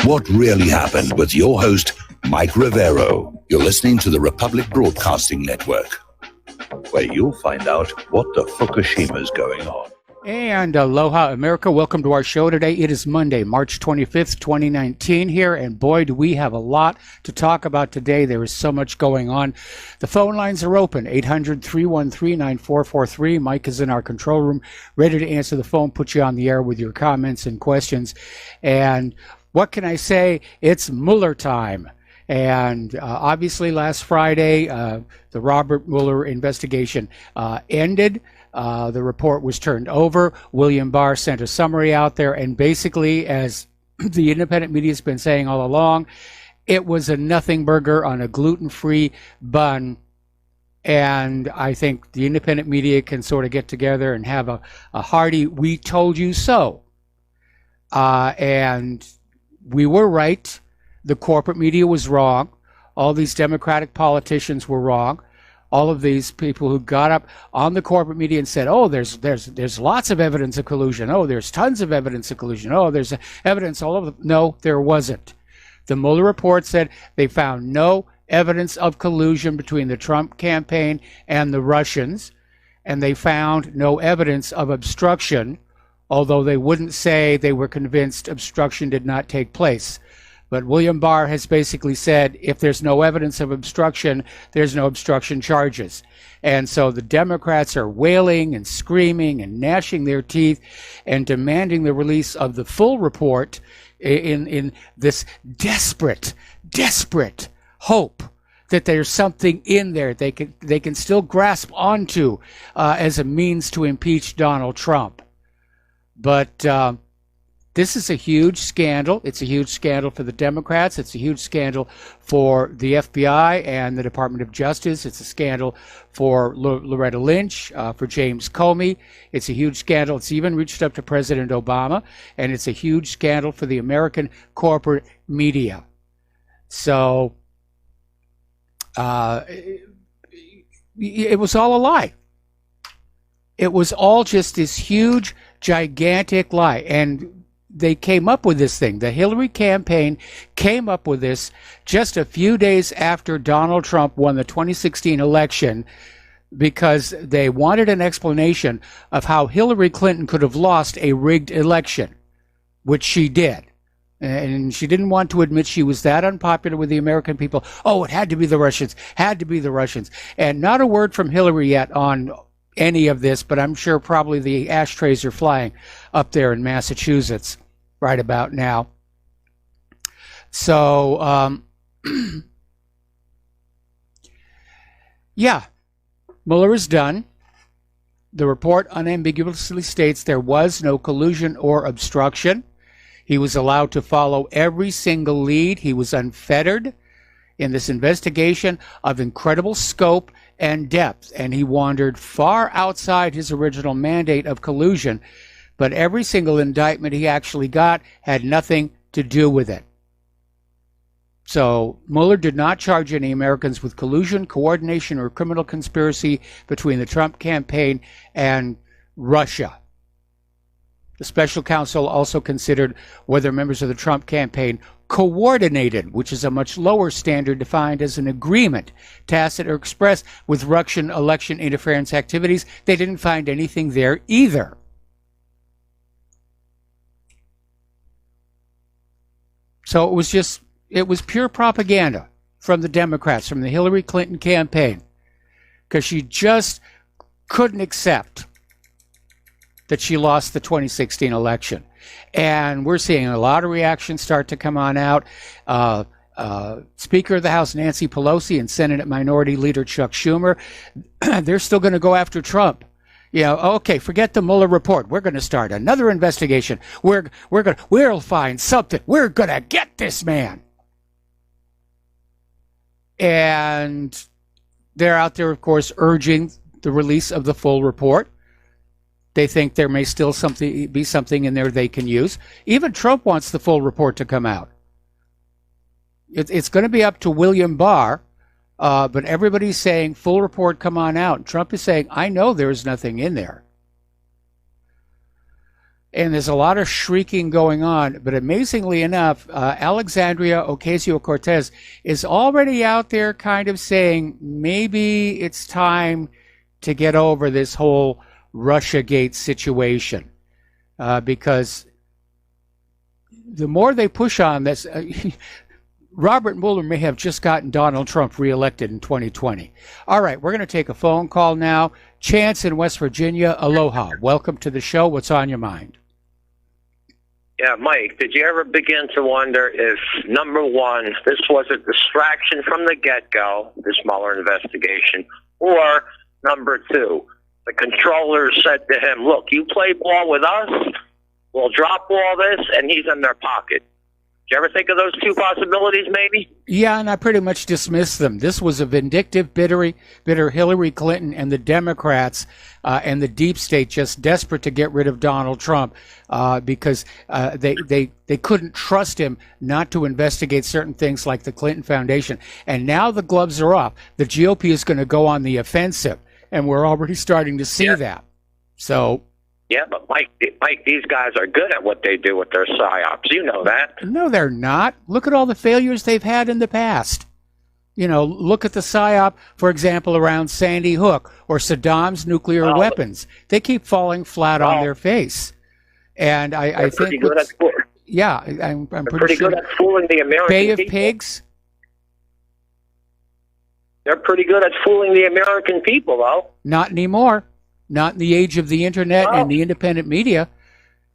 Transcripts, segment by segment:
What really happened with your host, Mike Rivero. You're listening to the Republic Broadcasting Network, where you'll find out what the Fukushima's going on. And aloha, America. Welcome to our show today. It is Monday, March 25th, 2019 here. And boy, do we have a lot to talk about today. There is so much going on. The phone lines are open, 800-313-9443. Mike is in our control room, ready to answer the phone, put you on the air with your comments and questions. And what can I say? It's Mueller time. And obviously last Friday, the Robert Mueller investigation ended. The report was turned over. William Barr sent a summary out there, and basically, as the independent media has been saying all along, it was a nothing burger on a gluten-free bun. And I think the independent media can sort of get together and have a hearty "we told you so." And we were right. The corporate media was wrong. All these Democratic politicians were wrong. All of these people who got up on the corporate media and said, oh, there's lots of evidence of collusion. Oh, there's tons of evidence of collusion. Oh, there's evidence all over. No, there wasn't. The Mueller report said they found no evidence of collusion between the Trump campaign and the Russians, and they found no evidence of obstruction, although they wouldn't say they were convinced obstruction did not take place. But William Barr has basically said if there's no evidence of obstruction, there's no obstruction charges. And so the Democrats are wailing and screaming and gnashing their teeth and demanding the release of the full report in this desperate hope that there's something in there they can still grasp onto as a means to impeach Donald Trump. But this is a huge scandal. It's a huge scandal for the Democrats. It's a huge scandal for the FBI and the Department of Justice. It's a scandal for Loretta Lynch, for James Comey. It's a huge scandal. It's even reached up to President Obama. And it's a huge scandal for the American corporate media. So it was all a lie. It was all just this huge, gigantic lie. And they came up with this thing. The Hillary campaign came up with this just a few days after Donald Trump won the 2016 election because they wanted an explanation of how Hillary Clinton could have lost a rigged election, which she did. And she didn't want to admit she was that unpopular with the American people. Oh, it had to be the Russians, had to be the Russians. And not a word from Hillary yet on any of this, but I'm sure probably the ashtrays are flying up there in Massachusetts right about now. So, yeah, Mueller is done. The report unambiguously states there was no collusion or obstruction. He was allowed to follow every single lead. He was unfettered in this investigation of incredible scope and depth, and he wandered far outside his original mandate of collusion. But every single indictment he actually got had nothing to do with it. So Mueller did not charge any Americans with collusion, coordination, or criminal conspiracy between the Trump campaign and Russia. The special counsel also considered whether members of the Trump campaign coordinated, which is a much lower standard defined as an agreement, tacit or express, with Russian election interference activities. They didn't find anything there either. So it was pure propaganda from the Democrats, from the Hillary Clinton campaign, because she just couldn't accept that she lost the 2016 election. And we're seeing a lot of reactions start to come on out. Speaker of the House Nancy Pelosi and Senate Minority Leader Chuck Schumer, they're still going to go after Trump. Okay, forget the Mueller report. We're going to start another investigation. We'll find something. We're going to get this man. And they're out there, of course, urging the release of the full report. They think there may still be something in there they can use. Even Trump wants the full report to come out. It's going to be up to William Barr, but everybody's saying full report, come on out. And Trump is saying, I know there's nothing in there. and there's a lot of shrieking going on. But amazingly enough, Alexandria Ocasio-Cortez is already out there kind of saying maybe it's time to get over this whole Russiagate situation, because the more they push on this, Robert Mueller may have just gotten Donald Trump reelected in 2020. All right, we're going to take a phone call now. Chance in West Virginia, aloha. Welcome to the show. What's on your mind? Yeah, Mike, did you ever begin to wonder if, number one, this was a distraction from the get-go, this Mueller investigation, or, number two, the controllers said to him, look, you play ball with us, we'll drop all this, and he's in their pocket. Did you ever think of those two possibilities, maybe? Yeah, and I pretty much dismissed them. This was a vindictive, bitter Hillary Clinton and the Democrats and the deep state just desperate to get rid of Donald Trump because they couldn't trust him not to investigate certain things like the Clinton Foundation. And now the gloves are off. The GOP is going to go on the offensive, and we're already starting to see that. So... Yeah, but Mike, these guys are good at what they do with their psyops. You know that. No, they're not. Look at all the failures they've had in the past. You know, look at the psyop, for example, around Sandy Hook or Saddam's nuclear weapons. They keep falling flat on their face. And I think, pretty good at yeah, I'm pretty sure good at fooling the American Bay of people. Pigs. They're pretty good at fooling the American people, though. Not anymore. Not in the age of the internet and the independent media.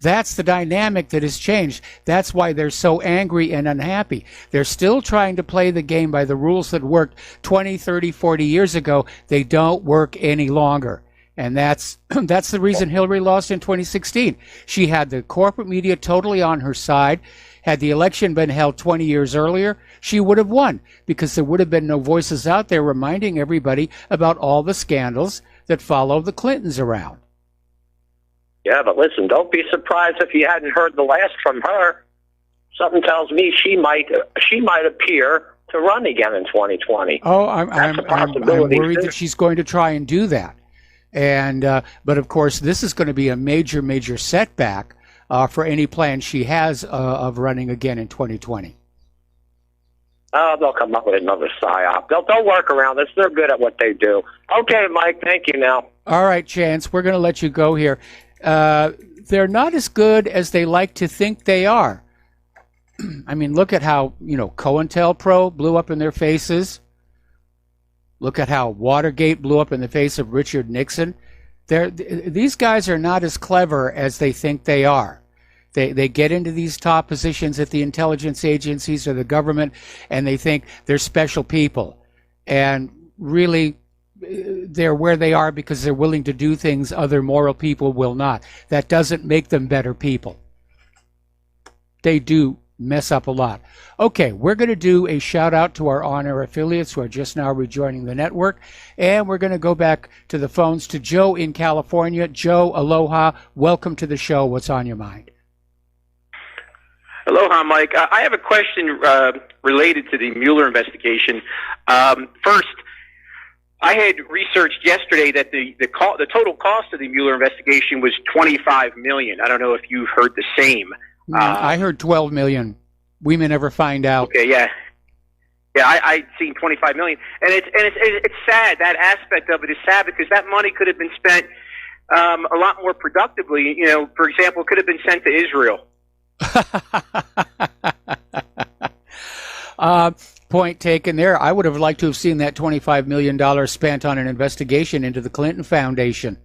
That's the dynamic that has changed. That's why they're so angry and unhappy. They're still trying to play the game by the rules that worked 20, 30, 40 years ago. They don't work any longer. And that's the reason Hillary lost in 2016. She had the corporate media totally on her side. Had the election been held 20 years earlier, she would have won, because there would have been no voices out there reminding everybody about all the scandals that follow the Clintons around. Yeah, but listen, don't be surprised if you hadn't heard the last from her. Something tells me she might appear to run again in 2020. Oh, I'm worried that she's going to try and do that. And but of course, this is going to be a major setback for any plan she has of running again in 2020. They'll come up with another psyop. They'll work around this. They're good at what they do. Okay, Mike, thank you now. All right, Chance, we're going to let you go here. They're not as good as they like to think they are. I mean, look at how, COINTELPRO blew up in their faces. Look at how Watergate blew up in the face of Richard Nixon. These guys are not as clever as they think they are. They get into these top positions at the intelligence agencies or the government, and they think they're special people. And really, they're where they are because they're willing to do things other moral people will not. That doesn't make them better people. They do mess up a lot. Okay, we're going to do a shout out to our on-air affiliates who are just now rejoining the network, and we're going to go back to the phones to Joe in California. Joe, aloha. Welcome to the show. What's on your mind? Aloha, Mike. I have a question related to the Mueller investigation. First, I had researched yesterday that the total cost of the Mueller investigation was $25 million. I don't know if you've heard the same. I heard $12 million. We may never find out. Okay, yeah. I'd seen $25 million, and it's sad. That aspect of it is sad because that money could have been spent a lot more productively. For example, it could have been sent to Israel. Point taken there. I would have liked to have seen that $25 million spent on an investigation into the Clinton Foundation.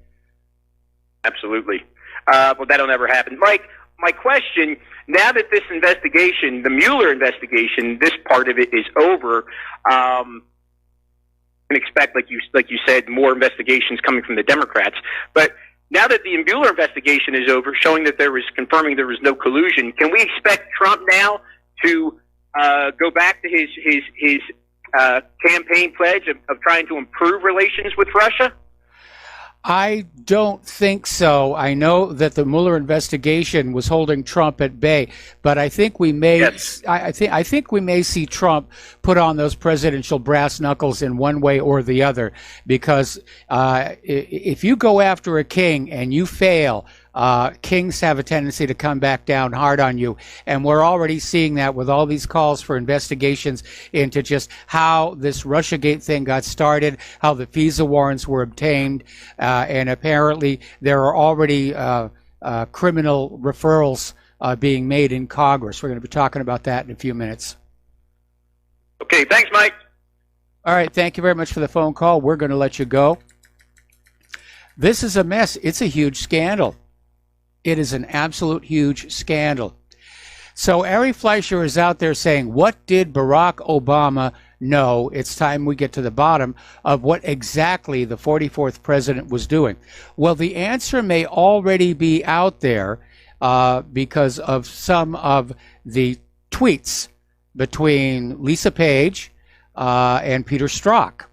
Absolutely. Well, that'll never happen. Mike, my question, now that this investigation, the Mueller investigation, this part of it is over, can expect, like you said, more investigations coming from the Democrats. But now that the Mueller investigation is over, showing that confirming there was no collusion, can we expect Trump now to go back to his campaign pledge of trying to improve relations with Russia? I don't think so. I know that the Mueller investigation was holding Trump at bay, but I think we may. Yes. I think we may see Trump put on those presidential brass knuckles in one way or the other. Because if you go after a king and you fail, kings have a tendency to come back down hard on you. And we're already seeing that with all these calls for investigations into just how this Russiagate thing got started, how the FISA warrants were obtained, and apparently there are already criminal referrals being made in Congress. We're going to be talking about that in a few minutes. Okay, thanks, Mike. All right, thank you very much for the phone call. We're going to let you go. This is a mess. It's a huge scandal. It is an absolute huge scandal. So Ari Fleischer is out there saying, what did Barack Obama know? It's time we get to the bottom of what exactly the 44th president was doing. Well, the answer may already be out there because of some of the tweets between Lisa Page and Peter Strzok.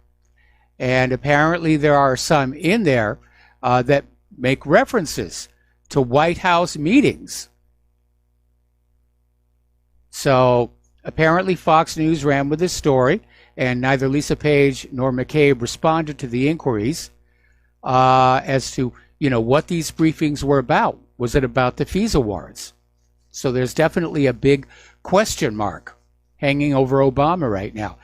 And apparently there are some in there that make references to White House meetings. So apparently Fox News ran with this story, and neither Lisa Page nor McCabe responded to the inquiries as to, what these briefings were about. Was it about the FISA warrants? So there's definitely a big question mark hanging over Obama right now.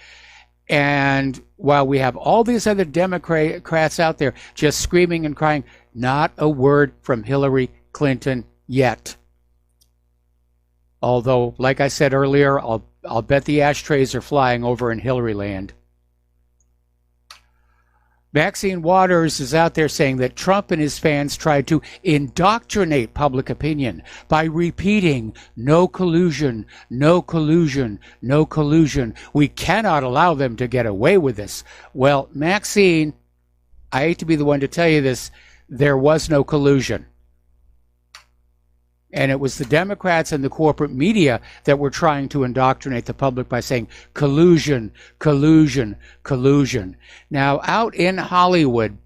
And while we have all these other Democrats out there just screaming and crying, not a word from Hillary Clinton yet. Although, like I said earlier, I'll bet the ashtrays are flying over in Hillary land. Maxine Waters is out there saying that Trump and his fans tried to indoctrinate public opinion by repeating, no collusion, no collusion, no collusion. We cannot allow them to get away with this. Well, Maxine, I hate to be the one to tell you this, there was no collusion. And it was the Democrats and the corporate media that were trying to indoctrinate the public by saying collusion, collusion, collusion. Now, out in Hollywood,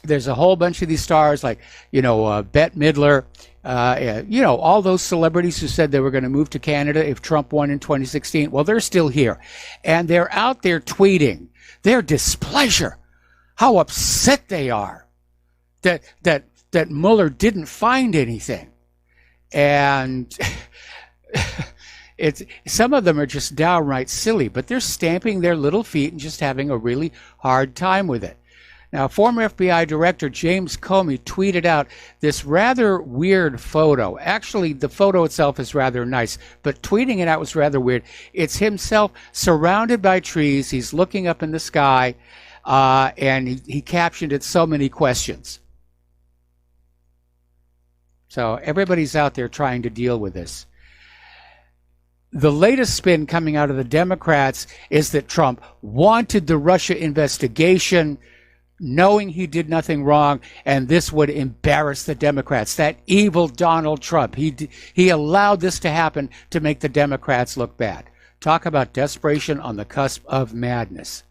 there's a whole bunch of these stars like, Bette Midler, all those celebrities who said they were going to move to Canada if Trump won in 2016. Well, they're still here. And they're out there tweeting their displeasure, how upset they are that Mueller didn't find anything. And some of them are just downright silly, but they're stamping their little feet and just having a really hard time with it. Now, former FBI Director James Comey tweeted out this rather weird photo. Actually, the photo itself is rather nice, but tweeting it out was rather weird. It's himself surrounded by trees. He's looking up in the sky, and he captioned it, "So many questions." So everybody's out there trying to deal with this. The latest spin coming out of the Democrats is that Trump wanted the Russia investigation, knowing he did nothing wrong, and this would embarrass the Democrats. That evil Donald Trump. He allowed this to happen to make the Democrats look bad. Talk about desperation on the cusp of madness.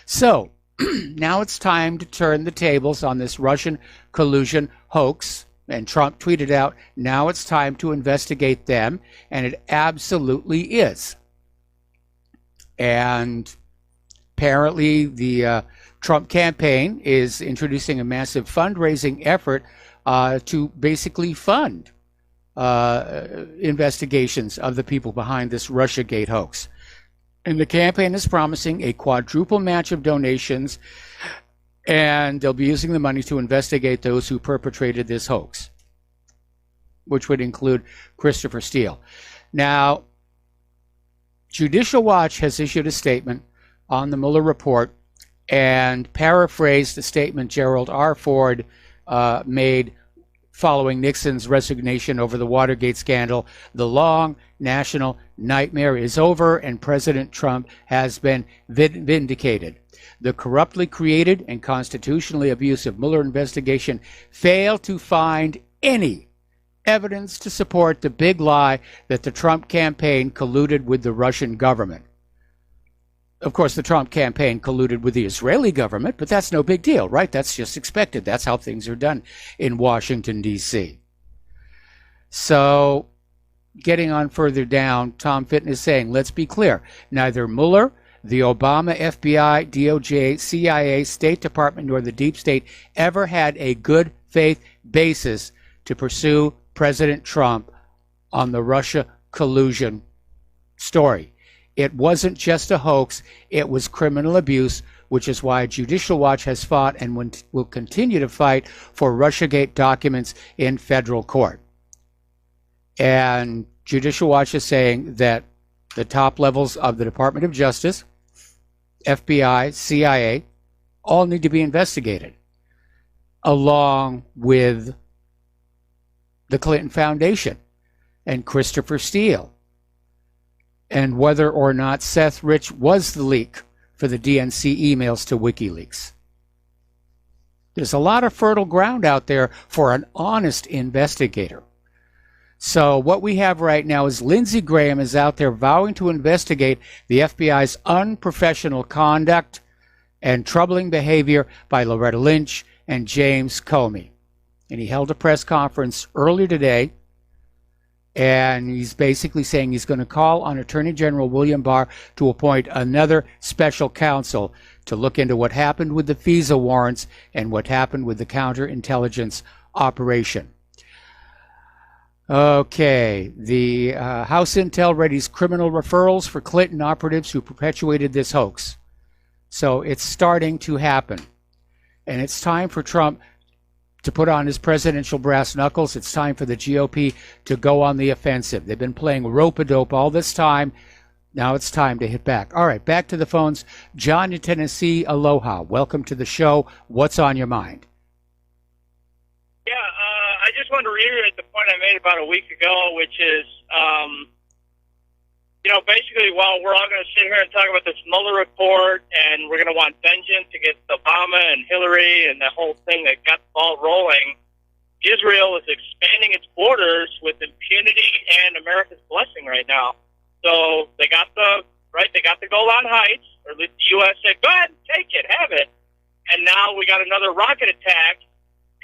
So now it's time to turn the tables on this Russian collusion hoax. And Trump tweeted out, now it's time to investigate them. And it absolutely is. And apparently the Trump campaign is introducing a massive fundraising effort to basically fund investigations of the people behind this Russiagate hoax. And the campaign is promising a quadruple match of donations, and they'll be using the money to investigate those who perpetrated this hoax, which would include Christopher Steele. Now, Judicial Watch has issued a statement on the Mueller report and paraphrased the statement Gerald R. Ford made following Nixon's resignation over the Watergate scandal. The long national nightmare is over, and President Trump has been vindicated. The corruptly created and constitutionally abusive Mueller investigation failed to find any evidence to support the big lie that the Trump campaign colluded with the Russian government. Of course, the Trump campaign colluded with the Israeli government, but that's no big deal, right? That's just expected. That's how things are done in Washington, D.C. So, getting on further down, Tom Fitton is saying, let's be clear, neither Mueller, the Obama, FBI, DOJ, CIA, State Department, nor the Deep State ever had a good faith basis to to pursue President Trump on the Russia collusion story. It wasn't just a hoax, it was criminal abuse, which is why Judicial Watch has fought and will continue to fight for Russiagate documents in federal court. And Judicial Watch is saying that the top levels of the Department of Justice, FBI, CIA, all need to be investigated, along with the Clinton Foundation and Christopher Steele, and whether or not Seth Rich was the leak for the DNC emails to WikiLeaks. There's a lot of fertile ground out there for an honest investigator. So what we have right now is Lindsey Graham is out there vowing to investigate the FBI's unprofessional conduct and troubling behavior by Loretta Lynch and James Comey. And he held a press conference earlier today, and he's basically saying he's going to call on Attorney General William Barr to appoint another special counsel to look into what happened with the FISA warrants and what happened with the counterintelligence operation. Okay, the House Intel readies criminal referrals for Clinton operatives who perpetuated this hoax. So it's starting to happen. And it's time for Trump to put on his presidential brass knuckles. It's time for the GOP to go on the offensive. They've been playing rope-a-dope all this time. Now it's time to hit back. All right, back to the phones. John in Tennessee, aloha. Welcome to the show. What's on your mind? Yeah, I just wanted to reiterate the point I made about a week ago, which is, basically, while we're all going to sit here and talk about this Mueller report, and we're going to want vengeance against Obama and Hillary and the whole thing that got the ball rolling, Israel is expanding its borders with impunity and America's blessing right now. So they got the Golan Heights, or at least the U.S. said, go ahead, take it, have it. And now we got another rocket attack.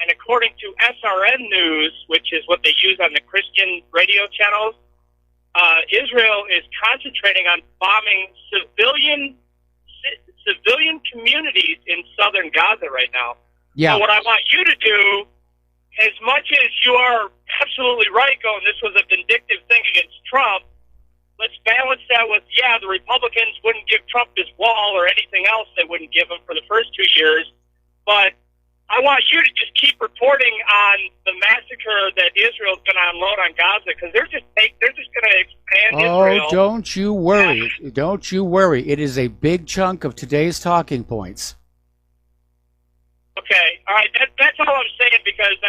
And according to SRN News, which is what they use on the Christian radio channels, Israel is concentrating on bombing civilian communities in southern Gaza right now. Yeah. So what I want you to do, as much as you are absolutely right, going, this was a vindictive thing against Trump, let's balance that with, the Republicans wouldn't give Trump his wall or anything else they wouldn't give him for the first 2 years, but I want you to just keep reporting on the massacre that Israel's going to unload on Gaza, because they're just going to expand Israel. Oh, don't you worry. Don't you worry. It is a big chunk of today's talking points. Okay, all right. That's all I'm saying, because,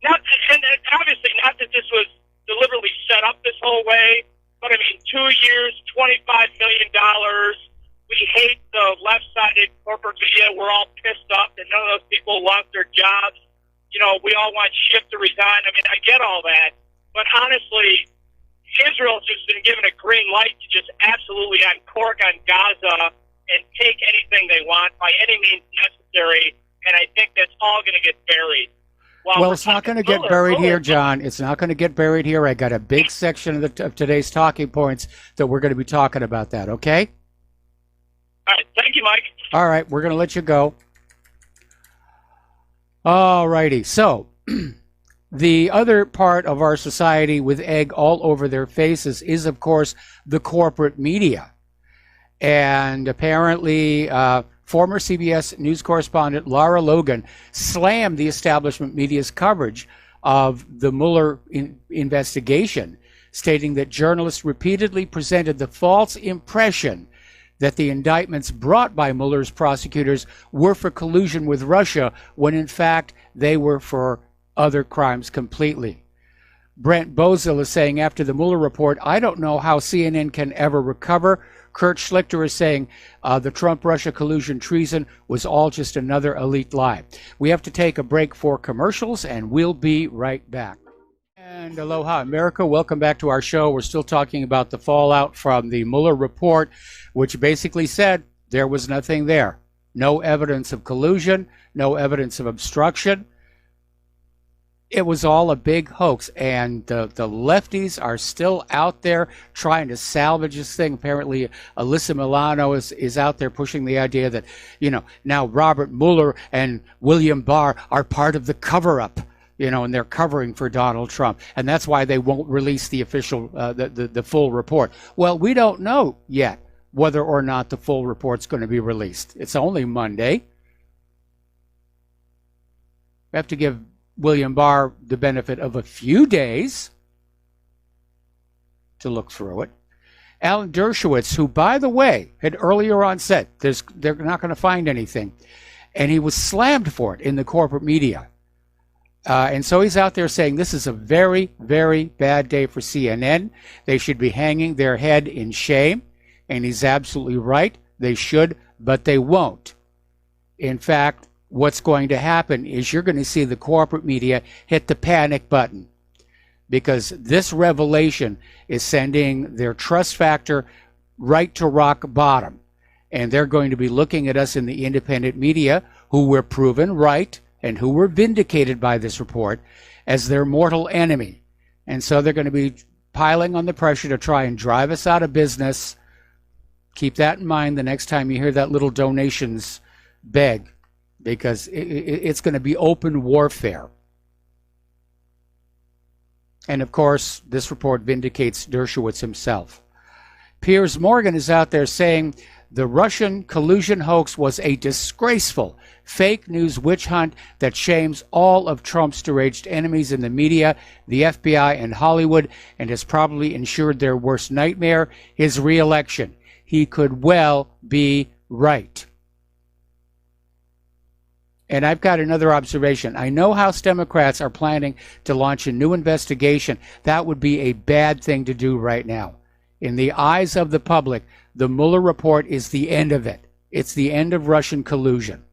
obviously not that this was deliberately set up this whole way, but, 2 years, $25 million. We hate the left-sided corporate media. We're all pissed off that none of those people lost their jobs. We all want Schiff to resign. I get all that. But honestly, Israel's just been given a green light to just absolutely uncork on Gaza and take anything they want by any means necessary. And I think that's all going to get buried. Well, it's not going to get buried here, John. It's not going to get buried here. I got a big section of today's talking points that we're going to be talking about that, okay? All right. Thank you, Mike. All right. We're going to let you go. All righty. So the other part of our society with egg all over their faces is, of course, the corporate media. And apparently, former CBS News correspondent Lara Logan slammed the establishment media's coverage of the Mueller investigation, stating that journalists repeatedly presented the false impression that the indictments brought by Mueller's prosecutors were for collusion with Russia, when in fact they were for other crimes completely. Brent Bozil is saying after the Mueller report, I don't know how CNN can ever recover. Kurt Schlichter is saying the Trump-Russia collusion treason was all just another elite lie. We have to take a break for commercials, and we'll be right back. And aloha, America. Welcome back to our show. We're still talking about the fallout from the Mueller report, which basically said there was nothing there. No evidence of collusion, no evidence of obstruction. It was all a big hoax, and the lefties are still out there trying to salvage this thing. Apparently, Alyssa Milano is out there pushing the idea that, now Robert Mueller and William Barr are part of the cover-up and they're covering for Donald Trump, and that's why they won't release the official, the full report. Well, we don't know yet whether or not the full report's going to be released. It's only Monday. We have to give William Barr the benefit of a few days to look through it. Alan Dershowitz, who, by the way, had earlier on said they're not going to find anything, and he was slammed for it in the corporate media. And so he's out there saying this is a very, very bad day for CNN. They should be hanging their head in shame. And he's absolutely right. They should, but they won't. In fact, what's going to happen is you're going to see the corporate media hit the panic button, because this revelation is sending their trust factor right to rock bottom. And they're going to be looking at us in the independent media, who were proven right and who were vindicated by this report, as their mortal enemy. And so they're going to be piling on the pressure to try and drive us out of business. Keep that in mind the next time you hear that little donations beg, because it's going to be open warfare. And of course, this report vindicates Dershowitz himself. Piers Morgan is out there saying the Russian collusion hoax was a disgraceful fake news witch hunt that shames all of Trump's deranged enemies in the media, the FBI, and Hollywood, and has probably ensured their worst nightmare, his re-election. He could well be right. And I've got another observation. I know House Democrats are planning to launch a new investigation. That would be a bad thing to do right now. In the eyes of the public, the Mueller report is the end of it. It's the end of Russian collusion.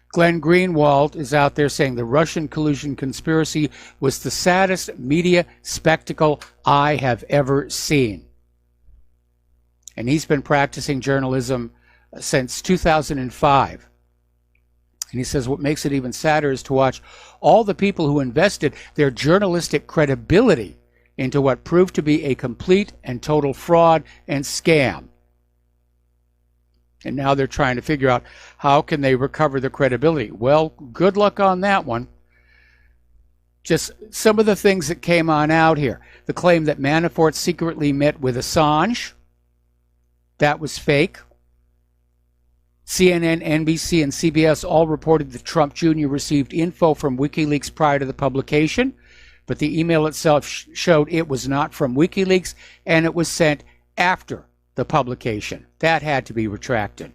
Glenn Greenwald is out there saying the Russian collusion conspiracy was the saddest media spectacle I have ever seen. And he's been practicing journalism since 2005. And he says what makes it even sadder is to watch all the people who invested their journalistic credibility into what proved to be a complete and total fraud and scam. And now they're trying to figure out how can they recover the credibility. Well, good luck on that one. Just some of the things that came on out here. The claim that Manafort secretly met with Assange. That was fake. CNN, NBC, and CBS all reported that Trump Jr. received info from WikiLeaks prior to the publication, but the email itself showed it was not from WikiLeaks, and it was sent after the publication. That had to be retracted.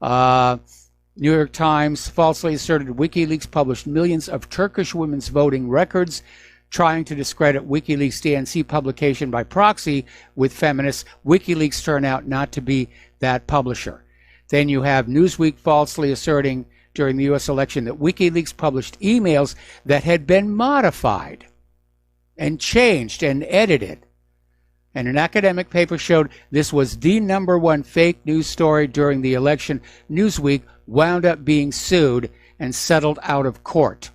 New York Times falsely asserted WikiLeaks published millions of Turkish women's voting records, trying to discredit WikiLeaks' DNC publication by proxy with feminists. WikiLeaks turned out not to be that publisher. Then you have Newsweek falsely asserting during the U.S. election that WikiLeaks published emails that had been modified and changed and edited. And an academic paper showed this was the #1 fake news story during the election. Newsweek wound up being sued and settled out of court.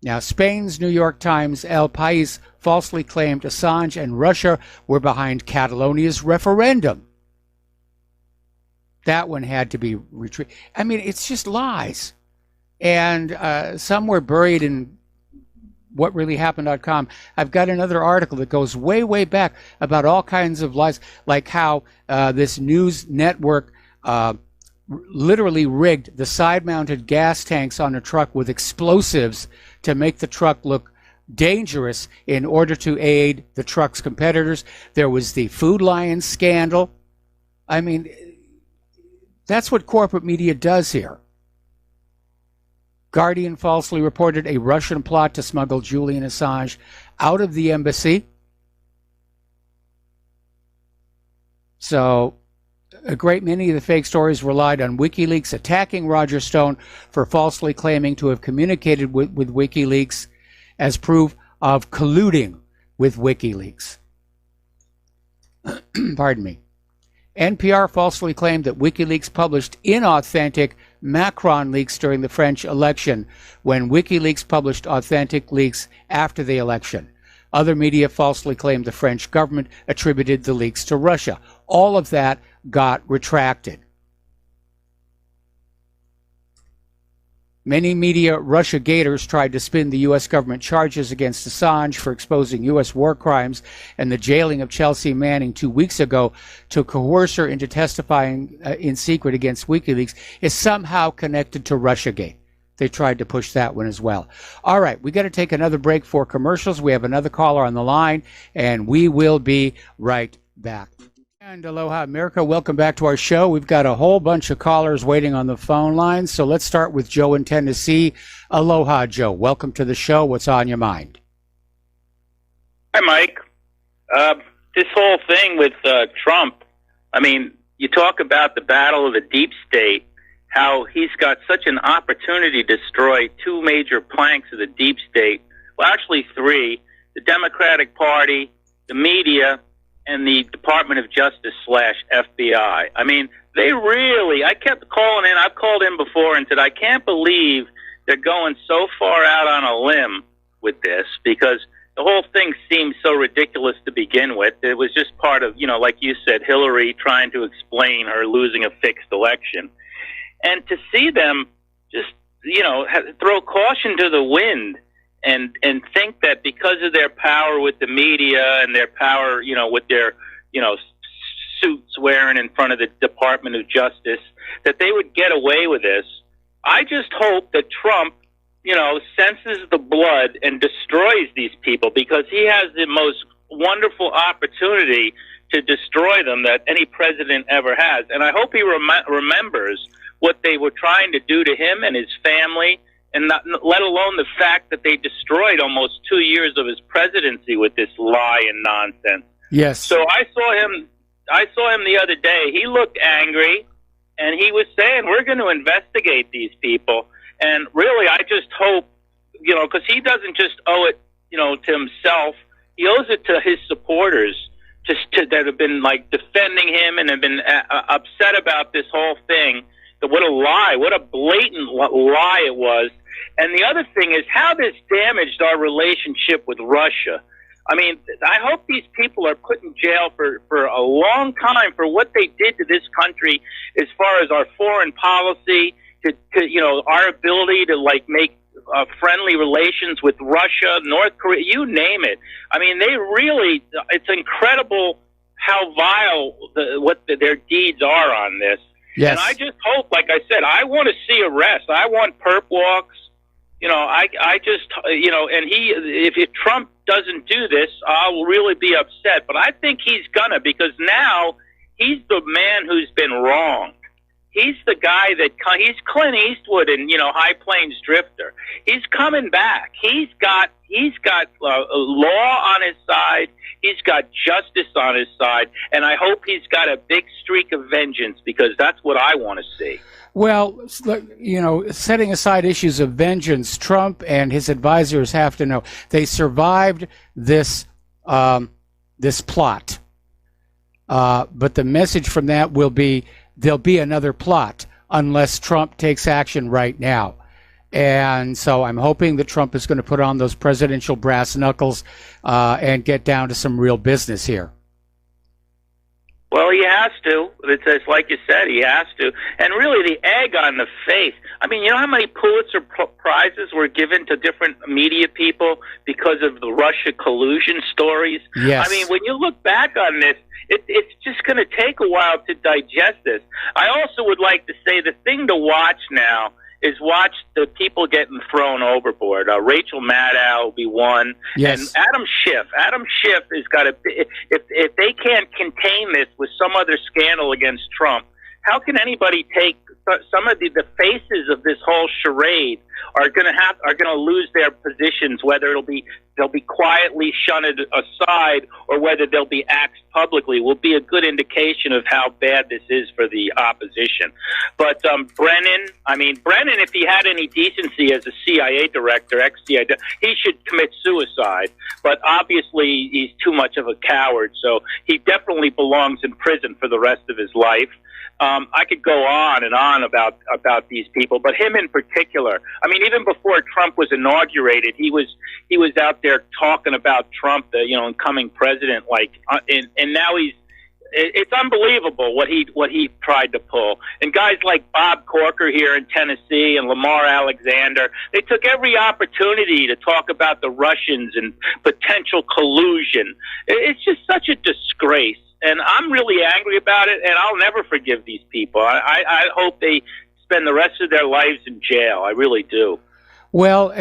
Now, Spain's New York Times El País falsely claimed Assange and Russia were behind Catalonia's referendum. That one had to be retrieved. I mean, it's just lies. And somewhere buried in whatreallyhappened.com, I've got another article that goes way, way back about all kinds of lies, like how this news network literally rigged the side-mounted gas tanks on a truck with explosives to make the truck look dangerous in order to aid the truck's competitors. There was the Food Lion scandal. I mean, that's what corporate media does here. Guardian falsely reported a Russian plot to smuggle Julian Assange out of the embassy. So a great many of the fake stories relied on WikiLeaks attacking Roger Stone for falsely claiming to have communicated with WikiLeaks as proof of colluding with WikiLeaks. Pardon me. NPR falsely claimed that WikiLeaks published inauthentic Macron leaks during the French election, when WikiLeaks published authentic leaks after the election. Other media falsely claimed the French government attributed the leaks to Russia. All of that got retracted. Many media Russia-gators tried to spin the U.S. government charges against Assange for exposing U.S. war crimes, and the jailing of Chelsea Manning 2 weeks ago to coerce her into testifying in secret against WikiLeaks is somehow connected to Russiagate. They tried to push that one as well. All right, we got to take another break for commercials. We have another caller on the line, and we will be right back. And aloha, America. Welcome back to our show. We've got a whole bunch of callers waiting on the phone line, so let's start with Joe in Tennessee. Aloha, Joe. Welcome to the show. What's on your mind? Hi, Mike. This whole thing with Trump, I mean, you talk about the battle of the deep state, how he's got such an opportunity to destroy two major planks of the deep state, well, actually three, the Democratic Party, the media, and the Department of Justice / FBI. I mean, they really, I kept calling in, I've called in before and said, I can't believe they're going so far out on a limb with this, because the whole thing seemed so ridiculous to begin with. It was just part of, like you said, Hillary trying to explain her losing a fixed election. And to see them just, throw caution to the wind and think that because of their power with the media and their power, with their, suits wearing in front of the Department of Justice, that they would get away with this. I just hope that Trump, senses the blood and destroys these people, because he has the most wonderful opportunity to destroy them that any president ever has. And I hope he remembers what they were trying to do to him and his family, and not, let alone the fact that they destroyed almost 2 years of his presidency with this lie and nonsense. Yes. So I saw him the other day. He looked angry, and he was saying, we're going to investigate these people. And really, I just hope, because he doesn't just owe it, to himself. He owes it to his supporters that have been, defending him and have been upset about this whole thing. What a lie, what a blatant lie it was. And the other thing is how this damaged our relationship with Russia. I mean, I hope these people are put in jail for a long time for what they did to this country as far as our foreign policy, to our ability to, make friendly relations with Russia, North Korea, you name it. I mean, it's incredible how vile their deeds are on this. Yes. And I just hope, like I said, I want to see arrests. I want perp walks. I just, and if Trump doesn't do this, I'll really be upset. But I think he's gonna, because now he's the man who's been wronged. He's the guy he's Clint Eastwood in, High Plains Drifter. He's coming back. He's got law on his side. He's got justice on his side. And I hope he's got a big streak of vengeance, because that's what I want to see. Well, setting aside issues of vengeance, Trump and his advisors have to know they survived this plot. But the message from that will be there'll be another plot unless Trump takes action right now. And so I'm hoping that Trump is going to put on those presidential brass knuckles and get down to some real business here. Well, he has to. It's like you said, he has to. And really, the egg on the face. I mean, you know how many Pulitzer Prizes were given to different media people because of the Russia collusion stories? Yes. I mean, when you look back on this, it's just going to take a while to digest this. I also would like to say the thing to watch now is watch the people getting thrown overboard. Rachel Maddow will be one. Yes. And Adam Schiff. Adam Schiff has got to, if they can't contain this with some other scandal against Trump, how can anybody take some of the faces of this whole charade are going to lose their positions, whether they'll be quietly shunted aside or whether they'll be axed publicly, will be a good indication of how bad this is for the opposition. But Brennan, if he had any decency as a CIA director, ex-CIA, he should commit suicide. But obviously he's too much of a coward, so he definitely belongs in prison for the rest of his life. I could go on and on about these people, but him in particular. I mean, even before Trump was inaugurated, he was out there talking about Trump, the incoming president. And now he's It's unbelievable what he tried to pull. And guys like Bob Corker here in Tennessee and Lamar Alexander, they took every opportunity to talk about the Russians and potential collusion. It's just such a disgrace. And I'm really angry about it, and I'll never forgive these people. I hope they spend the rest of their lives in jail. I really do. Well,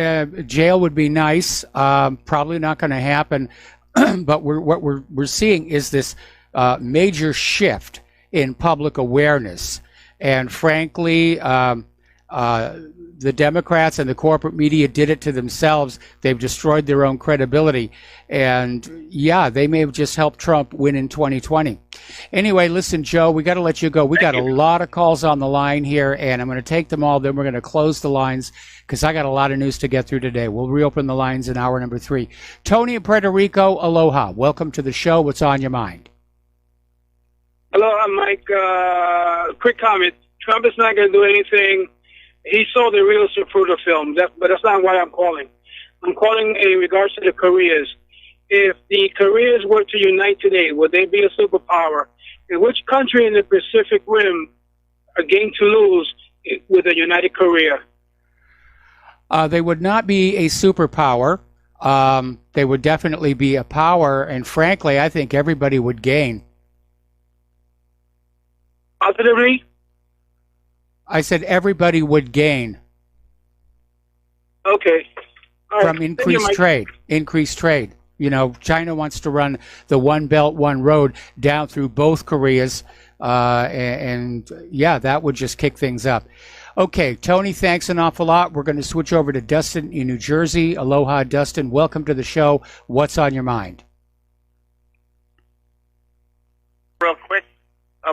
jail would be nice. Probably not going to happen. But what we're seeing is this major shift in public awareness. And frankly, the Democrats and the corporate media did it to themselves. They've destroyed their own credibility. And yeah, they may have just helped Trump win in 2020. Anyway, listen, Joe, we got to let you go. We got a lot of calls on the line here, and I'm going to take them all. Then we're going to close the lines because I got a lot of news to get through today. We'll reopen the lines in hour number 3. Tony in Puerto Rico, aloha. Welcome to the show. What's on your mind? Hello, I'm Mike. Quick comment. Trump is not going to do anything. He sold the real Zapruder film, but that's not why I'm calling. I'm calling in regards to the Koreas. If the Koreas were to unite today, would they be a superpower? And which country in the Pacific Rim are going to lose with a united Korea? They would not be a superpower. They would definitely be a power, and frankly, I think everybody would gain. Positively? I said everybody would gain. Okay. All from right. increased trade. Increased trade. You know, China wants to run the One Belt, One Road down through both Koreas, and yeah, that would just kick things up. Okay, Tony, thanks an awful lot. We're going to switch over to Dustin in New Jersey. Aloha, Dustin. Welcome to the show. What's on your mind? Real quick,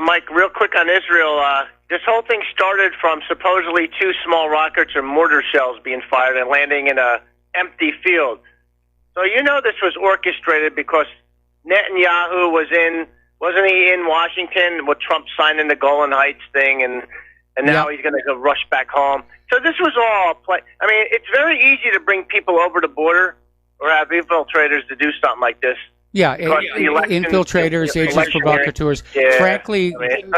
Mike, real quick on Israel. This whole thing started from supposedly 2 small rockets or mortar shells being fired and landing in a empty field. So you know this was orchestrated because Netanyahu wasn't he in Washington with Trump signing the Golan Heights thing, and now he's going to go rush back home. So this was all play. I mean, it's very easy to bring people over the border or have infiltrators to do something like this. Yeah, infiltrators, agents provocateurs. Yeah, frankly, I mean,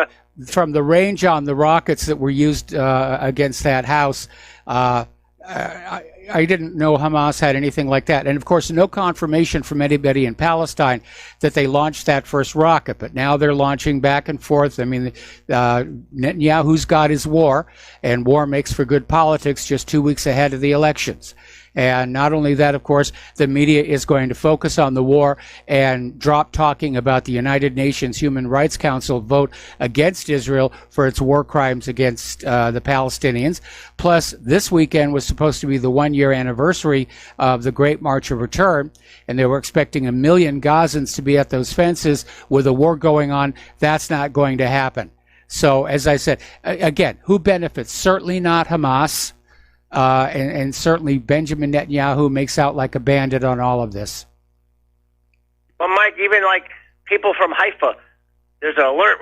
from the range on the rockets that were used against that house, I didn't know Hamas had anything like that. And, of course, no confirmation from anybody in Palestine that they launched that first rocket. But now they're launching back and forth. I mean, Netanyahu's got his war, and war makes for good politics just 2 weeks ahead of the elections. And not only that, of course, the media is going to focus on the war and drop talking about the United Nations Human Rights Council vote against Israel for its war crimes against the Palestinians. Plus, this weekend was supposed to be the 1-year anniversary of the Great March of Return, and they were expecting 1 million Gazans to be at those fences with a war going on. That's not going to happen. So, as I said, again, who benefits? Certainly not Hamas. And certainly Benjamin Netanyahu makes out like a bandit on all of this. Well, Mike, even like people from Haifa, there's an alert.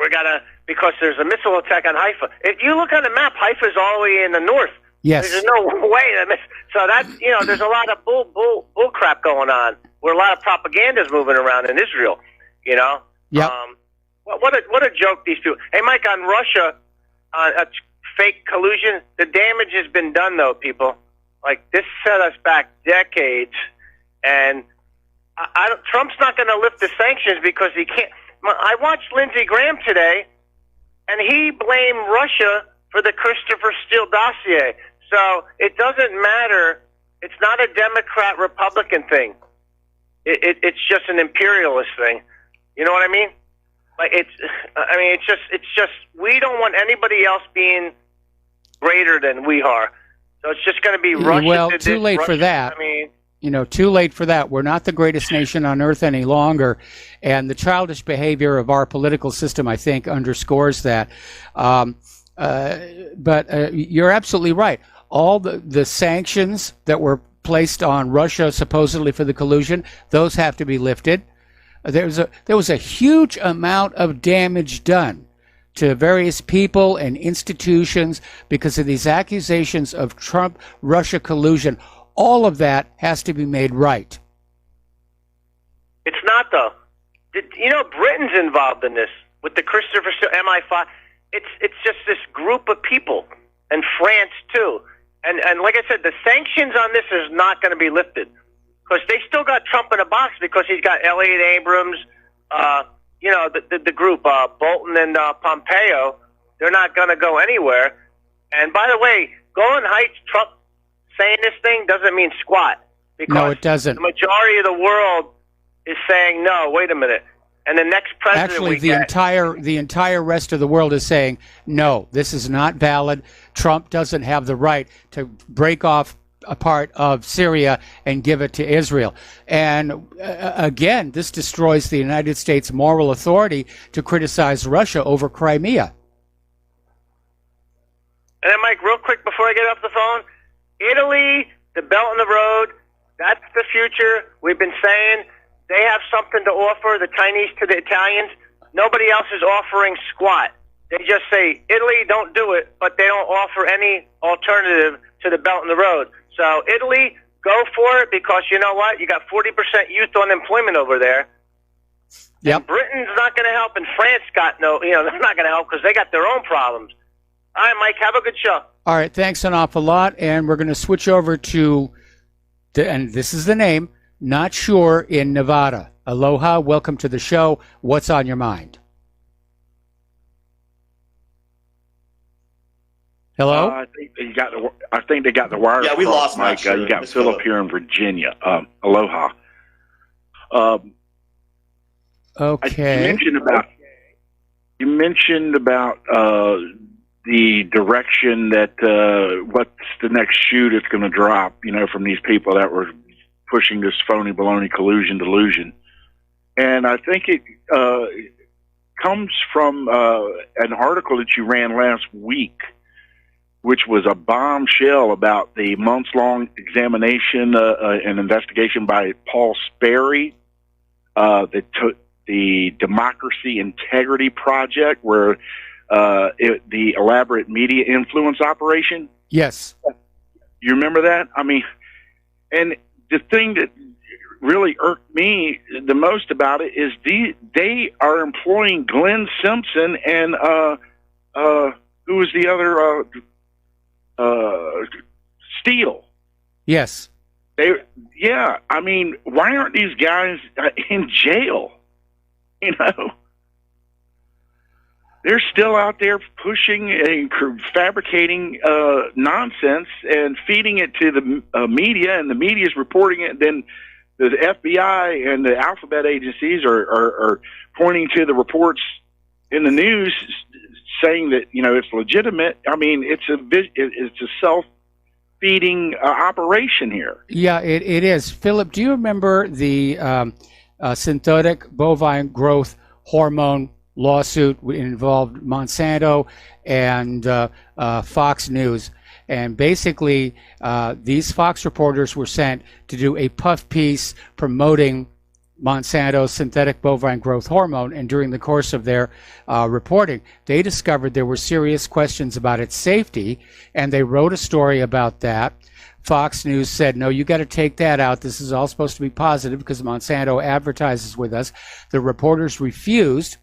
Because there's a missile attack on Haifa. If you look on the map, Haifa's all the way in the north. Yes. There's no way to miss. So that's, there's a lot of bull crap going on. Where a lot of propaganda is moving around in Israel. Yeah. What a joke these people. Hey, Mike, on Russia, fake collusion. The damage has been done, though, people. Like, this set us back decades, and Trump's not going to lift the sanctions because he can't. I watched Lindsey Graham today, and he blamed Russia for the Christopher Steele dossier. So it doesn't matter. It's not a Democrat-Republican thing. It's just an imperialist thing. You know what I mean? Like it's just we don't want anybody else being greater than we are. So it's just going to be Russia. Well, too late for that. I mean, too late for that. We're not the greatest nation on earth any longer. And the childish behavior of our political system, I think, underscores that. But you're absolutely right. All the sanctions that were placed on Russia, supposedly for the collusion, those have to be lifted. There was a huge amount of damage done to various people and institutions because of these accusations of Trump-Russia collusion. All of that has to be made right. It's not, though. Britain's involved in this. with the Christopher MI5. It's just this group of people, and France too. And like I said, the sanctions on this is not going to be lifted because they still got Trump in a box because he's got Elliot Abrams, the group, Bolton and Pompeo. They're not going to go anywhere. And by the way, Golan Heights, Trump saying this thing doesn't mean squat. Because no, it doesn't. The majority of the world is saying, no, wait a minute. And the next president Actually, the entire rest of the world is saying, no, this is not valid. Trump doesn't have the right to break off a part of Syria and give it to Israel. And again, this destroys the United States' moral authority to criticize Russia over Crimea. And then, Mike, real quick before I get off the phone, Italy, the Belt and the Road, that's the future. We've been saying they have something to offer, the Chinese to the Italians. Nobody else is offering squat. They just say, Italy, don't do it, but they don't offer any alternative to the Belt and the Road. So, Italy, go for it because you know what? You got 40% youth unemployment over there. Yep. And Britain's not going to help, and France got they're not going to help because they got their own problems. All right, Mike, have a good show. All right, thanks an awful lot. And we're going to switch over to, and this is the name, Not Sure in Nevada. Aloha, welcome to the show. What's on your mind? Hello? I think they got the wire. Yeah, we lost Mike. Sure. You got Philip here in Virginia. Aloha. Okay. You mentioned about the direction that what's the next shoe that's going to drop, from these people that were pushing this phony baloney collusion delusion. And I think it comes from an article that you ran last week, which was a bombshell about the months-long examination and investigation by Paul Sperry that took the Democracy Integrity Project, where the elaborate media influence operation. Yes. You remember that? I mean, and the thing that really irked me the most about it is they are employing Glenn Simpson and who was the other Steele. Yes. I mean, why aren't these guys in jail? They're still out there pushing and fabricating nonsense and feeding it to the media, and the media is reporting it. Then the FBI and the alphabet agencies are pointing to the reports in the news saying that it's legitimate. I mean, it's a self-feeding operation here. Yeah, it is. Philip, do you remember the synthetic bovine growth hormone lawsuit involved Monsanto and Fox News? And basically, these Fox reporters were sent to do a puff piece promoting Monsanto's synthetic bovine growth hormone, and during the course of their reporting, they discovered there were serious questions about its safety, and they wrote a story about that. Fox News said, no, you got to take that out. This is all supposed to be positive because Monsanto advertises with us. The reporters refused.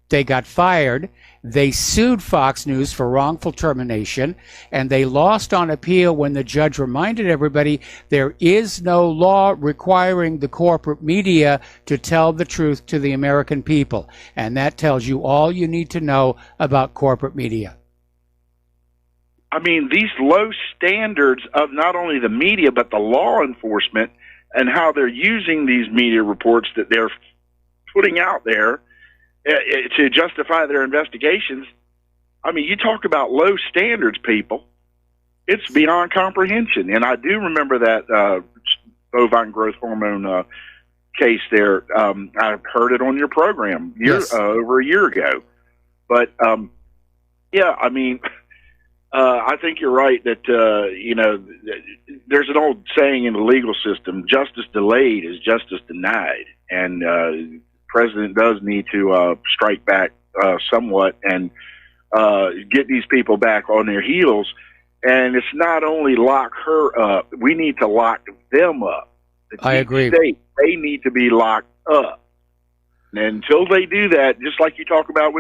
They got fired. They sued Fox News for wrongful termination, and they lost on appeal when the judge reminded everybody there is no law requiring the corporate media to tell the truth to the American people. And that tells you all you need to know about corporate media. I mean, these low standards of not only the media, but the law enforcement and how they're using these media reports that they're putting out there to justify their investigations. I mean, you talk about low standards, people. It's beyond comprehension. And I do remember that bovine growth hormone case there. I heard it on your program over a year ago. But, I mean, I think you're right that, there's an old saying in the legal system, justice delayed is justice denied. And the president does need to strike back somewhat and get these people back on their heels. And it's not only lock her up, we need to lock them up. I agree. They need to be locked up. And until they do that, just like you talk about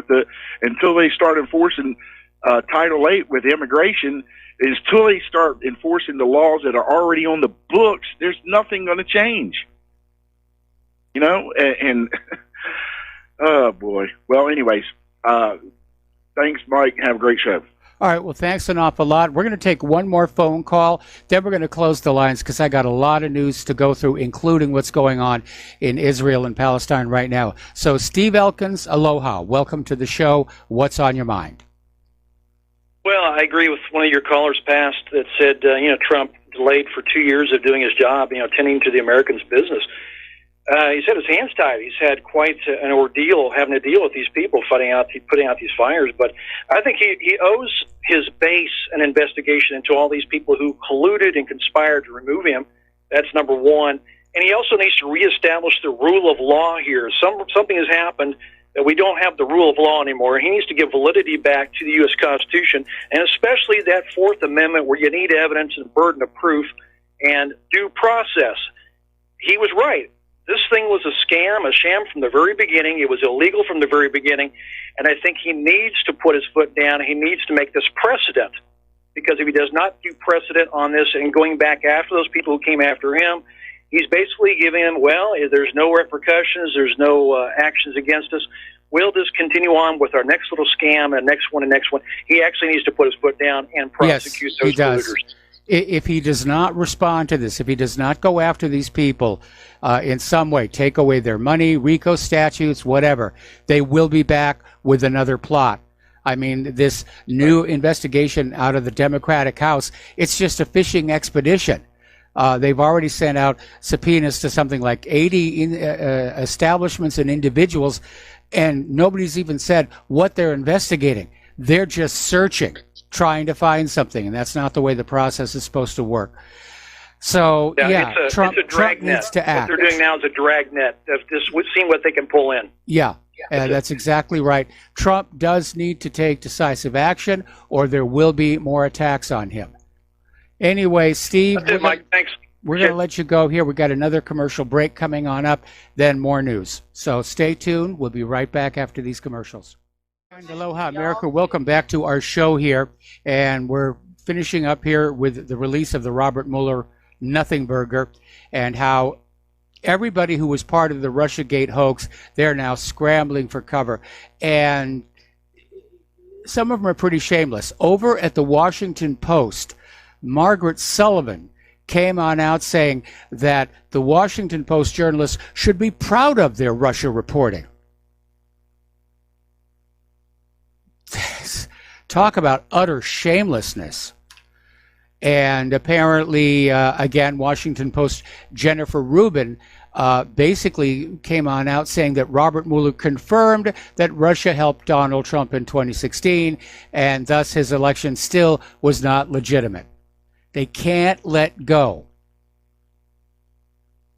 until they start enforcing Title VIII with immigration, until they start enforcing the laws that are already on the books, there's nothing going to change. You know, and oh boy. Well, anyways, thanks, Mike. Have a great show. All right, well, thanks an awful lot. We're going to take one more phone call, then we're going to close the lines because I got a lot of news to go through, including what's going on in Israel and Palestine right now. So, Steve Elkins, aloha. Welcome to the show. What's on your mind? Well, I agree with one of your callers past that said, Trump delayed for 2 years of doing his job, tending to the Americans' business. He's had his hands tied. He's had quite an ordeal having to deal with these people putting out these fires. But I think he owes his base an investigation into all these people who colluded and conspired to remove him. That's number one. And he also needs to reestablish the rule of law here. Something has happened that we don't have the rule of law anymore. He needs to give validity back to the U.S. Constitution, and especially that Fourth Amendment where you need evidence and burden of proof and due process. He was right. This thing was a scam, a sham from the very beginning. It was illegal from the very beginning. And I think he needs to put his foot down. He needs to make this precedent. Because if he does not do precedent on this and going back after those people who came after him, he's basically giving them, well, there's no repercussions, there's no actions against us. We'll just continue on with our next little scam and next one and next one. He actually needs to put his foot down and prosecute those polluters. If he does not respond to this, if he does not go after these people in some way, take away their money, RICO statutes, whatever, they will be back with another plot. I mean, this new investigation out of the Democratic House, it's just a fishing expedition. They've already sent out subpoenas to something like 80 establishments and individuals, and nobody's even said what they're investigating. They're just searching, trying to find something, and that's not the way the process is supposed to work. So, Trump needs to act. What they're doing now is a dragnet of just seeing what they can pull in. Yeah, that's exactly right. Trump does need to take decisive action, or there will be more attacks on him. Anyway, Steve, Mike, thanks. We're going to let you go here. We've got another commercial break coming on up, then more news. So stay tuned. We'll be right back after these commercials. Aloha, America. Welcome back to our show here. And we're finishing up here with the release of the Robert Mueller Nothing Burger and how everybody who was part of the Russiagate hoax, they're now scrambling for cover. And some of them are pretty shameless. Over at the Washington Post, Margaret Sullivan came on out saying that the Washington Post journalists should be proud of their Russia reporting. Talk about utter shamelessness. And apparently, again, Washington Post Jennifer Rubin basically came on out saying that Robert Mueller confirmed that Russia helped Donald Trump in 2016, and thus his election still was not legitimate. They can't let go.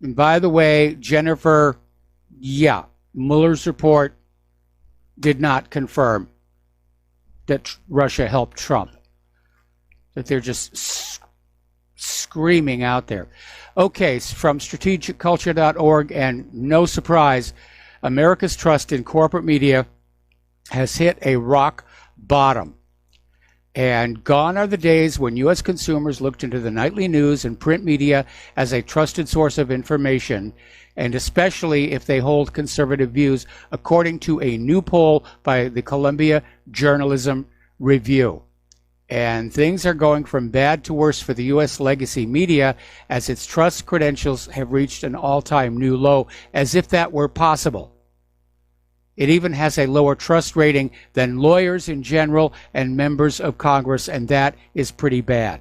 And by the way, Jennifer, Mueller's report did not confirm that Russia helped Trump. That they're just screaming out there. Okay, from strategicculture.org, and no surprise, America's trust in corporate media has hit a rock bottom. And gone are the days when U.S. consumers looked into the nightly news and print media as a trusted source of information, and especially if they hold conservative views, according to a new poll by the Columbia Journalism Review. And things are going from bad to worse for the U.S. legacy media as its trust credentials have reached an all-time new low, as if that were possible. It even has a lower trust rating than lawyers in general and members of Congress, and that is pretty bad.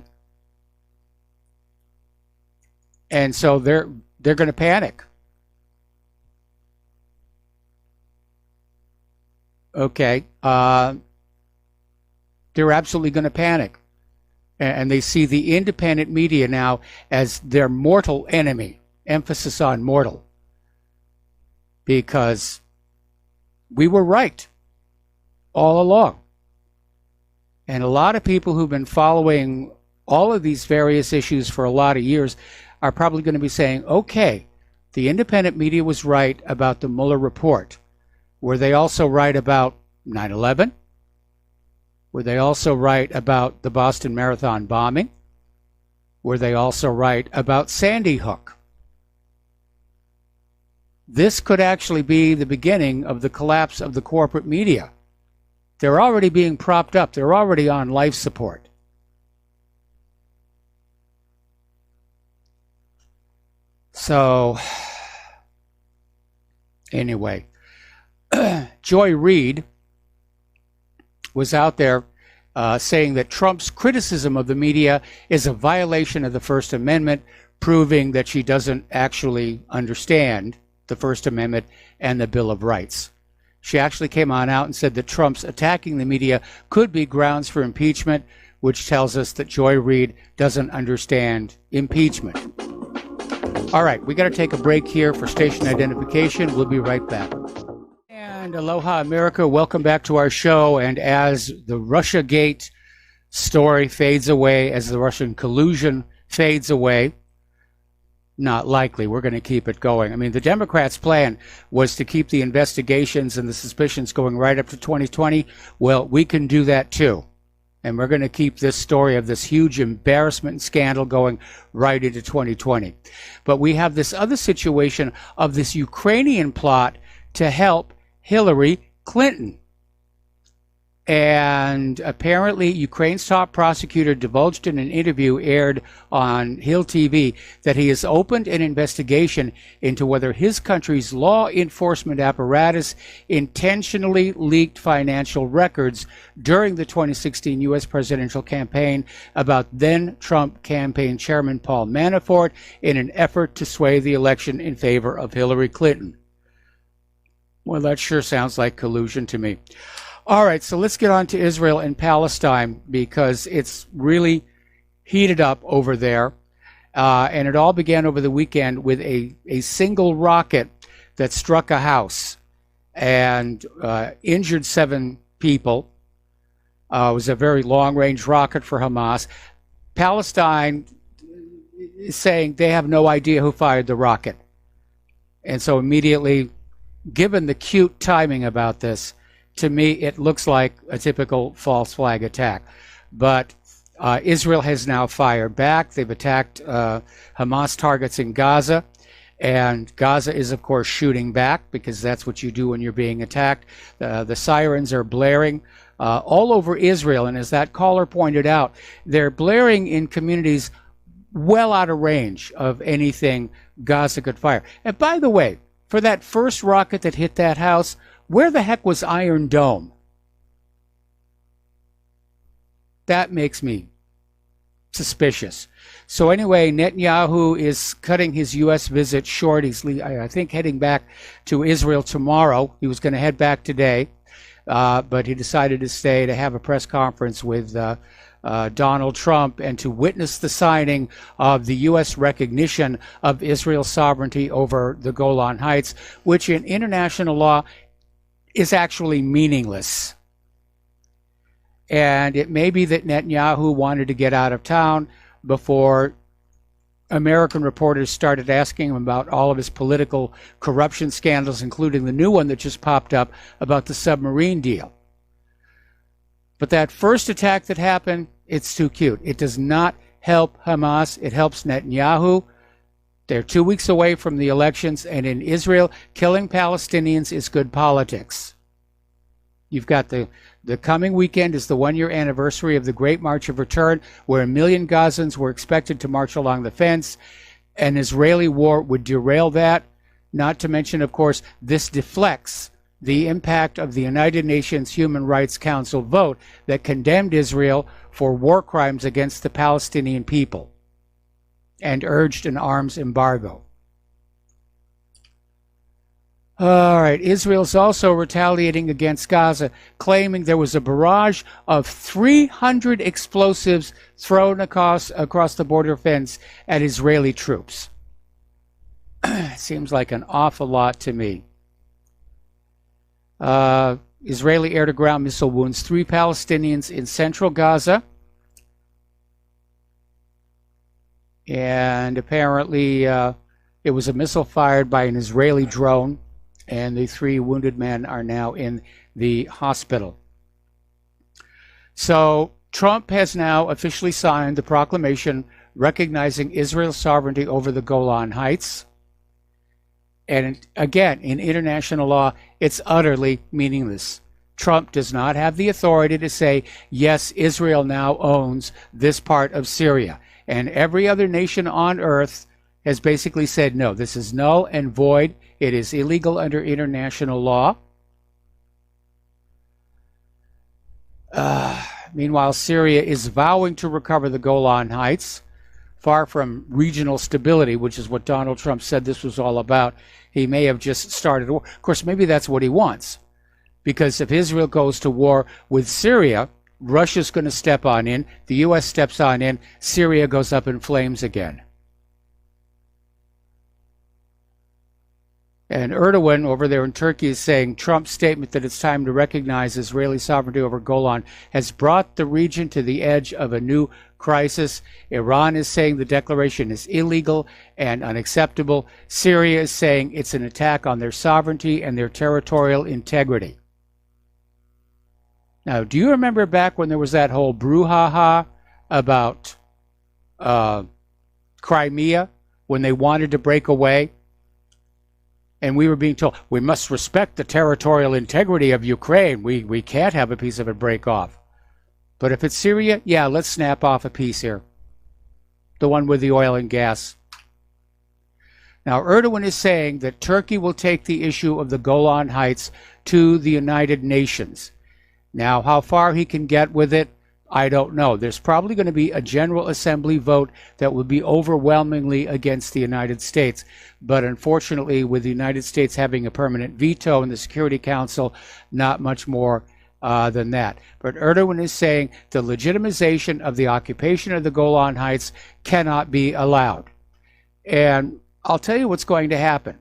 And so they're going to panic. Okay. They're absolutely going to panic. And they see the independent media now as their mortal enemy. Emphasis on mortal. Because we were right all along. And a lot of people who've been following all of these various issues for a lot of years are probably going to be saying, okay, the independent media was right about the Mueller report. Were they also right about 9/11? Were they also right about the Boston Marathon bombing? Were they also right about Sandy Hook? This could actually be the beginning of the collapse of the corporate media. They're already being propped up. They're already on life support. So, anyway, Joy Reid was out there saying that Trump's criticism of the media is a violation of the First Amendment, proving that she doesn't actually understand the First Amendment and the Bill of Rights. She actually came on out and said that Trump's attacking the media could be grounds for impeachment, which tells us that Joy Reid doesn't understand impeachment. All right, we got to take a break here for station identification. We'll be right back. And aloha, America. Welcome back to our show. And as the Russiagate story fades away, as the Russian collusion fades away, not likely. We're going to keep it going. I mean, the Democrats' plan was to keep the investigations and the suspicions going right up to 2020. Well, we can do that too. And we're going to keep this story of this huge embarrassment and scandal going right into 2020. But we have this other situation of this Ukrainian plot to help Hillary Clinton. And apparently, Ukraine's top prosecutor divulged in an interview aired on Hill TV that he has opened an investigation into whether his country's law enforcement apparatus intentionally leaked financial records during the 2016 U.S. presidential campaign about then Trump campaign chairman Paul Manafort in an effort to sway the election in favor of Hillary Clinton. Well, that sure sounds like collusion to me. All right, so let's get on to Israel and Palestine because it's really heated up over there. And it all began over the weekend with a single rocket that struck a house and injured 7 people. It was a very long-range rocket for Hamas. Palestine is saying they have no idea who fired the rocket. And so immediately, given the cute timing about this, to me, it looks like a typical false flag attack. But Israel has now fired back. They've attacked Hamas targets in Gaza. And Gaza is, of course, shooting back because that's what you do when you're being attacked. The sirens are blaring all over Israel. And as that caller pointed out, they're blaring in communities well out of range of anything Gaza could fire. And by the way, for that first rocket that hit that house, where the heck was Iron Dome? That makes me suspicious. So anyway, Netanyahu is cutting his U.S. visit short. He's, I think, heading back to Israel tomorrow. He was going to head back today, but he decided to stay to have a press conference with Donald Trump and to witness the signing of the U.S. recognition of Israel's sovereignty over the Golan Heights, which in international law is actually meaningless. And it may be that Netanyahu wanted to get out of town before American reporters started asking him about all of his political corruption scandals, including the new one that just popped up about the submarine deal. But that first attack that happened, it's too cute. It does not help Hamas. It helps Netanyahu. They're 2 weeks away from the elections, and in Israel, killing Palestinians is good politics. You've got the coming weekend is the one-year anniversary of the Great March of Return, where 1 million Gazans were expected to march along the fence. An Israeli war would derail that, not to mention, of course, this deflects the impact of the United Nations Human Rights Council vote that condemned Israel for war crimes against the Palestinian people and urged an arms embargo. All right, Israel's also retaliating against Gaza, claiming there was a barrage of 300 explosives thrown across the border fence at Israeli troops. Seems like an awful lot to me. Israeli air-to-ground missile wounds 3 Palestinians in central Gaza. And apparently it was a missile fired by an Israeli drone and the 3 wounded men are now in the hospital. So Trump has now officially signed the proclamation recognizing Israel's sovereignty over the Golan Heights. And again, in international law, it's utterly meaningless. Trump does not have the authority to say, yes, Israel now owns this part of Syria. And every other nation on earth has basically said, no, this is null and void. It is illegal under international law. Meanwhile, Syria is vowing to recover the Golan Heights, far from regional stability, which is what Donald Trump said this was all about. He may have just started war. Of course, maybe that's what he wants. Because if Israel goes to war with Syria, Russia's going to step on in, the U.S. steps on in, Syria goes up in flames again. And Erdogan over there in Turkey is saying Trump's statement that it's time to recognize Israeli sovereignty over Golan has brought the region to the edge of a new crisis. Iran is saying the declaration is illegal and unacceptable. Syria is saying it's an attack on their sovereignty and their territorial integrity. Now, do you remember back when there was that whole brouhaha about Crimea, when they wanted to break away? And we were being told, we must respect the territorial integrity of Ukraine. We can't have a piece of it break off. But if it's Syria, yeah, let's snap off a piece here. The one with the oil and gas. Now, Erdogan is saying that Turkey will take the issue of the Golan Heights to the United Nations. Now, how far he can get with it, I don't know. There's probably going to be a General Assembly vote that will be overwhelmingly against the United States. But unfortunately, with the United States having a permanent veto in the Security Council, not much more than that. But Erdogan is saying the legitimization of the occupation of the Golan Heights cannot be allowed. And I'll tell you what's going to happen.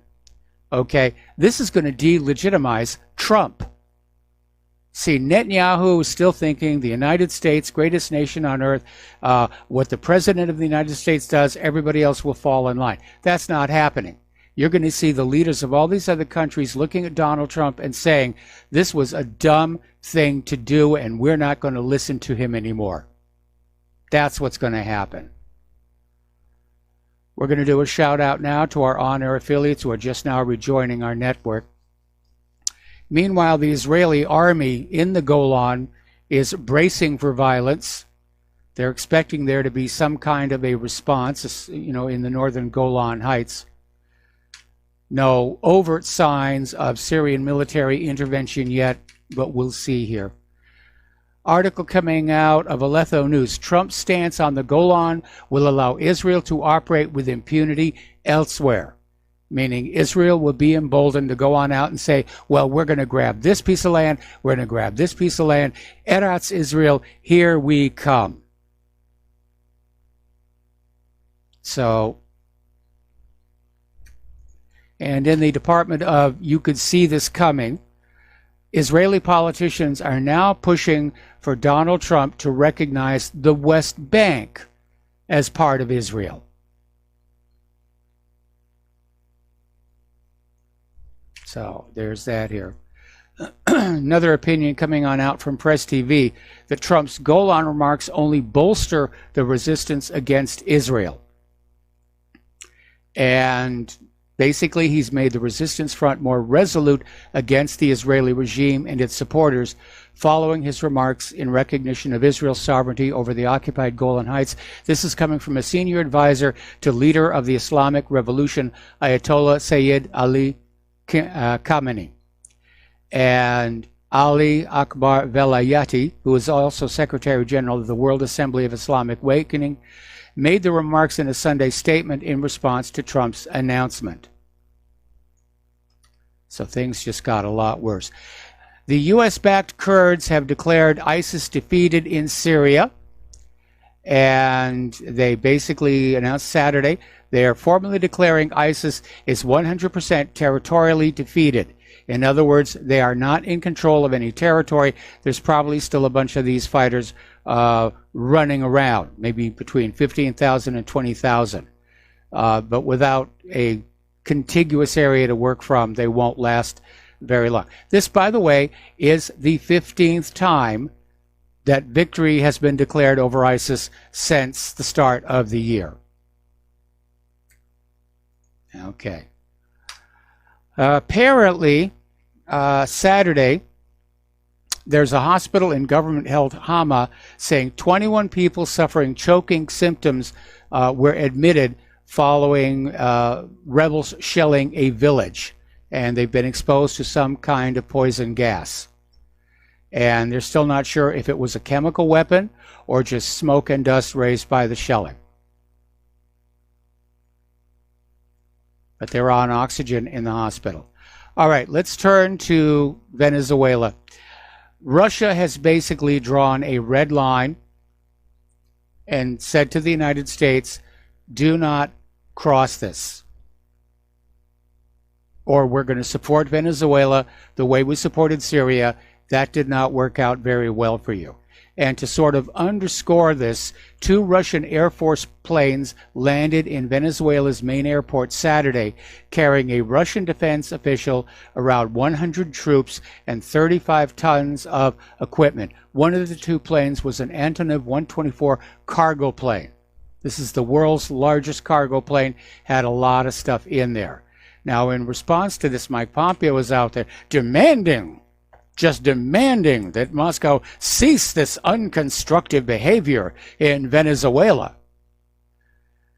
Okay, this is going to delegitimize Trump. See, Netanyahu is still thinking the United States, greatest nation on earth, what the president of the United States does, everybody else will fall in line. That's not happening. You're going to see the leaders of all these other countries looking at Donald Trump and saying, this was a dumb thing to do and we're not going to listen to him anymore. That's what's going to happen. We're going to do a shout out now to our on-air affiliates who are just now rejoining our network. Meanwhile, the Israeli army in the Golan is bracing for violence. They're expecting there to be some kind of a response, in the northern Golan Heights. No overt signs of Syrian military intervention yet, but we'll see here. Article coming out of Aleppo News. Trump's stance on the Golan will allow Israel to operate with impunity elsewhere. Meaning Israel will be emboldened to go on out and say, well, we're going to grab this piece of land, we're going to grab this piece of land. Eretz Israel, here we come. So, and in the Department of, you could see this coming, Israeli politicians are now pushing for Donald Trump to recognize the West Bank as part of Israel. So there's that here. Another opinion coming on out from Press TV that Trump's Golan remarks only bolster the resistance against Israel. And basically he's made the resistance front more resolute against the Israeli regime and its supporters following his remarks in recognition of Israel's sovereignty over the occupied Golan Heights. This is coming from a senior advisor to leader of the Islamic Revolution, Ayatollah Sayyid Ali Khamenei, and Ali Akbar Velayati, who is also Secretary General of the World Assembly of Islamic Awakening, made the remarks in a Sunday statement in response to Trump's announcement. So things just got a lot worse. The U.S.-backed Kurds have declared ISIS defeated in Syria, and they basically announced Saturday they are formally declaring ISIS is 100% territorially defeated. In other words, they are not in control of any territory. There's probably still a bunch of these fighters running around, maybe between 15,000 and 20,000, but without a contiguous area to work from, they won't last very long. This, by the way, is the 15th time that victory has been declared over ISIS since the start of the year. Okay. Apparently, Saturday, there's a hospital in government-held Hama saying 21 people suffering choking symptoms were admitted following rebels shelling a village, and they've been exposed to some kind of poison gas. And they're still not sure if it was a chemical weapon or just smoke and dust raised by the shelling. But they're on oxygen in the hospital. All right, let's turn to Venezuela. Russia has basically drawn a red line and said to the United States, do not cross this, or we're going to support Venezuela the way we supported Syria. That did not work out very well for you. And to sort of underscore this, 2 Russian Air Force planes landed in Venezuela's main airport Saturday, carrying a Russian defense official, around 100 troops, and 35 tons of equipment. One of the 2 planes was an Antonov 124 cargo plane. This is the world's largest cargo plane, had a lot of stuff in there. Now, in response to this, Mike Pompeo was out there demanding that Moscow cease this unconstructive behavior in Venezuela.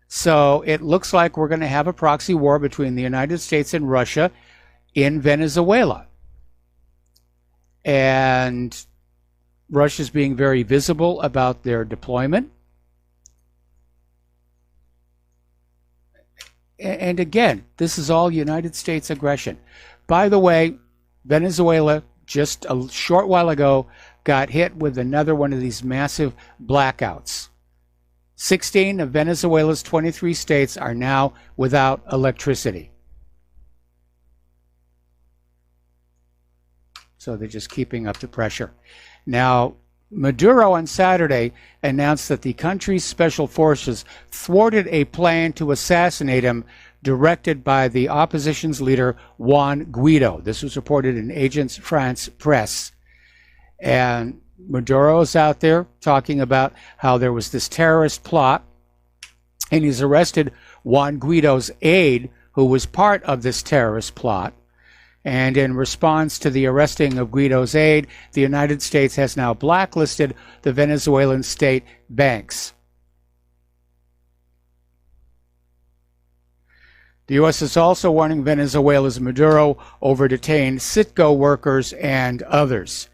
So it looks like we're going to have a proxy war between the United States and Russia in Venezuela. And Russia's being very visible about their deployment. And again, this is all United States aggression. By the way, Venezuela just a short while ago got hit with another one of these massive blackouts. 16 of Venezuela's 23 states are now without electricity. So they're just keeping up the pressure. Now, Maduro on Saturday announced that the country's special forces thwarted a plan to assassinate him directed by the opposition's leader, Juan Guaido. This was reported in Agence France Presse. And Maduro's out there talking about how there was this terrorist plot, and he's arrested Juan Guaido's aide, who was part of this terrorist plot. And in response to the arresting of Guaido's aide, the United States has now blacklisted the Venezuelan state banks. The U.S. is also warning Venezuela's Maduro over detained Citgo workers and others.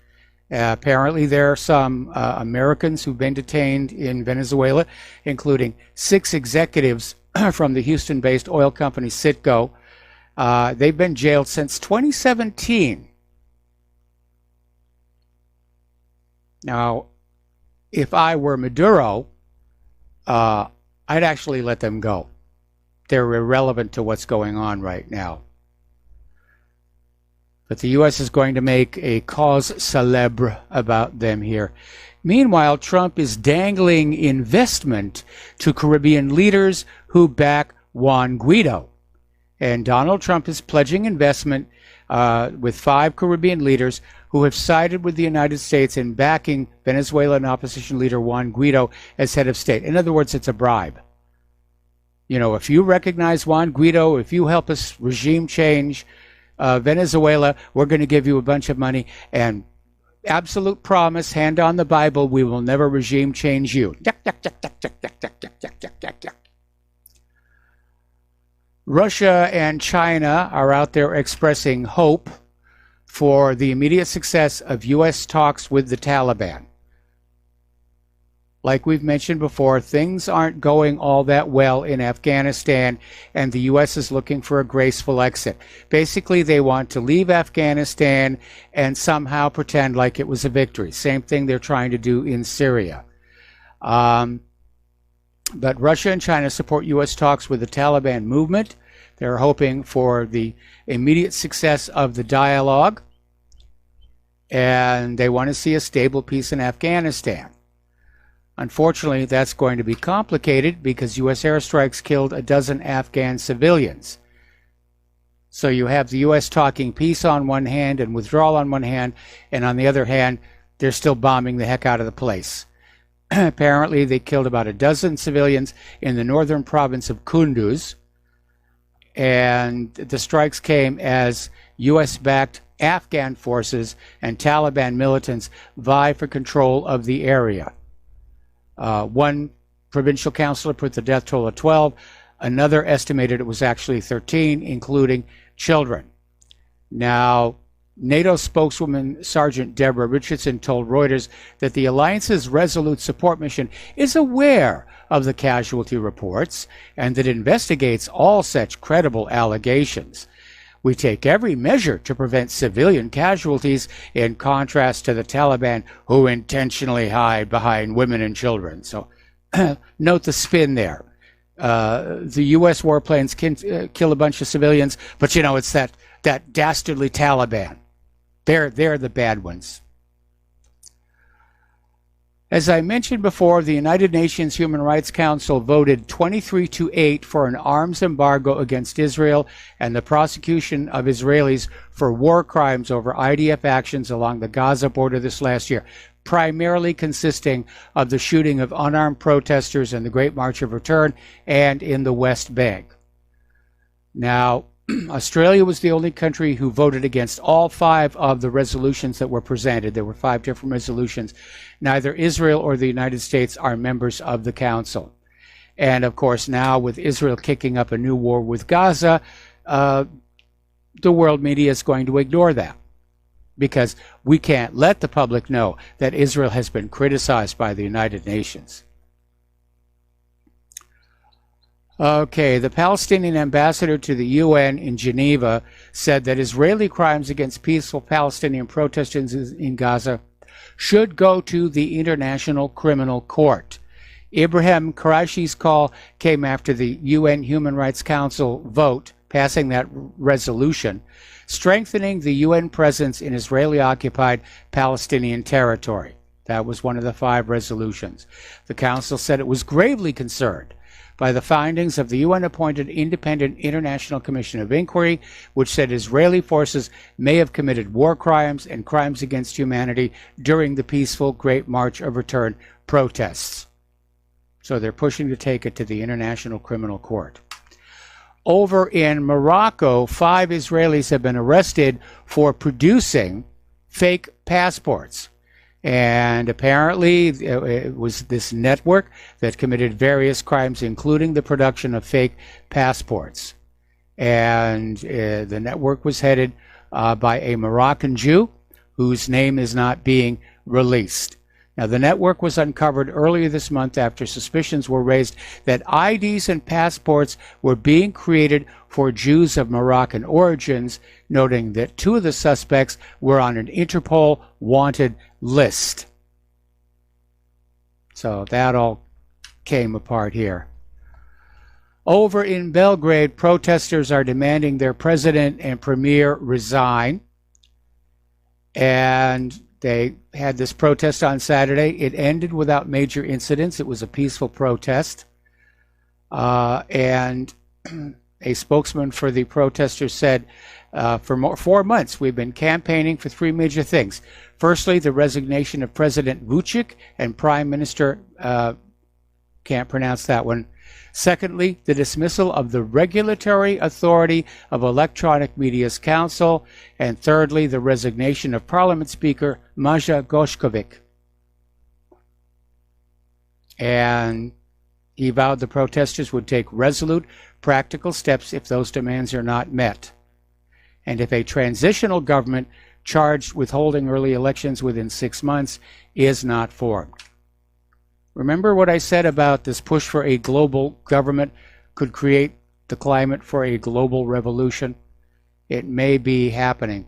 Apparently, there are some Americans who've been detained in Venezuela, including 6 executives from the Houston-based oil company Citgo. They've been jailed since 2017. Now, if I were Maduro, I'd actually let them go. They're irrelevant to what's going on right now. But the U.S. is going to make a cause célèbre about them here. Meanwhile, Trump is dangling investment to Caribbean leaders who back Juan Guaido. And Donald Trump is pledging investment with 5 Caribbean leaders who have sided with the United States in backing Venezuelan opposition leader Juan Guaido as head of state. In other words, it's a bribe. You know, if you recognize Juan Guaido, if you help us regime change Venezuela, we're going to give you a bunch of money, and absolute promise, hand on the Bible, we will never regime change you. Russia and China are out there expressing hope for the immediate success of U.S. talks with the Taliban. Like we've mentioned before, things aren't going all that well in Afghanistan, and the U.S. is looking for a graceful exit. Basically, they want to leave Afghanistan and somehow pretend like it was a victory. Same thing they're trying to do in Syria. But Russia and China support U.S. talks with the Taliban movement. They're hoping for the immediate success of the dialogue, and they want to see a stable peace in Afghanistan. Unfortunately, that's going to be complicated because U.S. airstrikes killed a dozen Afghan civilians. So you have the U.S. talking peace on one hand and withdrawal on one hand, and on the other hand, they're still bombing the heck out of the place. Apparently, they killed about a dozen civilians in the northern province of Kunduz, and the strikes came as U.S.-backed Afghan forces and Taliban militants vie for control of the area. One provincial councilor put the death toll at 12. Another estimated it was actually 13, including children. Now, NATO spokeswoman Sergeant Deborah Richardson told Reuters that the alliance's Resolute Support Mission is aware of the casualty reports and that investigates all such credible allegations. We take every measure to prevent civilian casualties, in contrast to the Taliban, who intentionally hide behind women and children. So note the spin there. The U.S. warplanes can kill a bunch of civilians, but it's that dastardly Taliban. They're the bad ones. As I mentioned before, the United Nations Human Rights Council voted 23-8 for an arms embargo against Israel and the prosecution of Israelis for war crimes over IDF actions along the Gaza border this last year, primarily consisting of the shooting of unarmed protesters in the Great March of Return and in the West Bank. Now, Australia was the only country who voted against all 5 of the resolutions that were presented. There were 5 different resolutions. Neither Israel or the United States are members of the Council. And of course, now with Israel kicking up a new war with Gaza, the world media is going to ignore that, because we can't let the public know that Israel has been criticized by the United Nations. Okay, the Palestinian ambassador to the UN in Geneva said that Israeli crimes against peaceful Palestinian protesters in Gaza should go to the International Criminal Court. Ibrahim Qarashi's call came after the UN Human Rights Council vote passing that resolution, strengthening the UN presence in Israeli-occupied Palestinian territory. That was one of the 5 resolutions. The Council said it was gravely concerned by the findings of the UN-appointed Independent International Commission of Inquiry, which said Israeli forces may have committed war crimes and crimes against humanity during the peaceful Great March of Return protests. So they're pushing to take it to the International Criminal Court. Over in Morocco, 5 Israelis have been arrested for producing fake passports. And apparently it was this network that committed various crimes, including the production of fake passports. And the network was headed by a Moroccan Jew whose name is not being released. Now, the network was uncovered earlier this month after suspicions were raised that IDs and passports were being created for Jews of Moroccan origins, noting that 2 of the suspects were on an Interpol wanted list. So that all came apart here. Over in Belgrade, protesters are demanding their president and premier resign. And they had this protest on Saturday. It ended without major incidents. It was a peaceful protest. And a spokesman for the protesters said, for 4 months, we've been campaigning for 3 major things. Firstly, the resignation of President Vučić and Prime Minister, can't pronounce that one. Secondly, the dismissal of the Regulatory Authority of Electronic Media's Council. And thirdly, the resignation of Parliament Speaker Maja Gošković. And he vowed the protesters would take resolute, practical steps if those demands are not met. And if a transitional government charged with holding early elections within 6 months is not formed. Remember what I said about this push for a global government could create the climate for a global revolution? It may be happening.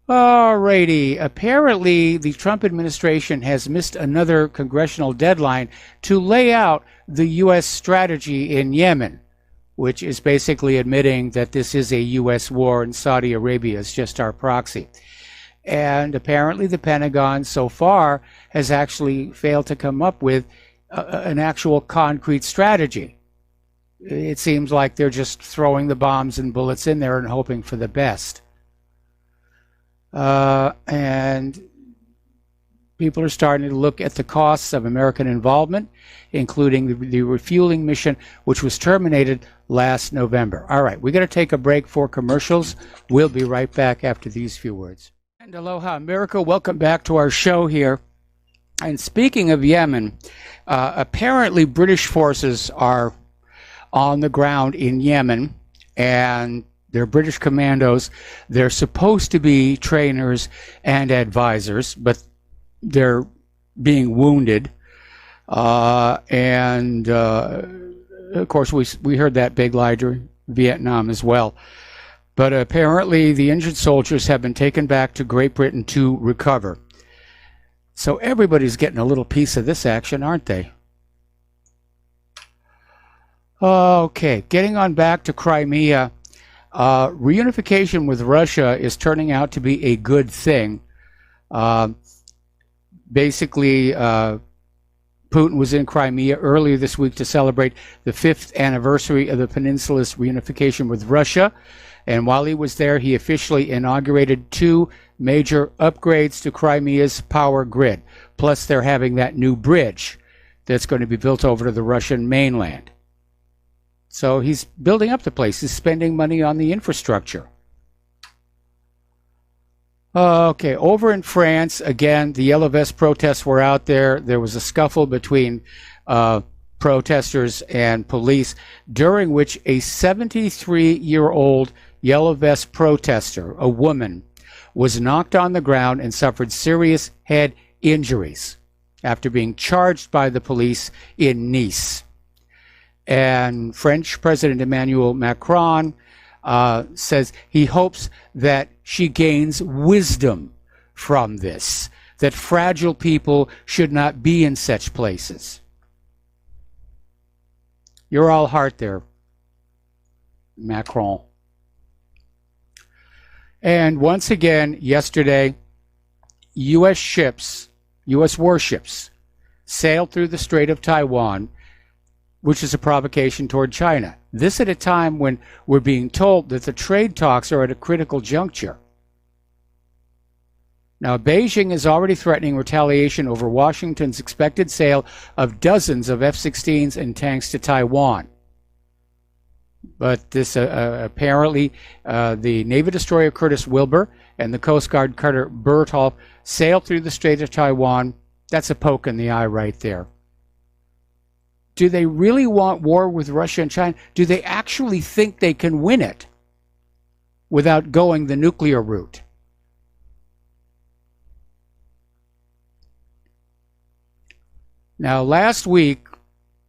Alrighty, apparently the Trump administration has missed another congressional deadline to lay out the U.S. strategy in Yemen, which is basically admitting that this is a U.S. war and Saudi Arabia is just our proxy. And apparently the Pentagon so far has actually failed to come up with an actual concrete strategy. it seems like they're just throwing the bombs and bullets in there and hoping for the best. And people are starting to look at the costs of American involvement, including the refueling mission, which was terminated last November. All right, we're going to take a break for commercials. We'll be right back after these few words. And aloha, America. Welcome back to our show here. And speaking of Yemen, apparently British forces are on the ground in Yemen, and they're British commandos. They're supposed to be trainers and advisors, but they're being wounded. And of course, we heard that big lie during Vietnam as well. But apparently the injured soldiers have been taken back to Great Britain to recover. So everybody's getting a little piece of this action, aren't they? Okay, getting on back to Crimea. Reunification with Russia is turning out to be a good thing. Basically, Putin was in Crimea earlier this week to celebrate the 5th anniversary of the peninsula's reunification with Russia. And while he was there, he officially inaugurated 2 major upgrades to Crimea's power grid. Plus, they're having that new bridge that's going to be built over to the Russian mainland. So he's building up the place. He's spending money on the infrastructure. Okay, over in France, again, the Yellow Vest protests were out there. There was a scuffle between protesters and police, during which a 73-year-old Yellow Vest protester, a woman, was knocked on the ground and suffered serious head injuries after being charged by the police in Nice. And French President Emmanuel Macron says he hopes that she gains wisdom from this, that fragile people should not be in such places. You're all heart there, Macron. And once again, yesterday, U.S. warships, sailed through the Strait of Taiwan, which is a provocation toward China. This at a time when we're being told that the trade talks are at a critical juncture. Now, Beijing is already threatening retaliation over Washington's expected sale of dozens of F-16s and tanks to Taiwan. But this apparently, the Navy destroyer Curtis Wilbur and the Coast Guard cutter Bertholf sailed through the Strait of Taiwan. That's a poke in the eye right there. Do they really want war with Russia and China? Do they actually think they can win it without going the nuclear route? Now, last week,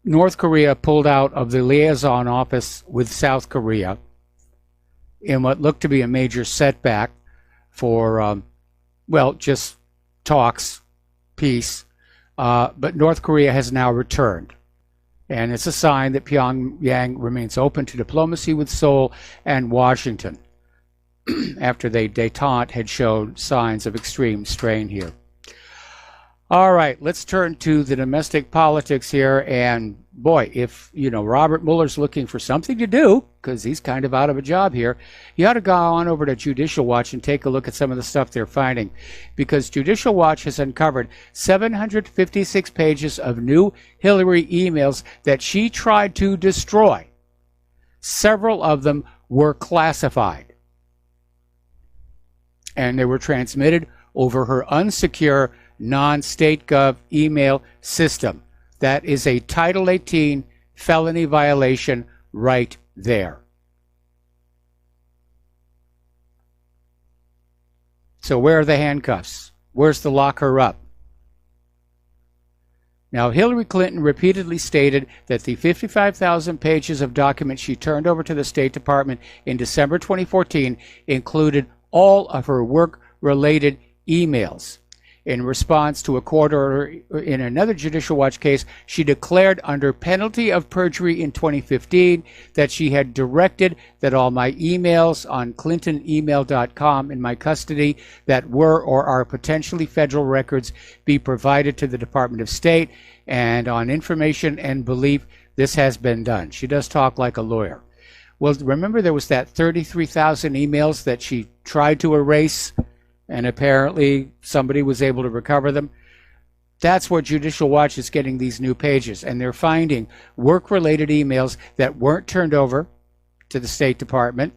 North Korea pulled out of the liaison office with South Korea in what looked to be a major setback for, just talks, peace. But North Korea has now returned. And it's a sign that Pyongyang remains open to diplomacy with Seoul and Washington after the détente had showed signs of extreme strain here. All right, let's turn to the domestic politics here. And boy, if Robert Mueller's looking for something to do, because he's kind of out of a job here, you ought to go on over to Judicial Watch and take a look at some of the stuff they're finding, because Judicial Watch has uncovered 756 pages of new Hillary emails that she tried to destroy. Several of them were classified, and they were transmitted over her unsecure non-state gov email system. That is a Title 18 felony violation right there. So where are the handcuffs? Where's the lock her up? Now, Hillary Clinton repeatedly stated that the 55,000 pages of documents she turned over to the State Department in December 2014 included all of her work-related emails. In response to a court order in another Judicial Watch case, she declared under penalty of perjury in 2015 that she had directed that all my emails on clintonemail.com in my custody that were or are potentially federal records be provided to the Department of State, and on information and belief this has been done. She does talk like a lawyer. Well, remember there was that 33,000 emails that she tried to erase, and apparently somebody was able to recover them? That's where Judicial Watch is getting these new pages, and they're finding work-related emails that weren't turned over to the State Department,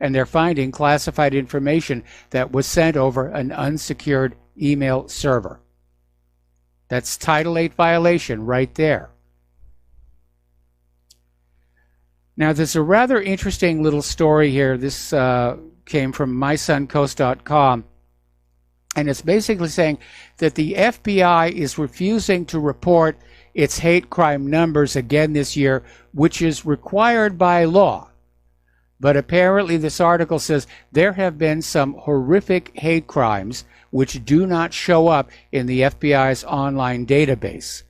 and they're finding classified information that was sent over an unsecured email server. That's Title VIII violation right there. Now, there's a rather interesting little story here. This came from mysuncoast.com, and it's basically saying that the FBI is refusing to report its hate crime numbers again this year, which is required by law. But apparently this article says there have been some horrific hate crimes which do not show up in the FBI's online database.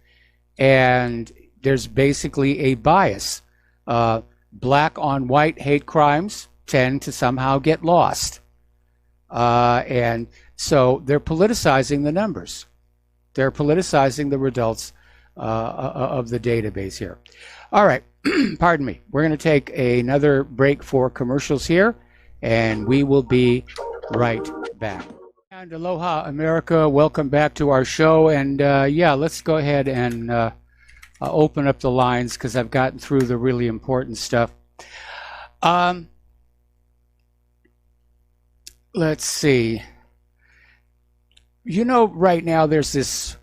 And there's basically a bias. Black on white hate crimes tend to somehow get lost. And so they're politicizing the numbers. They're politicizing the results of the database here. All right, pardon me. We're going to take another break for commercials here, and we will be right back. And aloha, America. Welcome back to our show. And yeah, let's go ahead and open up the lines because I've gotten through the really important stuff. Let's see. You know, right now there's this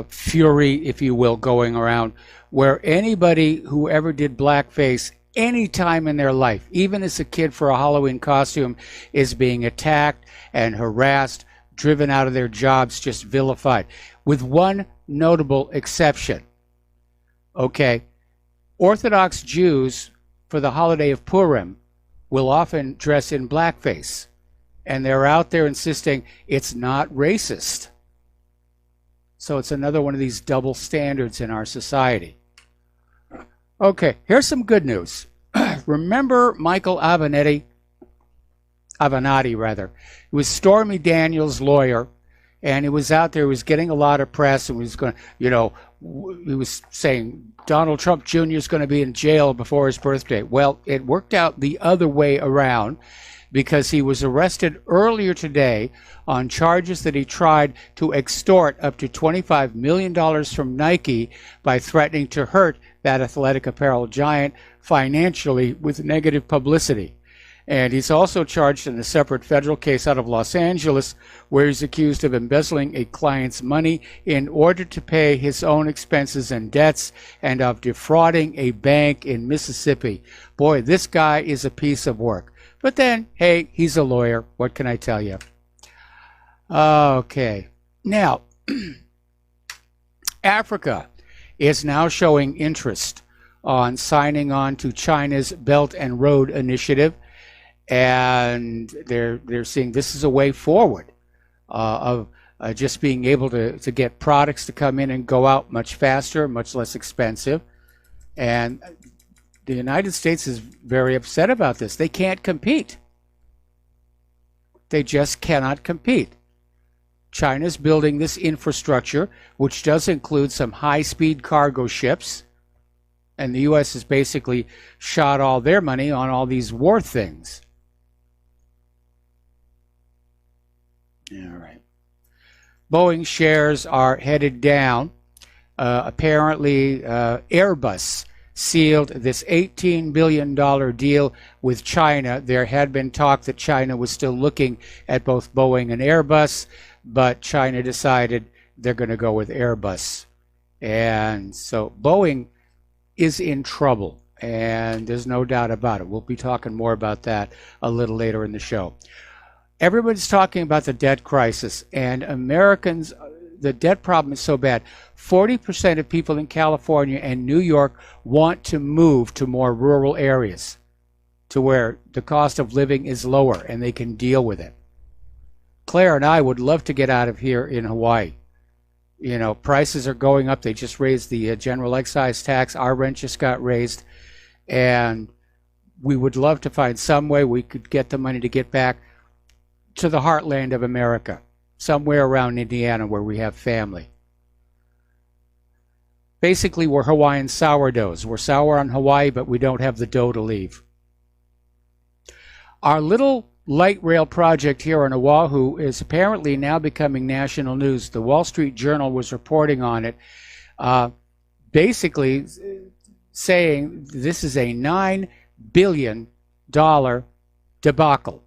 fury, if you will, going around where anybody who ever did blackface any time in their life, even as a kid for a Halloween costume, is being attacked and harassed, driven out of their jobs, just vilified, with one notable exception. Okay, Orthodox Jews for the holiday of Purim will often dress in blackface, and they're out there insisting it's not racist. So it's another one of these double standards in our society. Okay, here's some good news. Remember Michael Avenatti? It was Stormy Daniels' lawyer, and he was out there, he was getting a lot of press, and he was going to, you know, he was saying Donald Trump Jr. is going to be in jail before his birthday. Well, it worked out the other way around, because he was arrested earlier today on charges that he tried to extort up to $25 million from Nike by threatening to hurt that athletic apparel giant financially with negative publicity. And he's also charged in a separate federal case out of Los Angeles, where he's accused of embezzling a client's money in order to pay his own expenses and debts, and of defrauding a bank in Mississippi. Boy, this guy is a piece of work. But then, hey, he's a lawyer. What can I tell you? Okay. Now, Africa is now showing interest on signing on to China's Belt and Road Initiative, and they're seeing this is a way forward of just being able to get products to come in and go out much faster, much less expensive. And the United States is very upset about this. They can't compete. They just cannot compete. China's building this infrastructure, which does include some high-speed cargo ships, and the U.S. has basically shot all their money on all these war things. All right. Boeing shares are headed down. Apparently, Airbus sealed this $18 billion deal with China. There had been talk that China was still looking at both Boeing and Airbus, but China decided they're going to go with Airbus. And so Boeing is in trouble, and there's no doubt about it. We'll be talking more about that a little later in the show. Everybody's talking about the debt crisis, and Americans, the debt problem is so bad. 40% of people in California and New York want to move to more rural areas, to where the cost of living is lower and they can deal with it. Claire and I would love to get out of here in Hawaii. You know, prices are going up. They just raised the general excise tax. Our rent just got raised. And we would love to find some way we could get the money to get back to the heartland of America, somewhere around Indiana where we have family. Basically, we're Hawaiian sourdoughs. We're sour on Hawaii, but we don't have the dough to leave. Our little light rail project here on Oahu is apparently now becoming national news. The Wall Street Journal was reporting on it, basically saying this is a $9 billion debacle.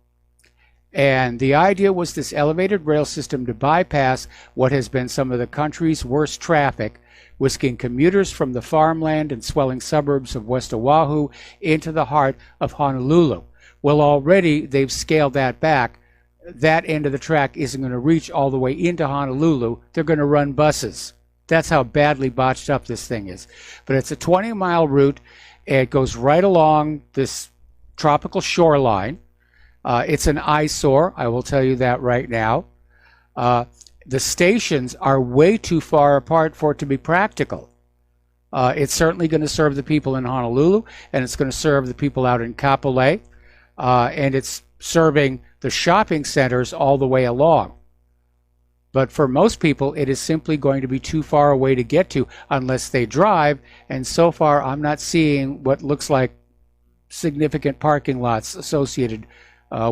And the idea was this elevated rail system to bypass what has been some of the country's worst traffic, whisking commuters from the farmland and swelling suburbs of West Oahu into the heart of Honolulu. Well, already they've scaled that back. That end of the track isn't going to reach all the way into Honolulu. They're going to run buses. That's how badly botched up this thing is. But it's a 20-mile route. It goes right along this tropical shoreline. It's an eyesore, I will tell you that right now. The stations are way too far apart for it to be practical. It's certainly going to serve the people in Honolulu, and it's going to serve the people out in Kapolei, and it's serving the shopping centers all the way along. But for most people, it is simply going to be too far away to get to unless they drive, and so far I'm not seeing what looks like significant parking lots associated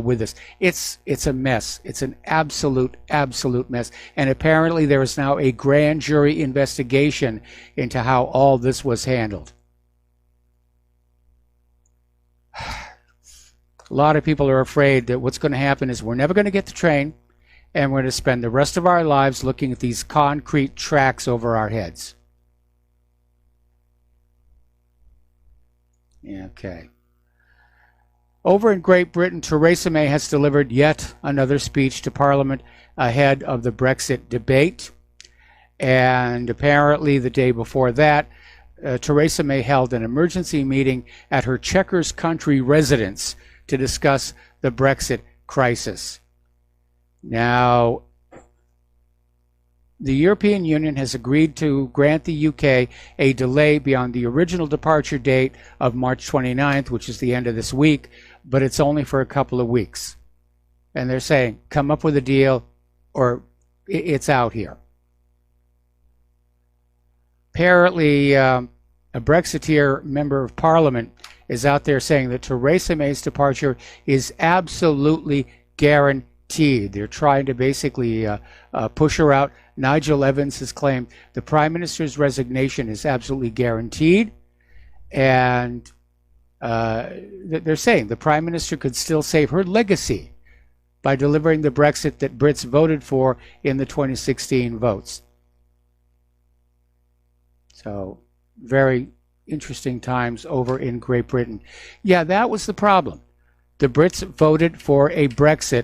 with this. It's a mess. It's an absolute mess. And apparently there is now a grand jury investigation into how all this was handled. A lot of people are afraid that what's going to happen is we're never going to get the train, and we're going to spend the rest of our lives looking at these concrete tracks over our heads. Okay. Over in Great Britain, Theresa May has delivered yet another speech to Parliament ahead of the Brexit debate. And apparently the day before that, Theresa May held an emergency meeting at her Chequers country residence to discuss the Brexit crisis. Now, the European Union has agreed to grant the UK a delay beyond the original departure date of March 29th, which is the end of this week, but it's only for a couple of weeks. And they're saying, come up with a deal or it's out here. Apparently, a Brexiteer member of Parliament is out there saying that Theresa May's departure is absolutely guaranteed. They're trying to basically push her out. Nigel Evans has claimed the Prime Minister's resignation is absolutely guaranteed, and they're saying the Prime Minister could still save her legacy by delivering the Brexit that Brits voted for in the 2016 votes. So, very interesting times over in Great Britain. Yeah, that was the problem. The Brits voted for a Brexit,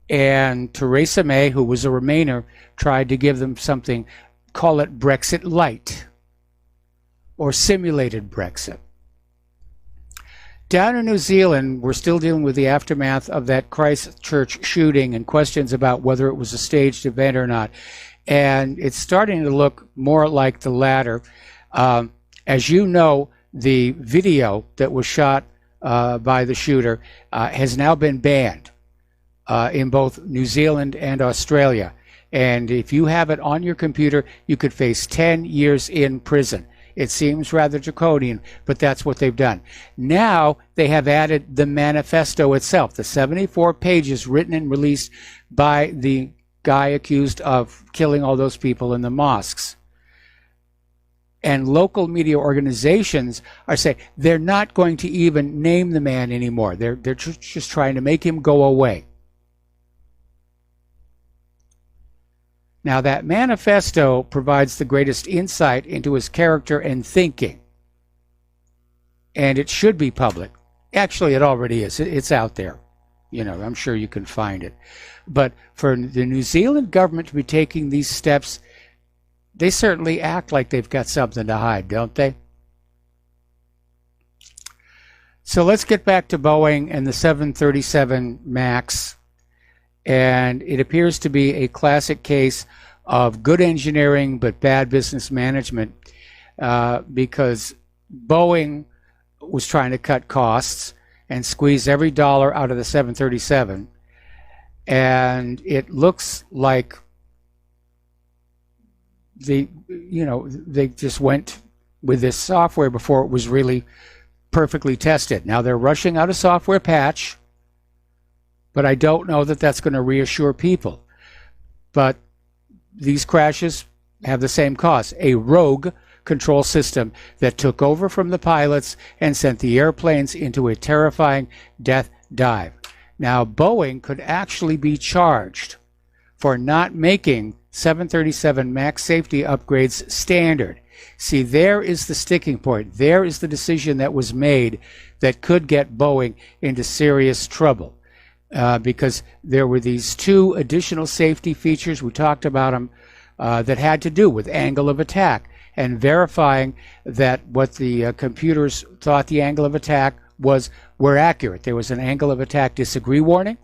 and Theresa May, who was a Remainer, tried to give them something, call it Brexit Light, or simulated Brexit. Down in New Zealand, we're still dealing with the aftermath of that Christchurch shooting and questions about whether it was a staged event or not. And it's starting to look more like the latter. As you know, the video that was shot by the shooter has now been banned in both New Zealand and Australia. And if you have it on your computer, you could face 10 years in prison. It seems rather draconian, but that's what they've done. Now they have added the manifesto itself, the 74 pages written and released by the guy accused of killing all those people in the mosques. And local media organizations are saying they're not going to even name the man anymore. They're just trying to make him go away. Now, that manifesto provides the greatest insight into his character and thinking. And it should be public. Actually, it already is. It's out there. You know, I'm sure you can find it. But for the New Zealand government to be taking these steps, they certainly act like they've got something to hide, don't they? So let's get back to Boeing and the 737 MAX. And it appears to be a classic case of good engineering but bad business management, because Boeing was trying to cut costs and squeeze every dollar out of the 737, and it looks like they just went with this software before it was really perfectly tested. Now they're rushing out a software patch, but I don't know that that's going to reassure people. But these crashes have the same cause: a rogue control system that took over from the pilots and sent the airplanes into a terrifying death dive. Now, Boeing could actually be charged for not making 737 MAX safety upgrades standard. See, there is the sticking point. There is the decision that was made that could get Boeing into serious trouble. Because there were these two additional safety features, we talked about them, that had to do with angle of attack and verifying that what the computers thought the angle of attack were accurate. There was an angle of attack disagree warning,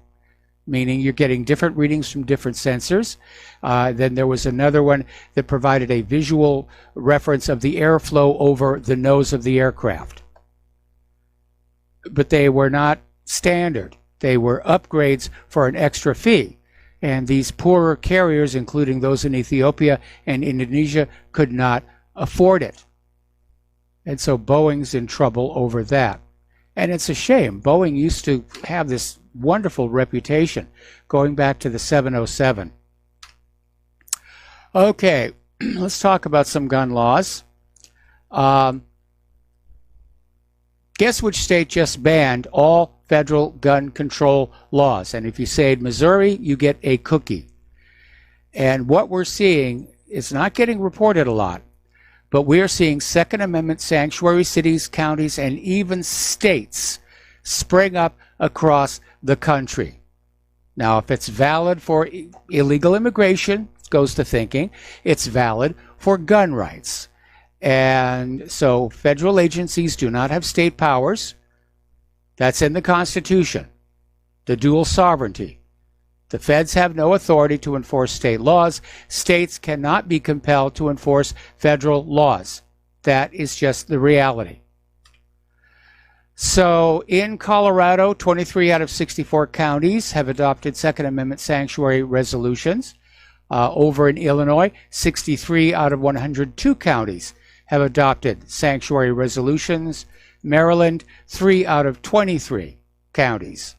meaning you're getting different readings from different sensors. Then there was another one that provided a visual reference of the airflow over the nose of the aircraft. But they were not standard. They were upgrades for an extra fee. And these poorer carriers, including those in Ethiopia and Indonesia, could not afford it. And so Boeing's in trouble over that. And it's a shame. Boeing used to have this wonderful reputation going back to the 707. Okay, let's talk about some gun laws. Guess which state just banned all federal gun control laws? And if you say Missouri, you get a cookie. And what we're seeing is not getting reported a lot, but we are seeing Second Amendment sanctuary cities, counties, and even states spring up across the country. Now, if it's valid for illegal immigration, it goes to thinking, it's valid for gun rights. And so federal agencies do not have state powers. That's in the Constitution, the dual sovereignty. The feds have no authority to enforce state laws. States cannot be compelled to enforce federal laws. That is just the reality. So in Colorado, 23 out of 64 counties have adopted Second Amendment sanctuary resolutions. Over in Illinois, 63 out of 102 counties have adopted sanctuary resolutions. Maryland, 3 out of 23 counties.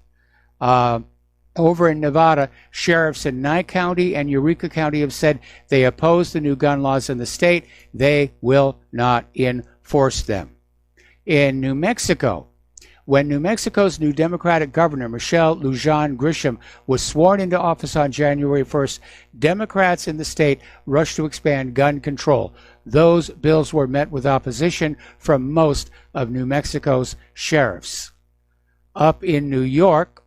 Over in Nevada, sheriffs in Nye County and Eureka County have said they oppose the new gun laws in the state. They will not enforce them. In New Mexico, when New Mexico's new Democratic governor, Michelle Lujan Grisham, was sworn into office on January 1st, Democrats in the state rushed to expand gun control. Those bills were met with opposition from most of New Mexico's sheriffs. Up in New York,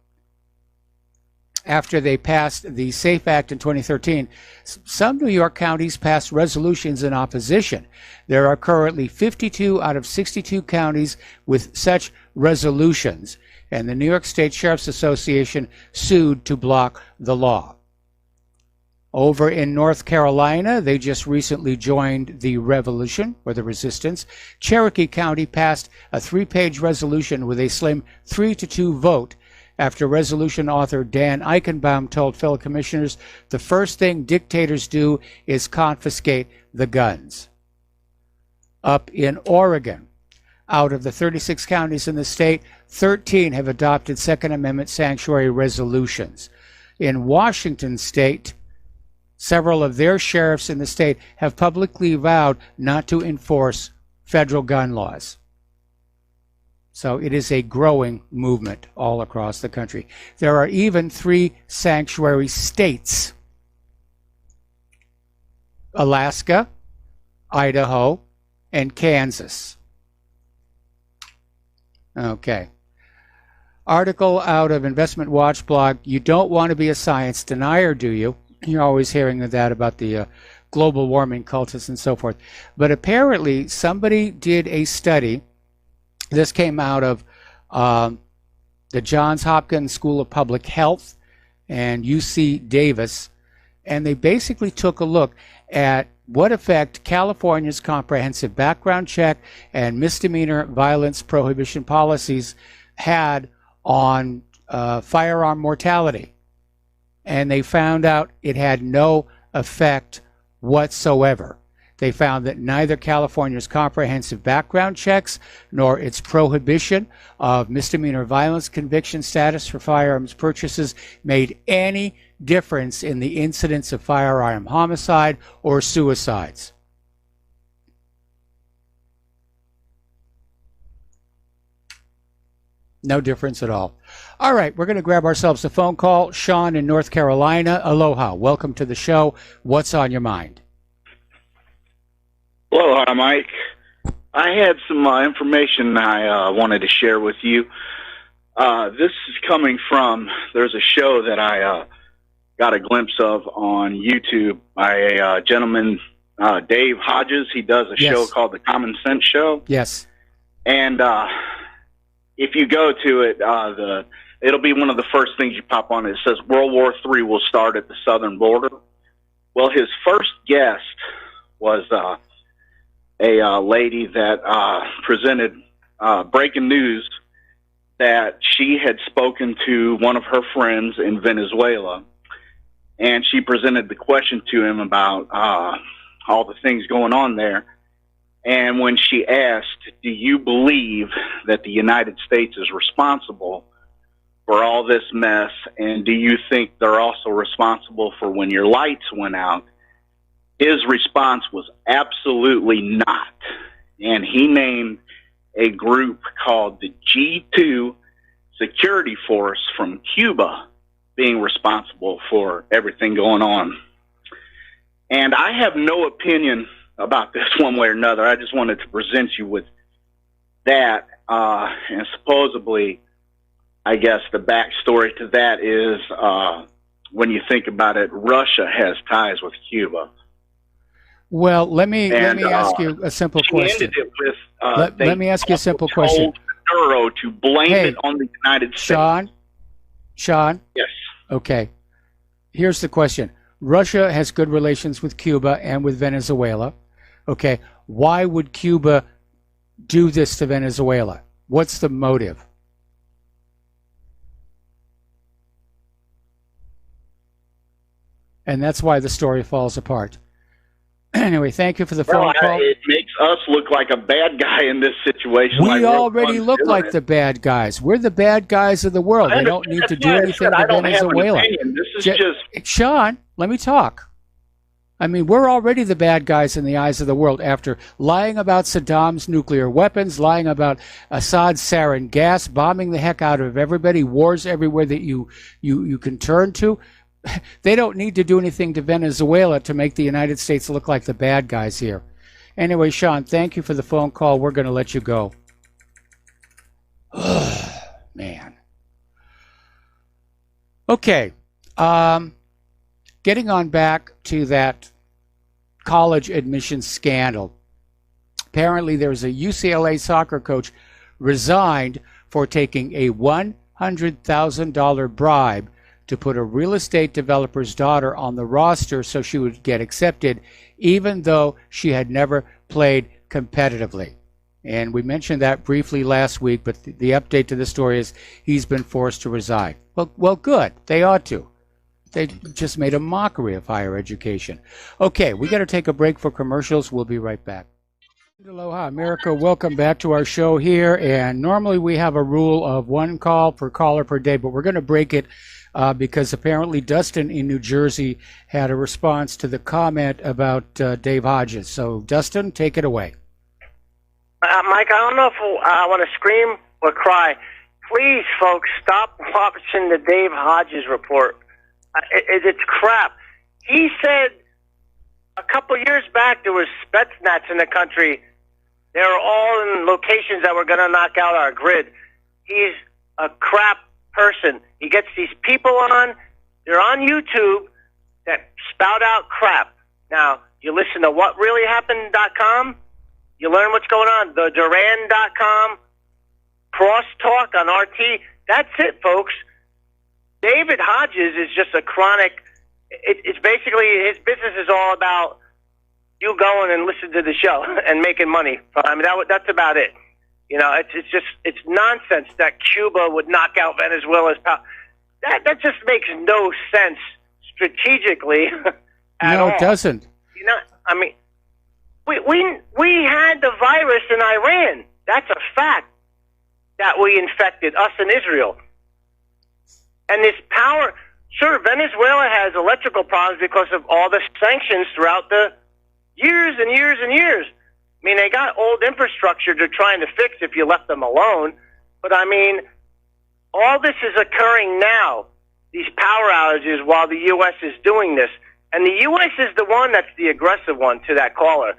after they passed the SAFE Act in 2013, some New York counties passed resolutions in opposition. There are currently 52 out of 62 counties with such resolutions, and the New York State Sheriff's Association sued to block the law. Over in North Carolina, they just recently joined the revolution, or the resistance. Cherokee County passed a 3-page resolution with a slim 3-2 vote after resolution author Dan Eichenbaum told fellow commissioners the first thing dictators do is confiscate the guns. Up in Oregon, out of the 36 counties in the state, 13 have adopted Second Amendment sanctuary resolutions. In Washington state, several of their sheriffs in the state have publicly vowed not to enforce federal gun laws. So it is a growing movement all across the country. There are even 3 sanctuary states: Alaska, Idaho, and Kansas. Okay. Article out of Investment Watch blog. You don't want to be a science denier, do you? You're always hearing that about the global warming cultists and so forth. But apparently somebody did a study. This came out of the Johns Hopkins School of Public Health and UC Davis, and they basically took a look at what effect California's comprehensive background check and misdemeanor violence prohibition policies had on firearm mortality. And they found out it had no effect whatsoever. They found that neither California's comprehensive background checks nor its prohibition of misdemeanor violence conviction status for firearms purchases made any difference in the incidence of firearm homicide or suicides. No difference at all. All right, we're going to grab ourselves a phone call. Sean in North Carolina. Aloha. Welcome to the show. What's on your mind? Aloha, Mike. I had some information I wanted to share with you. This is coming from, there's a show that I got a glimpse of on YouTube by a gentleman, Dave Hodges. He does a show called The Common Sense Show. Yes. And if you go to it, it'll be one of the first things you pop on. It says World War III will start at the southern border. Well, his first guest was a lady that presented breaking news that she had spoken to one of her friends in Venezuela, and she presented the question to him about all the things going on there. And when she asked, do you believe that the United States is responsible for all this mess, and do you think they're also responsible for when your lights went out? His response was absolutely not. And he named a group called the G2 Security Force from Cuba being responsible for everything going on. And I have no opinion about this one way or another. I just wanted to present you with that. And supposedly, I guess the backstory to that is, when you think about it, Russia has ties with Cuba. Well, let me ask you a simple question. Ended it with, let me ask you a simple question. Maduro to blame it on the United States. Sean? Yes. Okay. Here's the question. Russia has good relations with Cuba and with Venezuela. Okay. Why would Cuba do this to Venezuela? What's the motive? And that's why the story falls apart. Anyway, thank you for the phone call. It makes us look like a bad guy in this situation. We already look like the bad guys. We're the bad guys of the world. They don't need to do anything to Venezuela. This is just Sean, let me talk. I mean, we're already the bad guys in the eyes of the world after lying about Saddam's nuclear weapons, lying about Assad's sarin gas, bombing the heck out of everybody, wars everywhere that you can turn to. They don't need to do anything to Venezuela to make the United States look like the bad guys here. Anyway, Sean, thank you for the phone call. We're going to let you go. Man. Okay. Getting on back to that college admissions scandal. Apparently, there's a UCLA soccer coach resigned for taking a $100,000 bribe to put a real estate developer's daughter on the roster so she would get accepted, even though she had never played competitively. And we mentioned that briefly last week, but the update to the story is he's been forced to resign. Well, good. They ought to. They just made a mockery of higher education. Okay, we got to take a break for commercials. We'll be right back. Aloha, America. Welcome back to our show here. And normally we have a rule of one call per caller per day, but we're going to break it because apparently Dustin in New Jersey had a response to the comment about Dave Hodges. So, Dustin, take it away. Mike, I don't know if I want to scream or cry. Please, folks, stop watching the Dave Hodges report. It's crap. He said a couple years back there was Spetsnaz in the country. They were all in locations that were going to knock out our grid. He's a crap person. He gets these people on. They're on YouTube that spout out crap. Now, you listen to whatreallyhappened.com. You learn what's going on. The Duran.com. Crosstalk on RT. That's it, folks. David Hodges is just a chronic. It's basically his business is all about you going and listening to the show and making money. I mean, that's about it. You know, it's nonsense that Cuba would knock out Venezuela's power. That just makes no sense strategically at all. No, it doesn't. You know, I mean, We had the virus in Iran. That's a fact that we infected, us and Israel. And this power, sure, Venezuela has electrical problems because of all the sanctions throughout the years and years and years. I mean, they got old infrastructure they're trying to fix if you left them alone. But I mean, all this is occurring now, these power outages, while the U.S. is doing this. And the U.S. is the one that's the aggressive one, to that caller.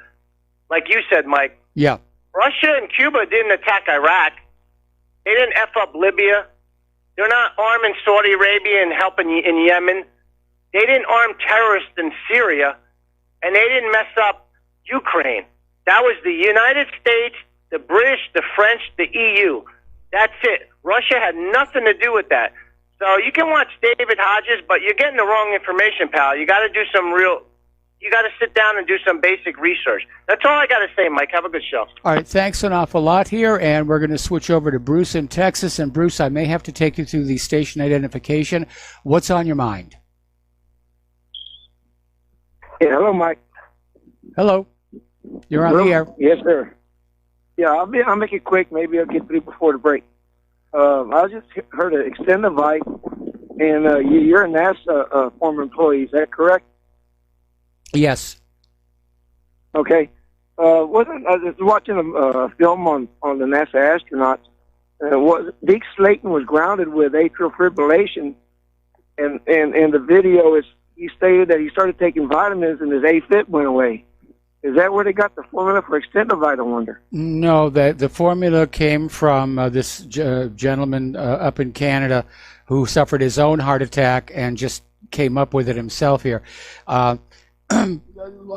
Like you said, Mike. Yeah. Russia and Cuba didn't attack Iraq. They didn't F up Libya. They're not arming Saudi Arabia and helping in Yemen. They didn't arm terrorists in Syria. And they didn't mess up Ukraine. That was the United States, the British, the French, the EU. That's it. Russia had nothing to do with that. So you can watch David Hodges, but you're getting the wrong information, pal. You got to do you got to sit down and do some basic research. That's all I got to say, Mike. Have a good show. All right, thanks an awful lot here, and we're going to switch over to Bruce in Texas. And Bruce, I may have to take you through the station identification. What's on your mind? Yeah, hello, Mike. Hello. You're on the air. Yes, sir. Yeah, I'll make it quick. Maybe I'll get through before the break. I just heard an extend the invite, and you're a NASA former employee. Is that correct? Yes. Okay. I was watching a film on the NASA astronauts. Dick Slayton was grounded with atrial fibrillation, and the video is he stated that he started taking vitamins and his AFib went away. Is that where they got the formula for Extendivite, I wonder? No, the formula came from this gentleman up in Canada who suffered his own heart attack and just came up with it himself here. A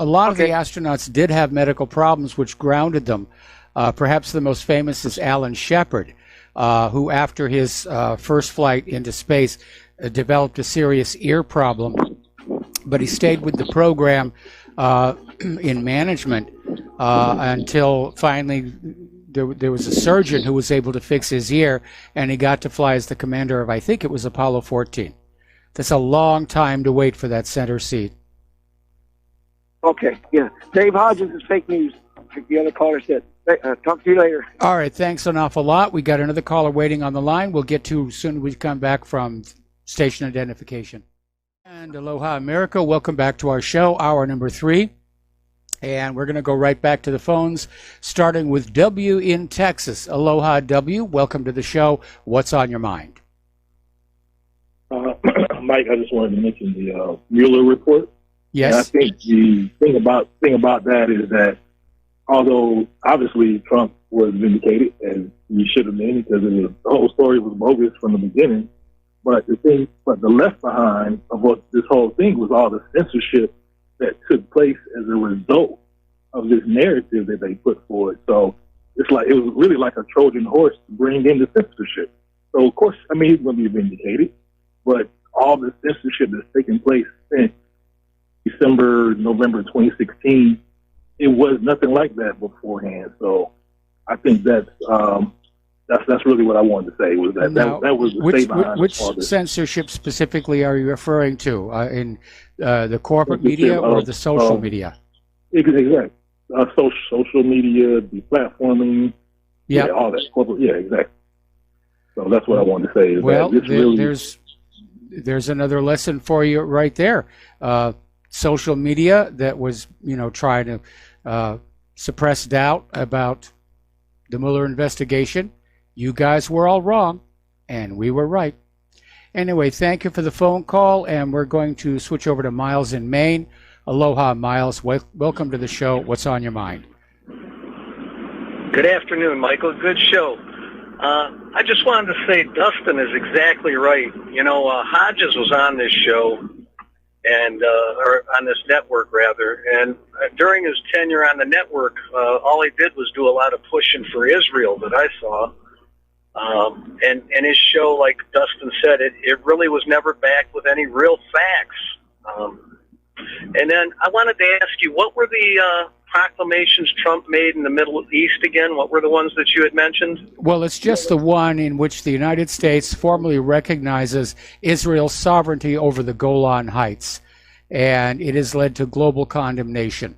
lot of the astronauts did have medical problems which grounded them. Perhaps the most famous is Alan Shepard, who after his first flight into space developed a serious ear problem, but he stayed with the program in management until finally there was a surgeon who was able to fix his ear, and he got to fly as the commander of, I think it was Apollo 14. That's a long time to wait for that center seat. Okay, yeah. Dave Hodges is fake news, like the other caller said. Talk to you later. All right, thanks an awful lot. We got another caller waiting on the line. We'll get to as soon as we come back from station identification. And aloha, America. Welcome back to our show, hour number 3. And we're going to go right back to the phones, starting with W in Texas. Aloha, W. Welcome to the show. What's on your mind? Mike, I just wanted to mention the Mueller report. Yes. And I think the thing about that is that although obviously Trump was vindicated, and he should have been because the whole story was bogus from the beginning, but the left behind of what this whole thing was all the censorship that took place as a result of this narrative that they put forward. So it was really like a Trojan horse to bring in the censorship. So of course, I mean, he's going to be vindicated, but all the censorship that's taken place since November 2016, it was nothing like that beforehand. So I think that's really what I wanted to say, was that now, that was the state behind which all this. censorship specifically are you referring to? In the corporate media or the social media? Exactly. Social media, deplatforming, all that. Corporate, exactly. So that's what I wanted to say. Is well, that there's another lesson for you right there. Social media that was, trying to suppress doubt about the Mueller investigation. You guys were all wrong, and we were right. Anyway, thank you for the phone call, and we're going to switch over to Miles in Maine. Aloha, Miles. Welcome to the show. What's on your mind? Good afternoon, Michael. Good show. I just wanted to say Dustin is exactly right. Hodges was on this show, or on this network, rather, and during his tenure on the network, all he did was do a lot of pushing for Israel that I saw. And his show, like Dustin said, it really was never backed with any real facts. And then I wanted to ask you, what were the proclamations Trump made in the Middle East again? What were the ones that you had mentioned? Well, it's just the one in which the United States formally recognizes Israel's sovereignty over the Golan Heights, and it has led to global condemnation.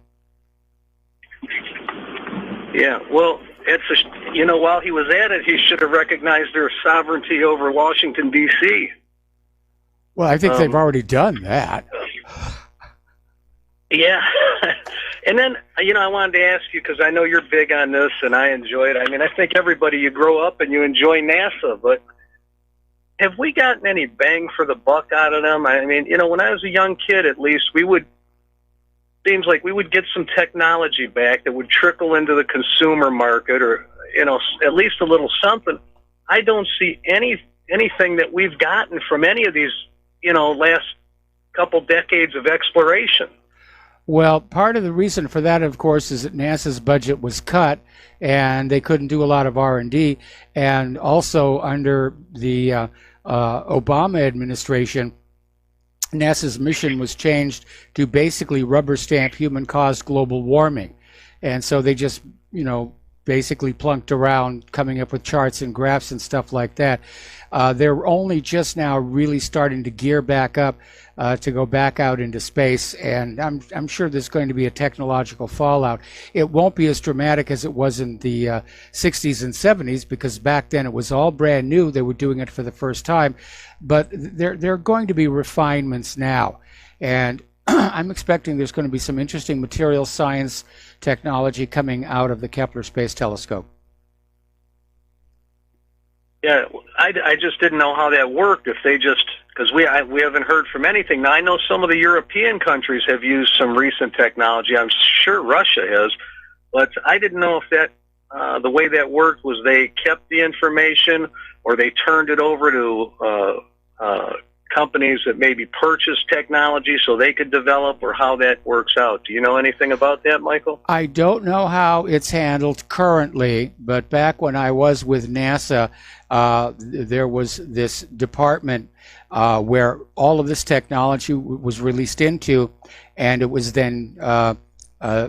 Yeah, well, while he was at it, he should have recognized their sovereignty over Washington, D.C. Well, I think they've already done that. Yeah. And then, I wanted to ask you, because I know you're big on this and I enjoy it. I mean, I think everybody, you grow up and you enjoy NASA, but have we gotten any bang for the buck out of them? I mean, when I was a young kid, at least, seems like we would get some technology back that would trickle into the consumer market, or, at least a little something. I don't see anything that we've gotten from any of these, last couple decades of exploration. Well, part of the reason for that, of course, is that NASA's budget was cut and they couldn't do a lot of R&D. And also under the Obama administration, NASA's mission was changed to basically rubber stamp human-caused global warming. And so they just, basically plunked around coming up with charts and graphs and stuff like that. They're only just now really starting to gear back up to go back out into space, and I'm sure there's going to be a technological fallout. It won't be as dramatic as it was in the 60s and 70s, because back then it was all brand new. They were doing it for the first time, but there are going to be refinements now, and I'm expecting there's going to be some interesting material science technology coming out of the Kepler Space Telescope. Yeah, I just didn't know how that worked. If they just, because we haven't heard from anything. Now, I know some of the European countries have used some recent technology. I'm sure Russia has, but I didn't know if that the way that worked was they kept the information or they turned it over to companies that maybe purchased technology so they could develop, or how that works out. Do you know anything about that, Michael? I don't know how it's handled currently, but back when I was with NASA, there was this department where all of this technology was released into, and it was then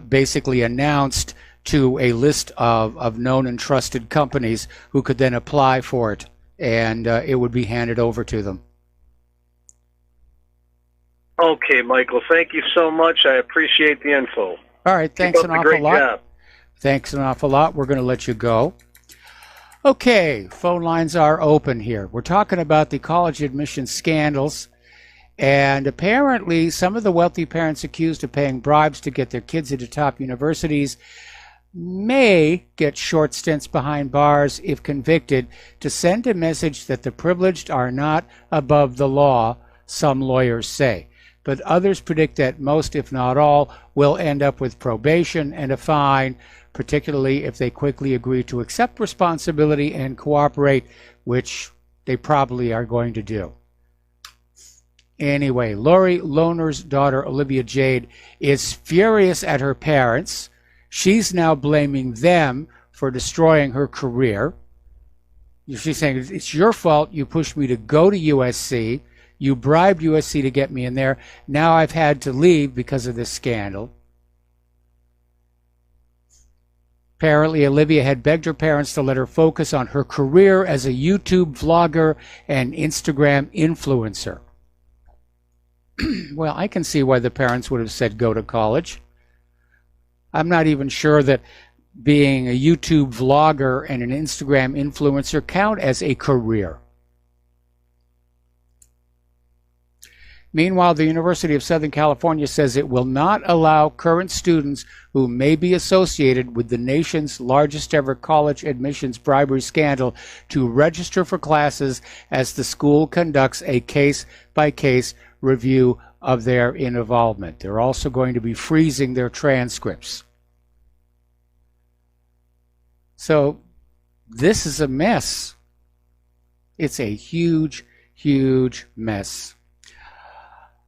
basically announced to a list of known and trusted companies who could then apply for it, and it would be handed over to them. Okay, Michael, thank you so much. I appreciate the info. All right, thanks an awful lot. Job. Thanks an awful lot. We're going to let you go. Okay, phone lines are open here. We're talking about the college admission scandals, and apparently some of the wealthy parents accused of paying bribes to get their kids into top universities may get short stints behind bars if convicted, to send a message that the privileged are not above the law, some lawyers say. But others predict that most, if not all, will end up with probation and a fine, particularly if they quickly agree to accept responsibility and cooperate, which they probably are going to do. Anyway, Lori Lohner's daughter, Olivia Jade, is furious at her parents. She's now blaming them for destroying her career. She's saying, it's your fault. You pushed me to go to USC. You bribed USC to get me in there. Now I've had to leave because of this scandal. Apparently, Olivia had begged her parents to let her focus on her career as a YouTube vlogger and Instagram influencer. Well, I can see why the parents would have said go to college. I'm not even sure that being a YouTube vlogger and an Instagram influencer count as a career. Meanwhile, the University of Southern California says it will not allow current students who may be associated with the nation's largest ever college admissions bribery scandal to register for classes as the school conducts a case-by-case review of their involvement. They're also going to be freezing their transcripts. So this is a mess. It's a huge, huge mess.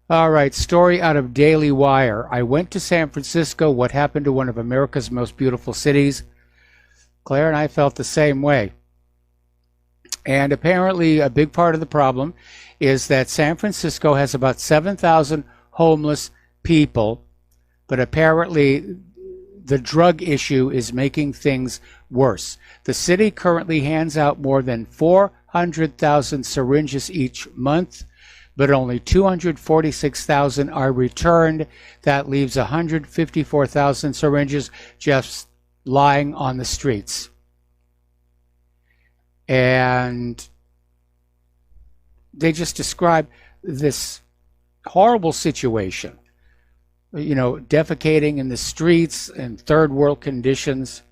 All right, story out of Daily Wire. I went to San Francisco. What happened to one of America's most beautiful cities? Claire and I felt the same way. And apparently a big part of the problem is that San Francisco has about 7,000 homeless people, but apparently the drug issue is making things worse. The city currently hands out more than 400,000 syringes each month, but only 246,000 are returned. That leaves 154,000 syringes just lying on the streets. And they just describe this horrible situation, you know, defecating in the streets and third world conditions.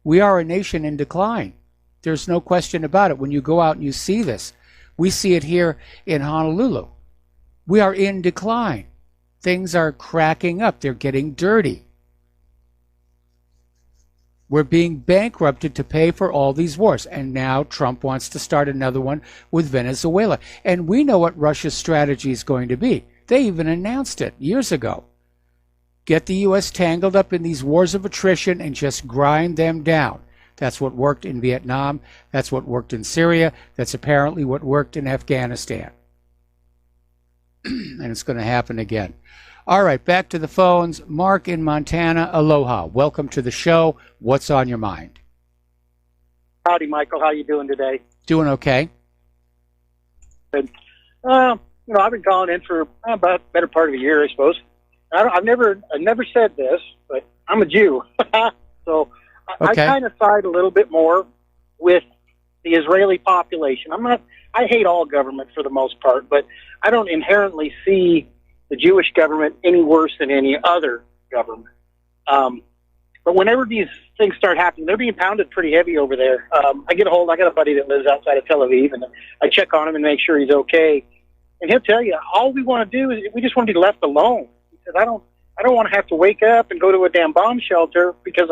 We are a nation in decline. There's no question about it. When you go out and you see this, we see it here in Honolulu. We are in decline. Things are cracking up. They're getting dirty. We're being bankrupted to pay for all these wars. And now Trump wants to start another one with Venezuela. And we know what Russia's strategy is going to be. They even announced it years ago. Get the U.S. tangled up in these wars of attrition and just grind them down. That's what worked in Vietnam. That's what worked in Syria. That's apparently what worked in Afghanistan. And it's going to happen again. All right, back to the phones. Mark in Montana, aloha. Welcome to the show. What's on your mind? Howdy, Michael. How you doing today? Doing okay. Good. You know, I've been calling in for about a better part of a year, I suppose. I've never said this, but I'm a Jew, so I kind of side a little bit more with the Israeli population. I hate all government for the most part, but I don't inherently see the Jewish government any worse than any other government. But whenever these things start happening, they're being pounded pretty heavy over there. I got a buddy that lives outside of Tel Aviv, and I check on him and make sure he's okay. And he'll tell you, all we want to do is we just want to be left alone. He said, I don't want to have to wake up and go to a damn bomb shelter because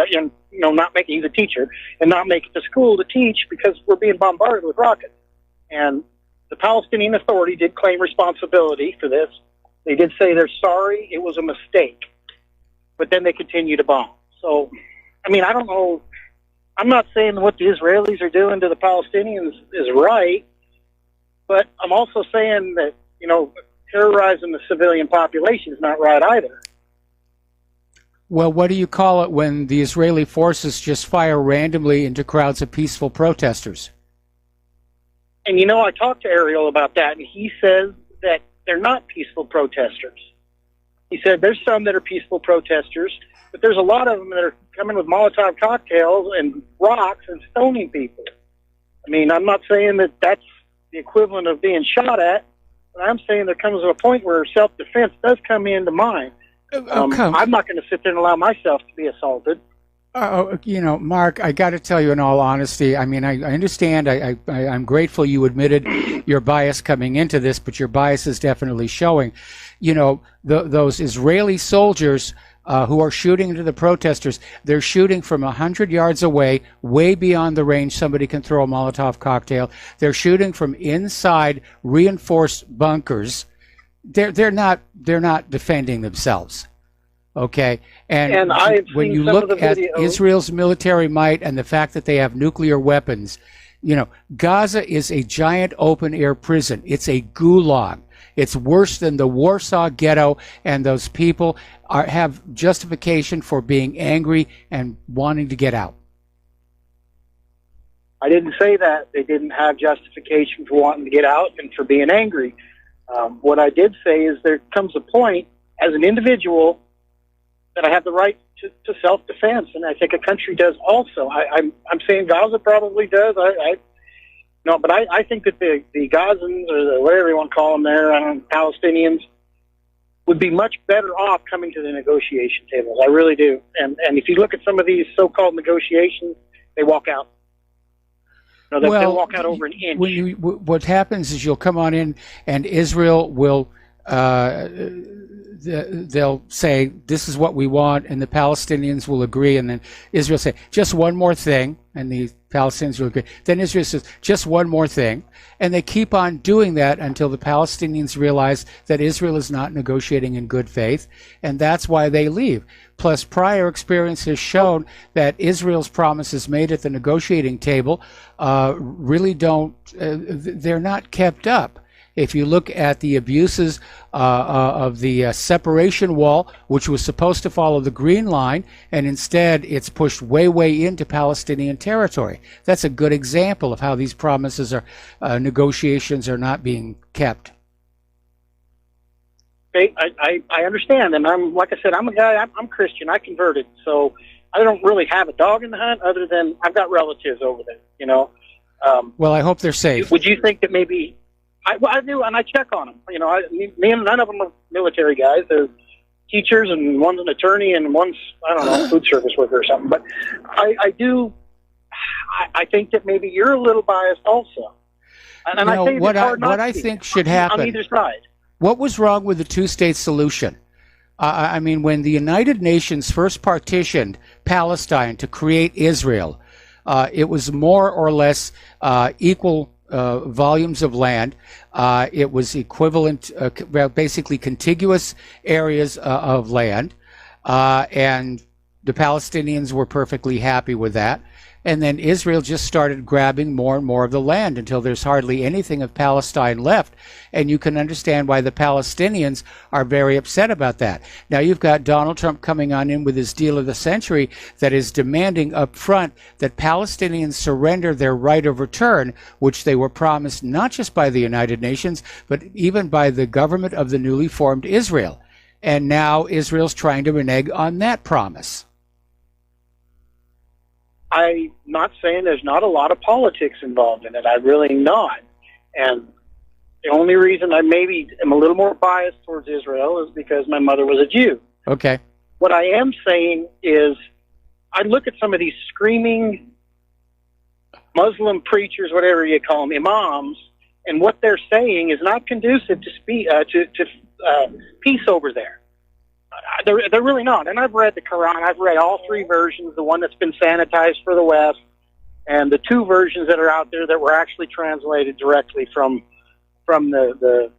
he's a teacher, and not make it to school to teach because we're being bombarded with rockets. And the Palestinian Authority did claim responsibility for this. They did say they're sorry, it was a mistake. But then they continue to bomb. So, I mean, I don't know. I'm not saying what the Israelis are doing to the Palestinians is right, but I'm also saying that, you know, terrorizing the civilian population is not right either. Well, what do you call it when the Israeli forces just fire randomly into crowds of peaceful protesters? And, you know, I talked to Ariel about that, and he says that they're not peaceful protesters. He said there's some that are peaceful protesters, but there's a lot of them that are coming with Molotov cocktails and rocks and stoning people. I mean, I'm not saying that that's the equivalent of being shot at, but I'm saying there comes a point where self-defense does come into mind. I'm not going to sit there and allow myself to be assaulted. You know, Mark, I got to tell you in all honesty, I mean, I understand, I'm grateful you admitted your bias coming into this, but your bias is definitely showing. You know, those Israeli soldiers who are shooting into the protesters, they're shooting from 100 yards away, way beyond the range somebody can throw a Molotov cocktail. They're shooting from inside reinforced bunkers. They're not defending themselves. Okay, and when you look at Israel's military might and the fact that they have nuclear weapons, you know, Gaza is a giant open-air prison. It's a gulag. It's worse than the Warsaw Ghetto, and those people have justification for being angry and wanting to get out. I didn't say that. They didn't have justification for wanting to get out and for being angry. What I did say is there comes a point as an individual that I have the right to self-defense, and I think a country does also. I'm saying Gaza probably does. But I think that the Gazans, or whatever you want to call them there, Palestinians, would be much better off coming to the negotiation tables. I really do. And if you look at some of these so-called negotiations, they walk out. No, they'll walk out over an inch. What happens is you'll come on in, and Israel will they'll say, this is what we want, and the Palestinians will agree, and then Israel say, just one more thing, and the Palestinians will agree. Then Israel says, just one more thing, and they keep on doing that until the Palestinians realize that Israel is not negotiating in good faith, and that's why they leave. Plus, prior experience has shown that Israel's promises made at the negotiating table really they're not kept up. If you look at the abuses of the separation wall, which was supposed to follow the Green Line, and instead it's pushed way into Palestinian territory. That's a good example of how these promises negotiations are not being kept. Okay, I understand, and I'm like I said, I'm a guy. I'm Christian. I converted, so I don't really have a dog in the hunt, other than I've got relatives over there. You know. Well, I hope they're safe. Would you think that maybe I do, and I check on them. You know, me and none of them are military guys. They're teachers, and one's an attorney, and one's, I don't know, food service worker or something. But I do. I think that maybe you're a little biased also. And you know, I think what I think should happen on either side. What was wrong with the two-state solution? I mean, when the United Nations first partitioned Palestine to create Israel, it was more or less equal volumes of land. It was equivalent, basically contiguous areas of land, and the Palestinians were perfectly happy with that. And then Israel just started grabbing more and more of the land until there's hardly anything of Palestine left. And you can understand why the Palestinians are very upset about that. Now you've got Donald Trump coming on in with his deal of the century that is demanding up front that Palestinians surrender their right of return, which they were promised not just by the United Nations, but even by the government of the newly formed Israel. And now Israel's trying to renege on that promise. I'm not saying there's not a lot of politics involved in it. I'm really not. And the only reason I maybe am a little more biased towards Israel is because my mother was a Jew. Okay. What I am saying is I look at some of these screaming Muslim preachers, whatever you call them, imams, and what they're saying is not conducive to peace over there. They're really not. And I've read the Quran. I've read all three versions, the one that's been sanitized for the West, and the two versions that are out there that were actually translated directly from the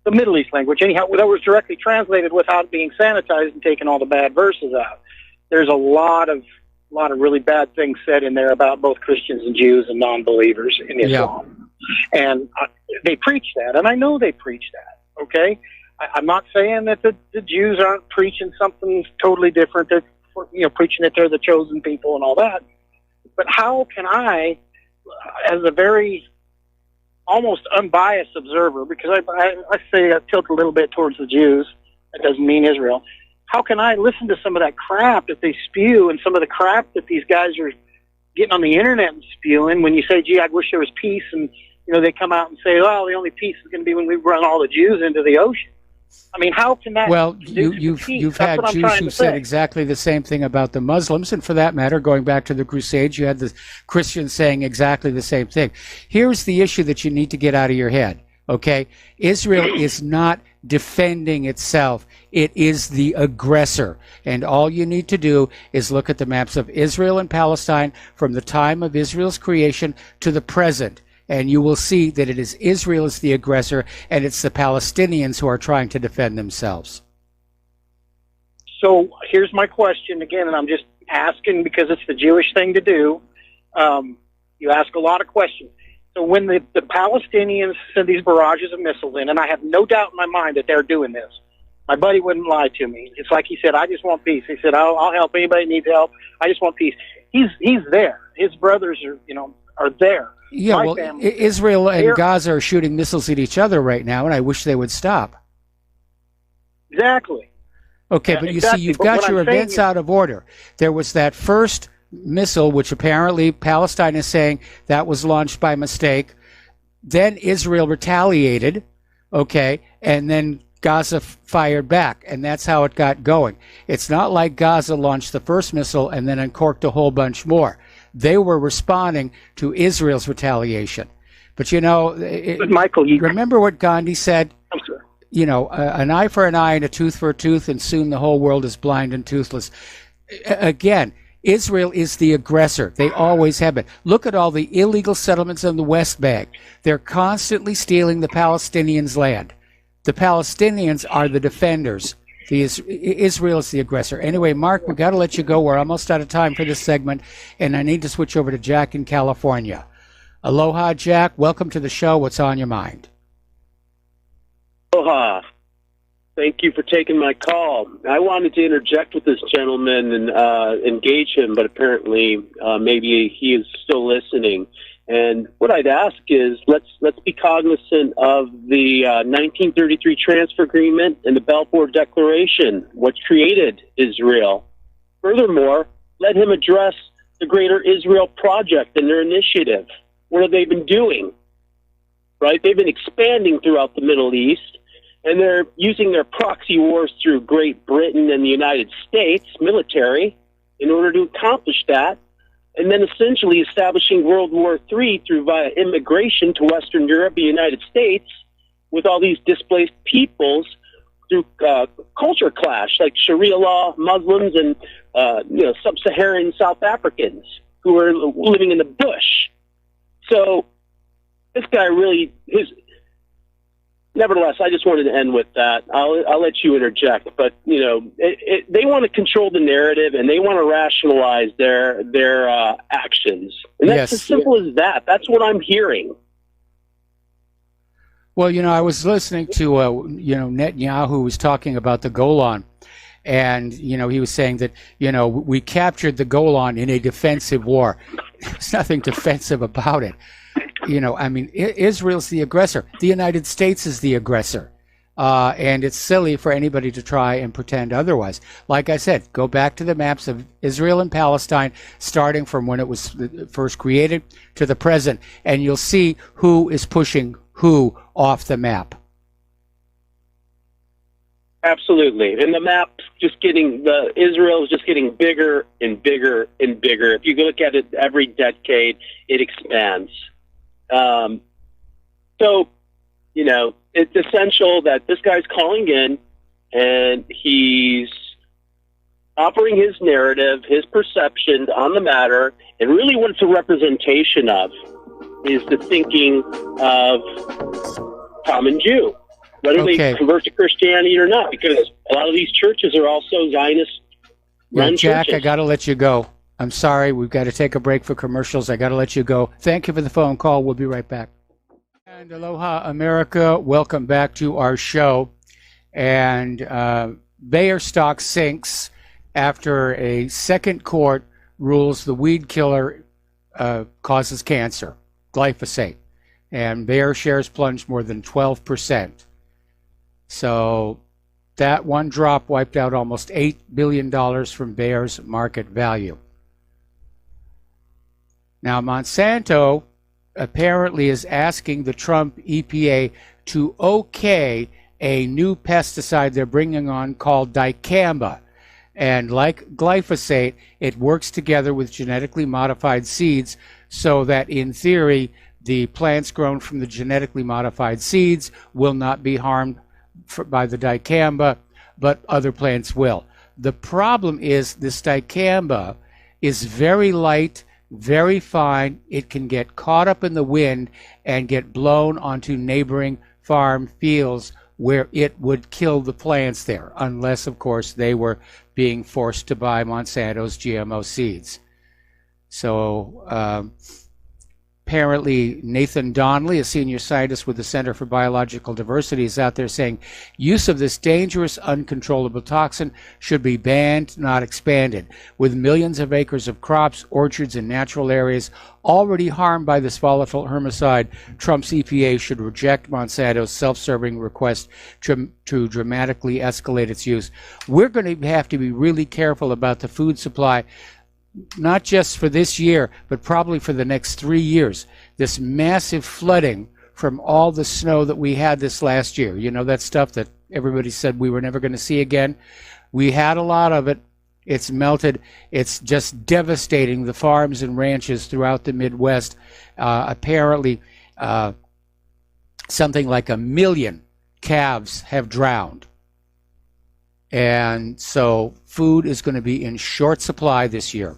Middle East language. Anyhow, that was directly translated without being sanitized and taking all the bad verses out. There's a lot of really bad things said in there about both Christians and Jews and non-believers in Islam. Yeah. And they preach that, and I know they preach that, okay? I'm not saying that the Jews aren't preaching something totally different. They're, preaching that they're the chosen people and all that. But how can I, as a very almost unbiased observer, because I say I tilt a little bit towards the Jews, that doesn't mean Israel, how can I listen to some of that crap that they spew and some of the crap that these guys are getting on the internet and spewing when you say, gee, I wish there was peace, and they come out and say, well, the only peace is going to be when we run all the Jews into the ocean. I mean, how can that? Well, you've had Jews who said exactly the same thing about the Muslims, and for that matter, going back to the Crusades, you had the Christians saying exactly the same thing. Here's the issue that you need to get out of your head, okay? Israel is not defending itself. It is the aggressor. And all you need to do is look at the maps of Israel and Palestine from the time of Israel's creation to the present. And you will see that it is Israel is the aggressor, and it's the Palestinians who are trying to defend themselves. So here's my question again, and I'm just asking because it's the Jewish thing to do. You ask a lot of questions. So when the Palestinians send these barrages of missiles in, and I have no doubt in my mind that they're doing this, my buddy wouldn't lie to me. It's like he said, I just want peace. He said, I'll help anybody that needs help. I just want peace. He's there. His brothers are there. Yeah, well, Israel and Gaza are shooting missiles at each other right now, and I wish they would stop. Exactly. Okay, but you see, you've got your events out of order. There was that first missile, which apparently Palestine is saying that was launched by mistake. Then Israel retaliated, okay, and then Gaza fired back, and that's how it got going. It's not like Gaza launched the first missile and then uncorked a whole bunch more. They were responding to Israel's retaliation. But Michael, remember what Gandhi said? I'm sorry. An eye for an eye and a tooth for a tooth, and soon the whole world is blind and toothless. Again, Israel is the aggressor. They always have been. Look at all the illegal settlements in the West Bank. They're constantly stealing the Palestinians' land. The Palestinians are the defenders. Israel is the aggressor. Anyway, Mark, we've got to let you go. We're almost out of time for this segment, and I need to switch over to Jack in California. Aloha, Jack. Welcome to the show. What's on your mind? Aloha. Thank you for taking my call. I wanted to interject with this gentleman and engage him, but apparently maybe he is still listening. And what I'd ask is let's be cognizant of the 1933 Transfer Agreement and the Balfour Declaration, what created Israel. Furthermore, let him address the Greater Israel Project and their initiative. What have they been doing? Right? They've been expanding throughout the Middle East, and they're using their proxy wars through Great Britain and the United States military in order to accomplish that, and then essentially establishing World War III via immigration to Western Europe, the United States, with all these displaced peoples through culture clash, like Sharia law, Muslims, and sub-Saharan South Africans who are living in the bush. So this guy really Nevertheless, I just wanted to end with that. I'll let you interject, but they want to control the narrative and they want to rationalize their actions, and that's as simple as that. That's what I'm hearing. Well, I was listening to Netanyahu was talking about the Golan, and he was saying that we captured the Golan in a defensive war. There's nothing defensive about it. Israel's the aggressor. The United States is the aggressor. And it's silly for anybody to try and pretend otherwise. Like I said, go back to the maps of Israel and Palestine, starting from when it was first created to the present, and you'll see who is pushing who off the map. Absolutely. And the map's Israel is just getting bigger and bigger and bigger. If you look at it every decade, it expands. It's essential that this guy's calling in and he's offering his narrative, his perception on the matter, and really what it's a representation of is the thinking of common Jew, whether they convert to Christianity or not, because a lot of these churches are also Zionist-run Jack, churches. I got to let you go. I'm sorry. We've got to take a break for commercials. I got to let you go. Thank you for the phone call. We'll be right back. And aloha, America. Welcome back to our show. And Bayer stock sinks after a second court rules the weed killer causes cancer, glyphosate. And Bayer shares plunged more than 12%. So that one drop wiped out almost $8 billion from Bayer's market value. Now, Monsanto apparently is asking the Trump EPA to okay a new pesticide they're bringing on called dicamba. And like glyphosate, it works together with genetically modified seeds so that, in theory, the plants grown from the genetically modified seeds will not be harmed by the dicamba, but other plants will. The problem is this dicamba is very light, very fine. It can get caught up in the wind and get blown onto neighboring farm fields where it would kill the plants there, unless, of course, they were being forced to buy Monsanto's GMO seeds. So apparently Nathan Donnelly, a senior scientist with the Center for Biological Diversity, is out there saying use of this dangerous, uncontrollable toxin should be banned, not expanded. With millions of acres of crops, orchards, and natural areas already harmed by this volatile herbicide, Trump's EPA should reject Monsanto's self-serving request to dramatically escalate its use. We're going to have to be really careful about the food supply, not just for this year, but probably for the next 3 years. This massive flooding from all the snow that we had this last year, that stuff that everybody said we were never going to see again. We had a lot of it. It's melted. It's just devastating the farms and ranches throughout the Midwest. Apparently, something like 1 million calves have drowned. And so food is going to be in short supply this year.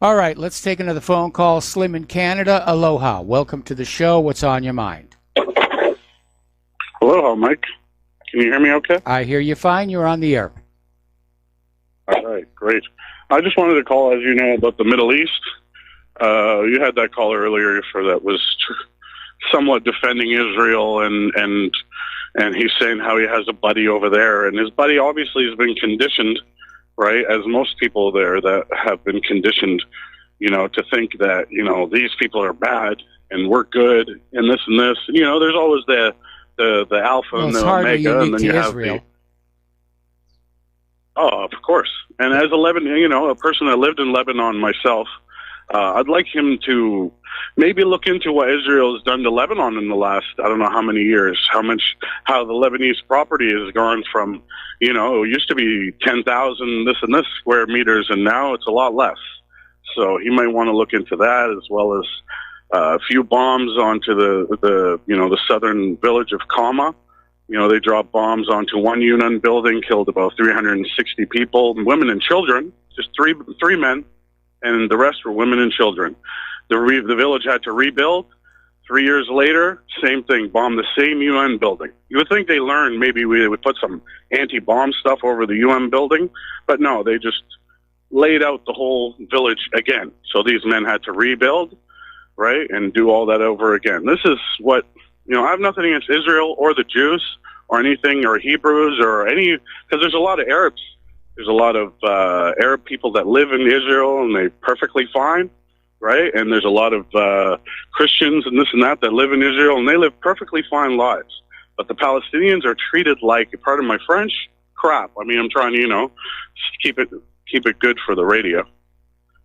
All right, let's take another phone call. Slim in Canada, aloha. Welcome to the show. What's on your mind? Aloha, Mike. Can you hear me okay? I hear you fine. You're on the air. All right, great. I just wanted to call, as you know, about the Middle East. You had that call earlier that was somewhat defending Israel, and he's saying how he has a buddy over there, and his buddy obviously has been conditioned, right, as most people there that have been conditioned to think that, these people are bad and we're good and this and this. There's always the alpha and the omega, and then you have Israel. Oh, of course. And as a person that lived in Lebanon myself, I'd like him to maybe look into what Israel has done to Lebanon in the last, I don't know how many years, how the Lebanese property has gone from, it used to be 10,000 this and this square meters, and now it's a lot less. So he might want to look into that, as well as a few bombs onto the southern village of Kama. They dropped bombs onto one UN building, killed about 360 people, women and children, just three men, and the rest were women and children. The village had to rebuild. 3 years later, same thing, bombed the same UN building. You would think they learned, maybe we would put some anti-bomb stuff over the UN building, but no, they just laid out the whole village again. So these men had to rebuild, right, and do all that over again. This is what, I have nothing against Israel or the Jews or anything, or Hebrews or any, because there's a lot of Arabs. There's a lot of Arab people that live in Israel, and they're perfectly fine, right? And there's a lot of Christians and this and that live in Israel, and they live perfectly fine lives. But the Palestinians are treated like, pardon my French, crap. I mean, I'm trying to, keep it good for the radio.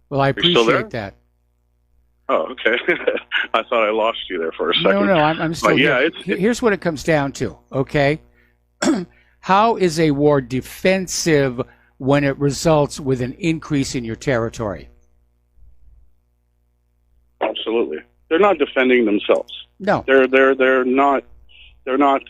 Well, I appreciate that. Oh, okay. I thought I lost you there for a second. No, I'm still here. Here's what it comes down to, okay? How is a war defensive when it results with an increase in your territory? Absolutely. They're not defending themselves. No. They're not they're not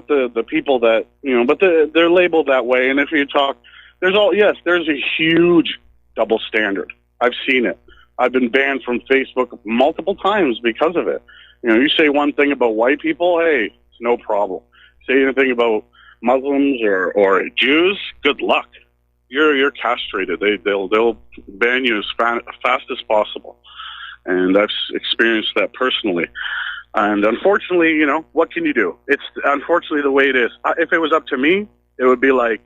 the people that, but they're labeled that way. And if you talk, there's a huge double standard. I've seen it. I've been banned from Facebook multiple times because of it. You say one thing about white people, hey, it's no problem. Say anything about Muslims or Jews, good luck. You're castrated. They'll ban you as fast as possible. And I've experienced that personally. And unfortunately, what can you do? It's unfortunately the way it is. If it was up to me, it would be like,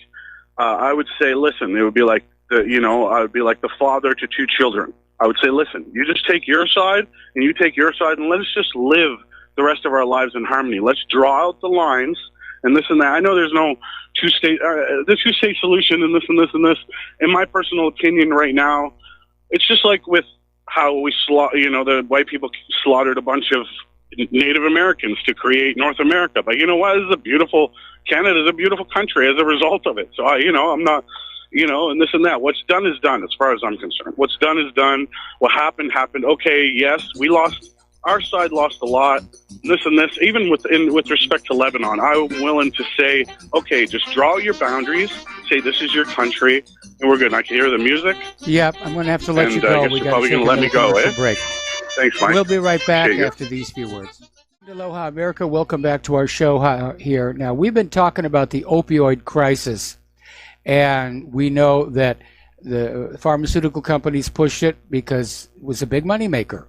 I would say, listen, it would be like, I would be like the father to two children. I would say, listen, you just take your side and you take your side, and let's just live the rest of our lives in harmony. Let's draw out the lines and this and that. I know there's no the two-state solution and this and this and this. In my personal opinion right now, it's just like with how we the white people slaughtered a bunch of Native Americans to create North America. But you know what? Canada's a beautiful country as a result of it. So I'm not, and this and that. What's done is done, as far as I'm concerned. What's done is done. What happened, happened. Okay, yes, we lost. Our side lost a lot. This and this. Even with respect to Lebanon, I'm willing to say, okay, just draw your boundaries. Say this is your country, and we're good. I can hear the music. Yep, I'm going to have to let you go. I guess you're probably going to let me go, eh? Break. Thanks, Mike. We'll be right back after these few words. Aloha, America. Welcome back to our show here. Now, we've been talking about the opioid crisis. And we know that the pharmaceutical companies pushed it because it was a big moneymaker.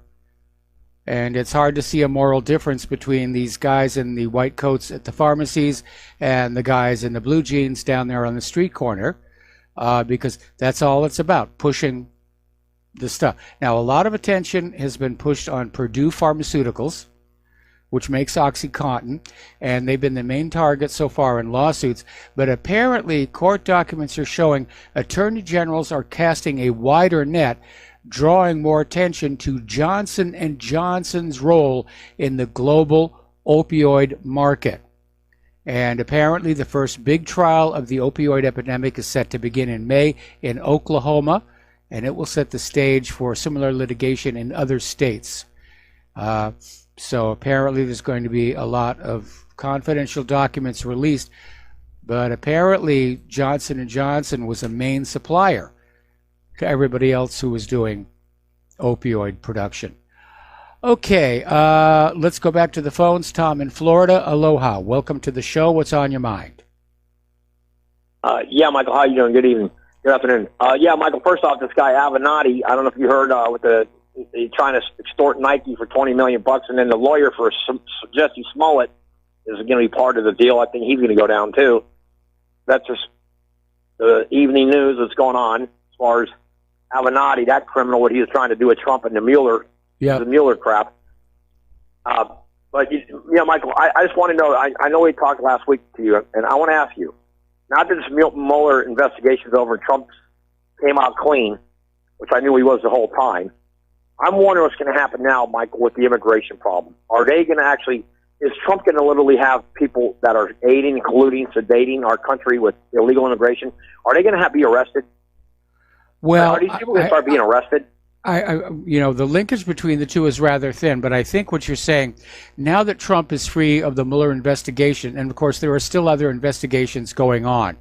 And it's hard to see a moral difference between these guys in the white coats at the pharmacies and the guys in the blue jeans down there on the street corner, because that's all it's about, pushing the stuff. Now, a lot of attention has been pushed on Purdue Pharmaceuticals, which makes OxyContin, and they've been the main target so far in lawsuits. But apparently, court documents are showing attorney generals are casting a wider net, drawing more attention to Johnson & Johnson's role in the global opioid market. And apparently, the first big trial of the opioid epidemic is set to begin in May in Oklahoma, and it will set the stage for similar litigation in other states. So apparently there's going to be a lot of confidential documents released, but apparently Johnson & Johnson was a main supplier to everybody else who was doing opioid production. Okay, let's go back to the phones. Tom in Florida, aloha. Welcome to the show. What's on your mind? Yeah, Michael, how you doing? Good evening. Good afternoon. Yeah, Michael, first off, this guy Avenatti, I don't know if you heard with he's trying to extort Nike for $20 million, and then the lawyer for Jesse Smollett is going to be part of the deal. I think he's going to go down too. That's just the evening news that's going on as far as Avenatti, that criminal, what he was trying to do with Trump and the Mueller crap. But Michael, I just want to know. I know we talked last week to you, and I want to ask you. Now that this Mueller investigation's over and Trump came out clean, which I knew he was the whole time, I'm wondering what's going to happen now, Michael, with the immigration problem. Are they going to actually? Is Trump going to literally have people that are aiding, colluding, sedating our country with illegal immigration? Are they going to be arrested? Well, are these people going to start being arrested? The linkage between the two is rather thin, but I think what you're saying, now that Trump is free of the Mueller investigation, and of course there are still other investigations going on,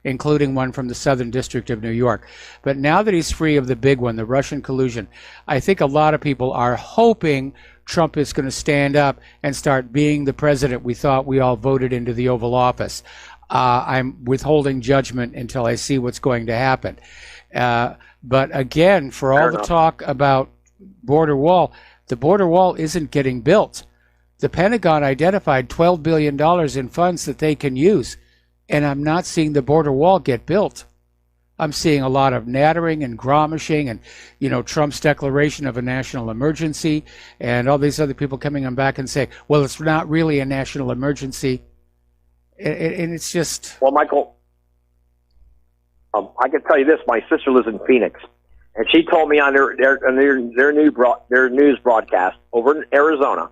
including one from the Southern District of New York, but now that he's free of the big one, the Russian collusion, I think a lot of people are hoping Trump is going to stand up and start being the president we thought we all voted into the Oval Office. I'm withholding judgment until I see what's going to happen. But again, for all the talk about border wall, the border wall isn't getting built. The Pentagon identified $12 billion in funds that they can use, and I'm not seeing the border wall get built. I'm seeing a lot of nattering and gromishing and, Trump's declaration of a national emergency and all these other people coming on back and saying, well, it's not really a national emergency. And it's just... Well, Michael... I can tell you this: my sister lives in Phoenix, and she told me on their news broadcast over in Arizona,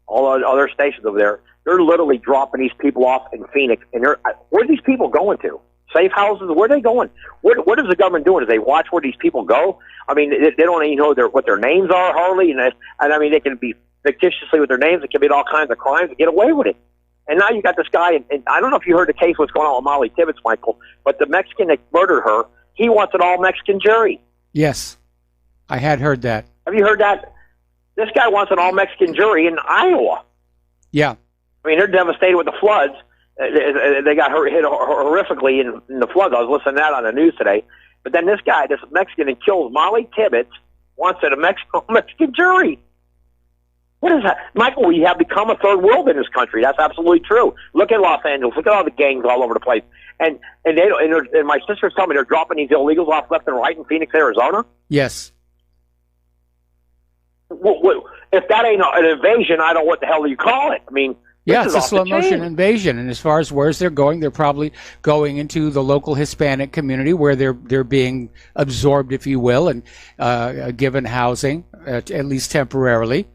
all the other stations over there, they're literally dropping these people off in Phoenix. And where are these people going to? Safe houses? Where are they going? What is the government doing? Do they watch where these people go? I mean, they don't even know what their names are hardly, and I mean, they can be fictitiously with their names and commit all kinds of crimes and get away with it. And now you got this guy, and I don't know if you heard the case, what's going on with Molly Tibbetts, Michael, but the Mexican that murdered her, he wants an all-Mexican jury. Yes, I had heard that. Have you heard that? This guy wants an all-Mexican jury in Iowa. Yeah. I mean, they're devastated with the floods. They got hit horrifically in the floods. I was listening to that on the news today. But then this guy, this Mexican that kills Molly Tibbetts, wants a Mexican jury. What is that? Michael, we have become a third world in this country. That's absolutely true. Look at Los Angeles. Look at all the gangs all over the place. And my sister's telling me they're dropping these illegals off left and right in Phoenix, Arizona? Yes. If that ain't an invasion, I don't know what the hell you call it. I mean, yeah, it's a slow-motion invasion. And as far as where they're going, they're probably going into the local Hispanic community where they're being absorbed, if you will, and given housing, at least temporarily.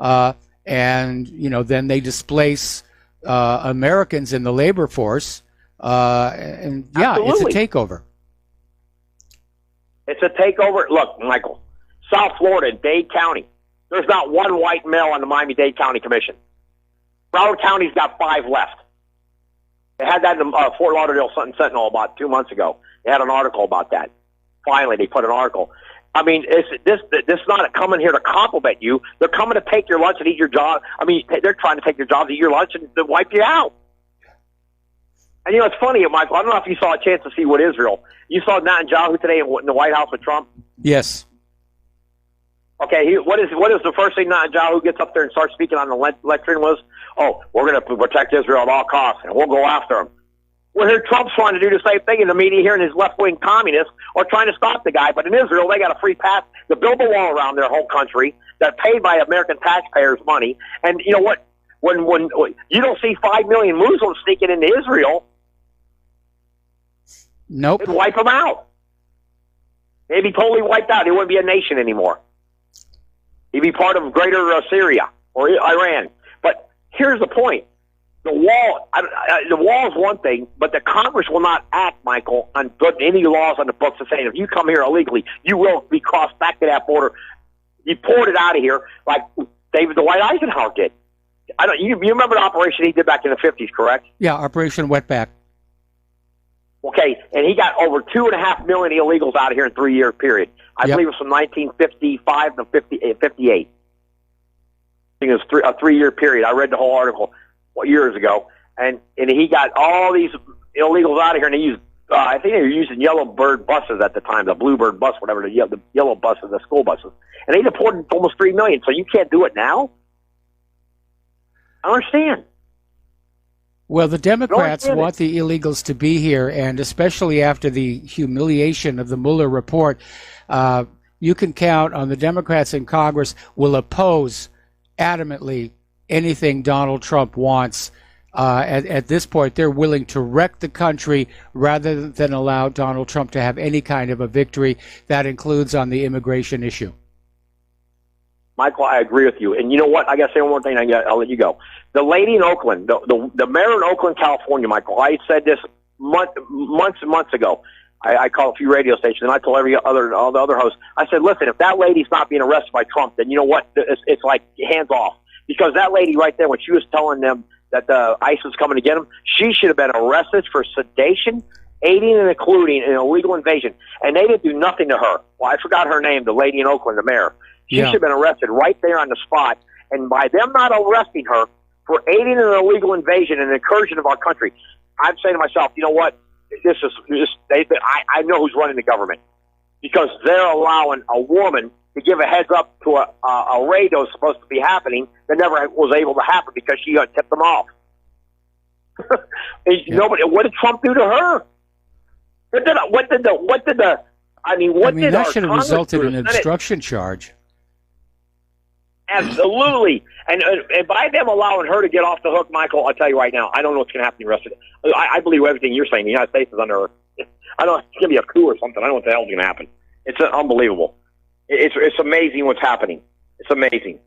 And then they displace Americans in the labor force, and yeah, Absolutely. It's a takeover. It's a takeover. Look, Michael, South Florida, Dade County. There's not one white male on the Miami-Dade County Commission. Broward County's got 5 left. They had that in the Fort Lauderdale Sentinel about 2 months ago. They had an article about that. Finally, they put an article. I mean, this not coming here to compliment you. They're coming to take your lunch and eat your job. I mean, they're trying to take your job, eat your lunch, and wipe you out. And it's funny, Michael. I don't know if you saw a chance to see what Israel. You saw Netanyahu today in the White House with Trump. Yes. Okay. What is the first thing Netanyahu gets up there and starts speaking on the lectern was? Oh, we're going to protect Israel at all costs, and we'll go after them. Well, here Trump's trying to do the same thing in the media here, and his left-wing communists are trying to stop the guy. But in Israel, they got a free pass to build a wall around their whole country that's paid by American taxpayers' money. And you know what? When you don't see 5 million Muslims sneaking into Israel, nope, it'd wipe them out. They'd be totally wiped out. It wouldn't be a nation anymore. He'd be part of greater Syria or Iran. But here's the point. The wall is one thing, but the Congress will not act, Michael, on any laws on the books that say if you come here illegally, you will be crossed back to that border. You poured it out of here like David Dwight Eisenhower did. You remember the operation he did back in the 50s, correct? Yeah, Operation Wetback. Okay, and he got over 2.5 million illegals out of here in a 3-year period. I believe it was from 1955 to 58. I think it was a 3-year period. I read the whole article years ago, and he got all these illegals out of here, and he used I think they were using yellow bird buses at the time, the bluebird bus, whatever, the yellow buses, the school buses, and they deported almost 3 million. So you can't do it now? I don't understand. Well, the Democrats want the illegals to be here, and especially after the humiliation of the Mueller report, you can count on the Democrats in Congress will oppose adamantly anything Donald Trump wants. At this point, they're willing to wreck the country rather than allow Donald Trump to have any kind of a victory. That includes on the immigration issue. Michael, I agree with you. And you know what? I got to say one more thing. I'll let you go. The lady in Oakland, the mayor in Oakland, California, Michael, I said this months and months ago. I called a few radio stations, and I told all the other hosts, I said, listen, if that lady's not being arrested by Trump, then you know what? It's like hands off. Because that lady right there, when she was telling them that the ICE was coming to get them, she should have been arrested for sedation, aiding and including an illegal invasion. And they didn't do nothing to her. Well, I forgot her name, the lady in Oakland, the mayor. She should have been arrested right there on the spot. And by them not arresting her for aiding an illegal invasion and incursion of our country, I'm saying to myself, you know what? I know who's running the government, because they're allowing a woman to give a heads up to a raid that was supposed to be happening that never was able to happen because she tipped them off. Nobody. What did Trump do to her? That should have resulted in an obstruction charge. Absolutely. And by them allowing her to get off the hook, Michael, I'll tell you right now, I don't know what's going to happen the rest of it. I believe everything you're saying. The United States is under, I don't know, it's going to be a coup or something. I don't know what the hell is going to happen. It's unbelievable. It's amazing what's happening. It's amazing.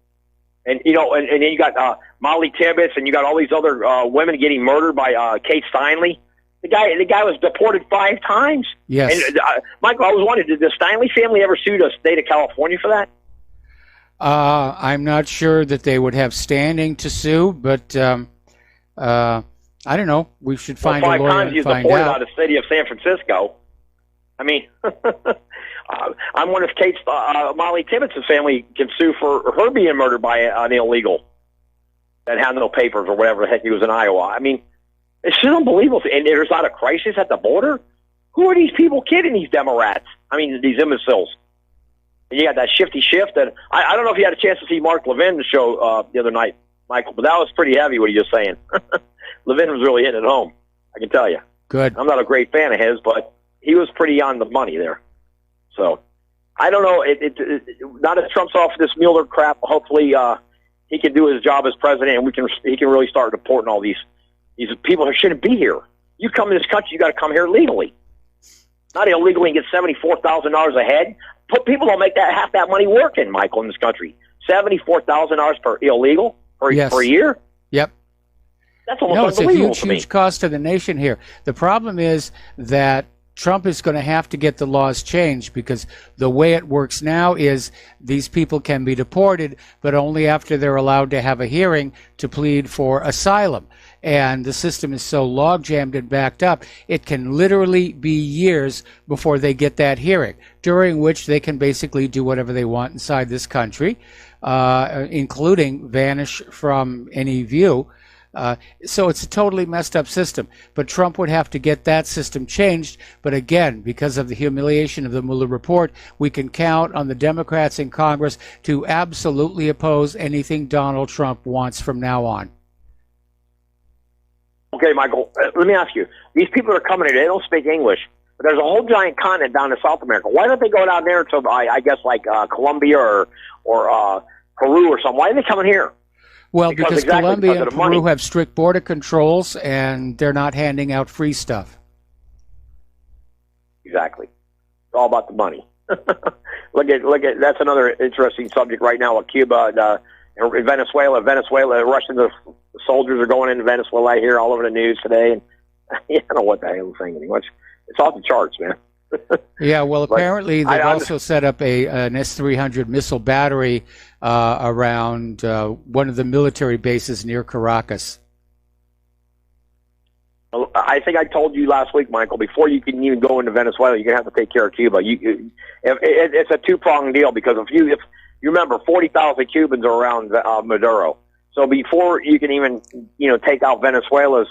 And, you know, and then you got Molly Tibbetts, and you got all these other women getting murdered by Kate Steinle. The guy was deported 5 times. Yes. And, Michael, I was wondering, did the Steinle family ever sue the state of California for that? I'm not sure that they would have standing to sue, but I don't know. We should find a lawyer and find out. 5 times he's deported out of the city of San Francisco. I mean, I'm wondering if Molly Tibbetts' family can sue for her being murdered by an illegal that had no papers or whatever the heck he was in Iowa. I mean, it's just unbelievable. And there's not a crisis at the border? Who are these people kidding, these Democrats? I mean, these imbeciles. And you got that shifty shift. And I don't know if you had a chance to see Mark Levin's show the other night, Michael, but that was pretty heavy what he was saying. Levin was really hitting it home, I can tell you. Good. I'm not a great fan of his, but he was pretty on the money there. So, I don't know. Now that Trump's off this Mueller crap, hopefully he can do his job as president, and he can really start deporting all these people who shouldn't be here. You come to this country, you got to come here legally. Not illegally and get $74,000 a head. People don't make that half that money working, Michael, in this country. $74,000 per illegal per year. Yep. That's almost unbelievable to me. Huge cost to the nation here. The problem is that Trump is going to have to get the laws changed, because the way it works now is these people can be deported, but only after they're allowed to have a hearing to plead for asylum. And the system is so log-jammed and backed up, it can literally be years before they get that hearing, during which they can basically do whatever they want inside this country, including vanish from any view. So it's a totally messed up system. But Trump would have to get that system changed. But again, because of the humiliation of the Mueller report, we can count on the Democrats in Congress to absolutely oppose anything Donald Trump wants from now on. Okay, Michael, let me ask you. These people are coming here, they don't speak English, but there's a whole giant continent down in South America. Why don't they go down there to, I guess, like Colombia or Peru or something? Why are they coming here? Well, because Colombia and Peru have strict border controls, and they're not handing out free stuff. Exactly. It's all about the money. Look at that's another interesting subject right now with Cuba and Venezuela. The Russian soldiers are going into Venezuela. I hear all over the news today, and I don't know what the hell they're saying anymore. It's off the charts, man. Yeah, well, apparently they've also set up an S-300 missile battery around one of the military bases near Caracas. I think I told you last week, Michael, before you can even go into Venezuela, you're going to have to take care of Cuba. It's a two-pronged deal, because if you remember, 40,000 Cubans are around Maduro. So before you can even, take out Venezuela's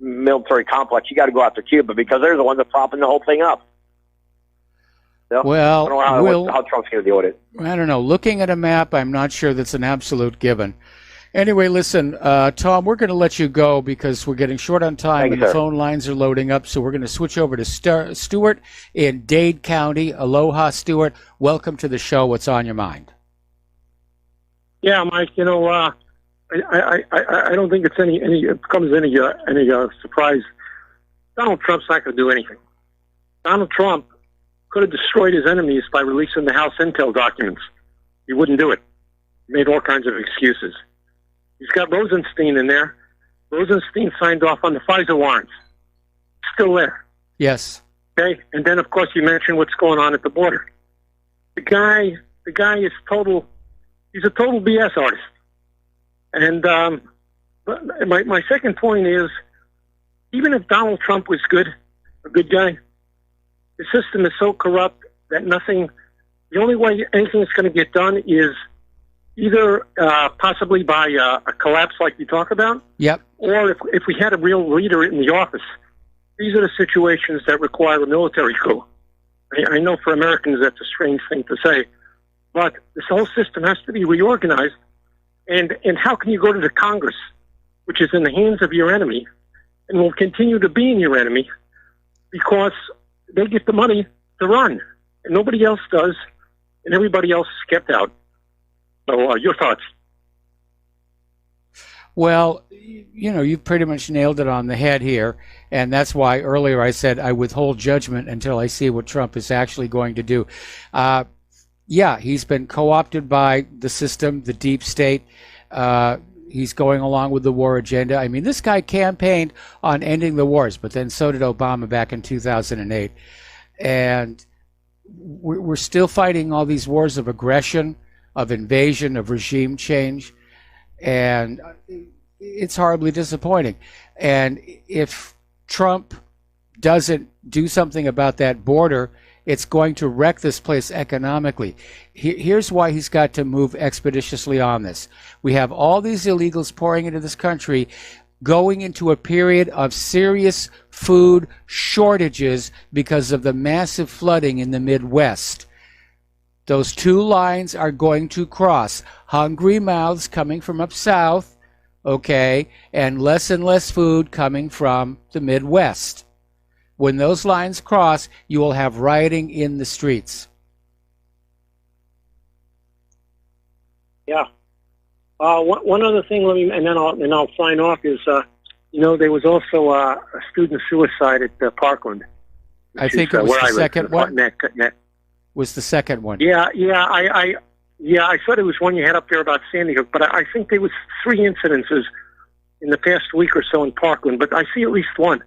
military complex, you got to go after Cuba, because they're the ones that are propping the whole thing up. So, well, I don't know how Trump's going to deal with it. I don't know. Looking at a map, I'm not sure that's an absolute given. Anyway, listen, Tom, we're going to let you go because we're getting short on time Thank and you, the sir. phone lines are loading up. So we're going to switch over to Stuart in Dade County. Aloha, Stuart. Welcome to the show. What's on your mind? Yeah, Mike. You know, I don't think it's it becomes any surprise. Donald Trump's not going to do anything. Donald Trump could have destroyed his enemies by releasing the House intel documents. He wouldn't do it. He made all kinds of excuses. He's got Rosenstein in there. Rosenstein signed off on the Pfizer warrants. Still there. Yes. Okay? And then, of course, you mentioned what's going on at the border. The guy is he's a total BS artist. And but my second point is, even if Donald Trump was a good guy, the system is so corrupt that the only way anything is going to get done is either possibly by a collapse like you talk about, yep, or if we had a real leader in the office. These are the situations that require a military coup. I know for Americans that's a strange thing to say, but this whole system has to be reorganized. And how can you go to the Congress, which is in the hands of your enemy, and will continue to be in your enemy because they get the money to run, and nobody else does, and everybody else is kept out. So your thoughts? Well, you know, you've pretty much nailed it on the head here, and that's why earlier I said I withhold judgment until I see what Trump is actually going to do. Yeah, he's been co-opted by the system, the deep state. He's going along with the war agenda. I mean, this guy campaigned on ending the wars, but then so did Obama back in 2008. And we're still fighting all these wars of aggression, of invasion, of regime change. And it's horribly disappointing. And if Trump doesn't do something about that border, it's going to wreck this place economically. Here's why he's got to move expeditiously on this. We have all these illegals pouring into this country, going into a period of serious food shortages because of the massive flooding in the Midwest. Those two lines are going to cross. Hungry mouths coming from up south, okay, and less food coming from the Midwest. When those lines cross, you will have rioting in the streets. Yeah. One other thing, and then I'll sign off. Is there was also a student suicide at Parkland. I think it was the second one. Was the second one? Yeah. I thought it was one you had up there about Sandy Hook, but I think there was 3 incidences in the past week or so in Parkland. But I see at least one.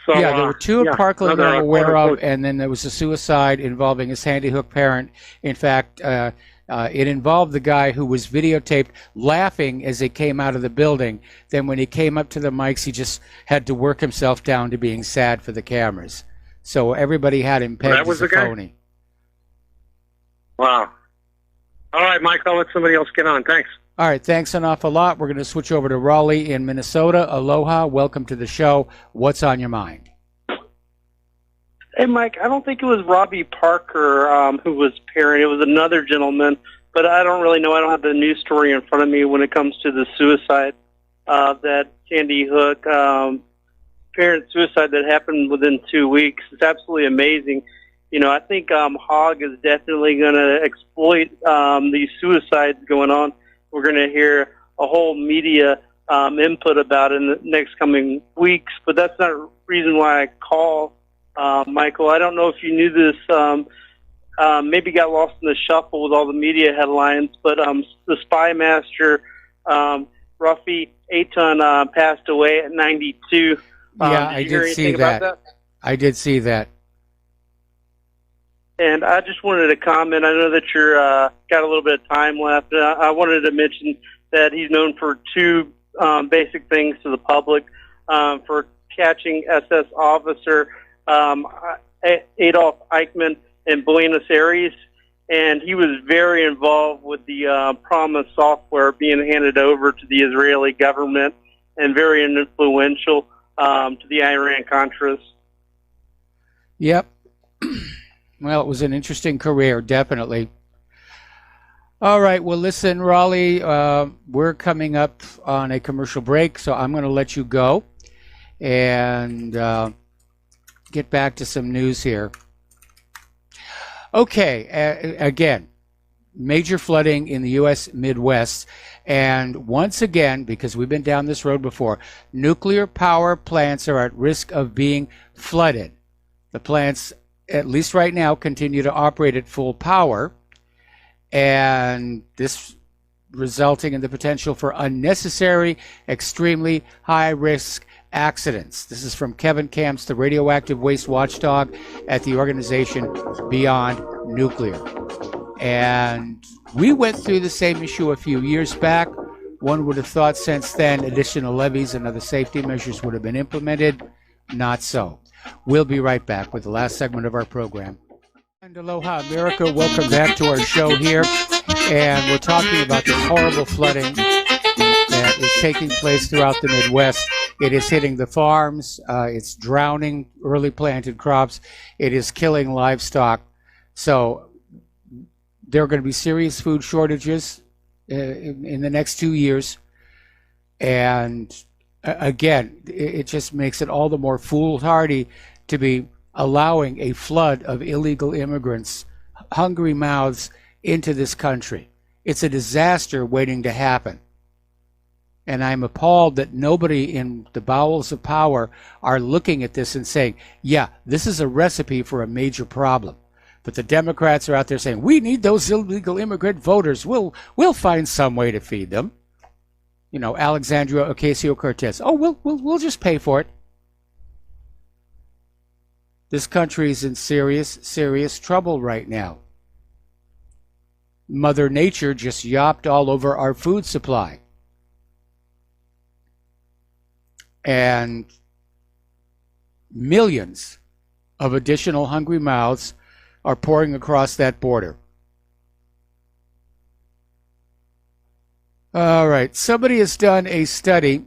So, yeah, there were 2 at Parkland that I'm aware of, and then there was a suicide involving a Sandy Hook parent. In fact, it involved the guy who was videotaped laughing as he came out of the building. Then when he came up to the mics, he just had to work himself down to being sad for the cameras. So everybody had him pegged as a phony. Wow. All right, Mike, I'll let somebody else get on. Thanks. All right, thanks an awful lot. We're going to switch over to Raleigh in Minnesota. Aloha, welcome to the show. What's on your mind? Hey, Mike, I don't think it was Robbie Parker who was parent. It was another gentleman, but I don't really know. I don't have the news story in front of me when it comes to the suicide, that Sandy Hook parent suicide that happened within 2 weeks. It's absolutely amazing. You know, I think Hogg is definitely going to exploit these suicides going on. We're going to hear a whole media input about it in the next coming weeks, but that's not a reason why I call, Michael. I don't know if you knew this, maybe got lost in the shuffle with all the media headlines, but the spy master, Ruffy Aton, passed away at 92. Yeah, I did see that. I did see that. And I just wanted to comment. I know that you're got a little bit of time left. I wanted to mention that he's known for 2 basic things to the public, for catching SS officer Adolf Eichmann in Buenos Aires, and he was very involved with the Promise software being handed over to the Israeli government, and very influential to the Iran-Contras. Yep. Well, it was an interesting career, definitely. All right. Well, listen, Raleigh, we're coming up on a commercial break, so I'm going to let you go and get back to some news here. Okay. Again, major flooding in the U.S. Midwest. And once again, because we've been down this road before, nuclear power plants are at risk of being flooded. The plants, at least right now, continue to operate at full power. And this resulting in the potential for unnecessary, extremely high-risk accidents. This is from Kevin Camps, the radioactive waste watchdog at the organization Beyond Nuclear. And we went through the same issue a few years back. One would have thought since then additional levies and other safety measures would have been implemented. Not so. We'll be right back with the last segment of our program. And aloha, America. Welcome back to our show here. And we're talking about this horrible flooding that is taking place throughout the Midwest. It is hitting the farms. It's drowning early planted crops. It is killing livestock. So there are going to be serious food shortages in the next 2 years. And again, it just makes it all the more foolhardy to be allowing a flood of illegal immigrants, hungry mouths, into this country. It's a disaster waiting to happen. And I'm appalled that nobody in the bowels of power are looking at this and saying, yeah, this is a recipe for a major problem. But the Democrats are out there saying, we need those illegal immigrant voters. We'll find some way to feed them. You know, Alexandria Ocasio-Cortez. Oh, we'll just pay for it. This country is in serious, serious trouble right now. Mother Nature just yapped all over our food supply. And millions of additional hungry mouths are pouring across that border. All right, somebody has done a study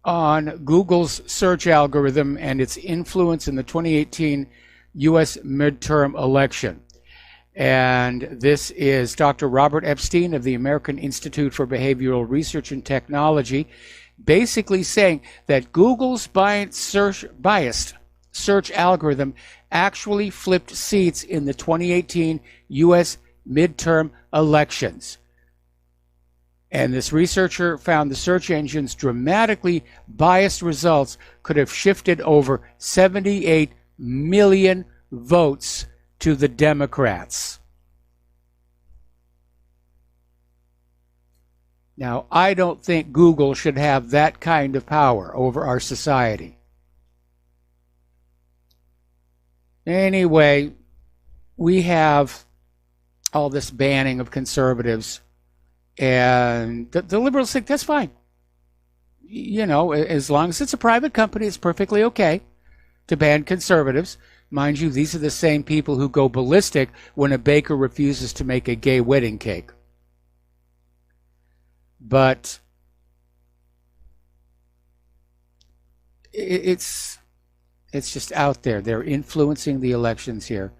on Google's search algorithm and its influence in the 2018 U.S. midterm election. And this is Dr. Robert Epstein of the American Institute for Behavioral Research and Technology, basically saying that Google's biased search algorithm actually flipped seats in the 2018 U.S. midterm elections. And this researcher found the search engine's dramatically biased results could have shifted over 78 million votes to the Democrats. Now, I don't think Google should have that kind of power over our society. Anyway, we have all this banning of conservatives, and the liberals think that's fine. You know, as long as it's a private company, it's perfectly okay to ban conservatives. Mind you, these are the same people who go ballistic when a baker refuses to make a gay wedding cake. But it's just out there. They're influencing the elections here.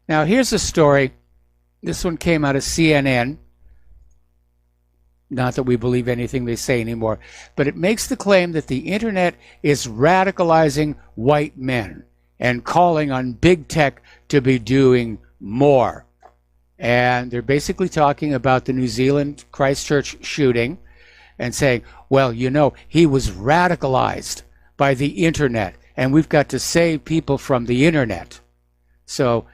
Now, here's a story. This one came out of CNN. Not that we believe anything they say anymore, but it makes the claim that the internet is radicalizing white men and calling on big tech to be doing more. And they're basically talking about the New Zealand Christchurch shooting and saying, well, you know, he was radicalized by the internet, and we've got to save people from the internet. So,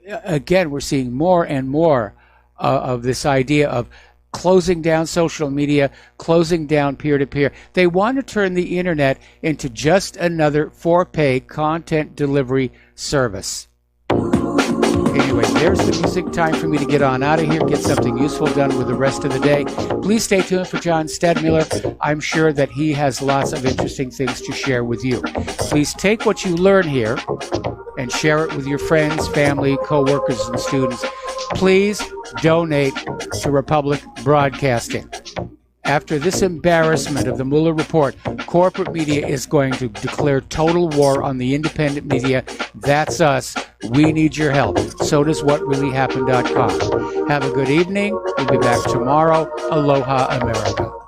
again, we're seeing more and more of this idea of closing down social media, closing down peer-to-peer. They want to turn the internet into just another for-pay content delivery service. Anyway, there's the music. Time for me to get on out of here, get something useful done with the rest of the day. Please stay tuned for John Stedmuller. I'm sure that he has lots of interesting things to share with you. Please take what you learn here and share it with your friends, family, co-workers, and students. Please donate to Republic Broadcasting. After this embarrassment of the Mueller report, corporate media is going to declare total war on the independent media. That's us. We need your help. So does whatreallyhappened.com. Have a good evening. We'll be back tomorrow. Aloha, America.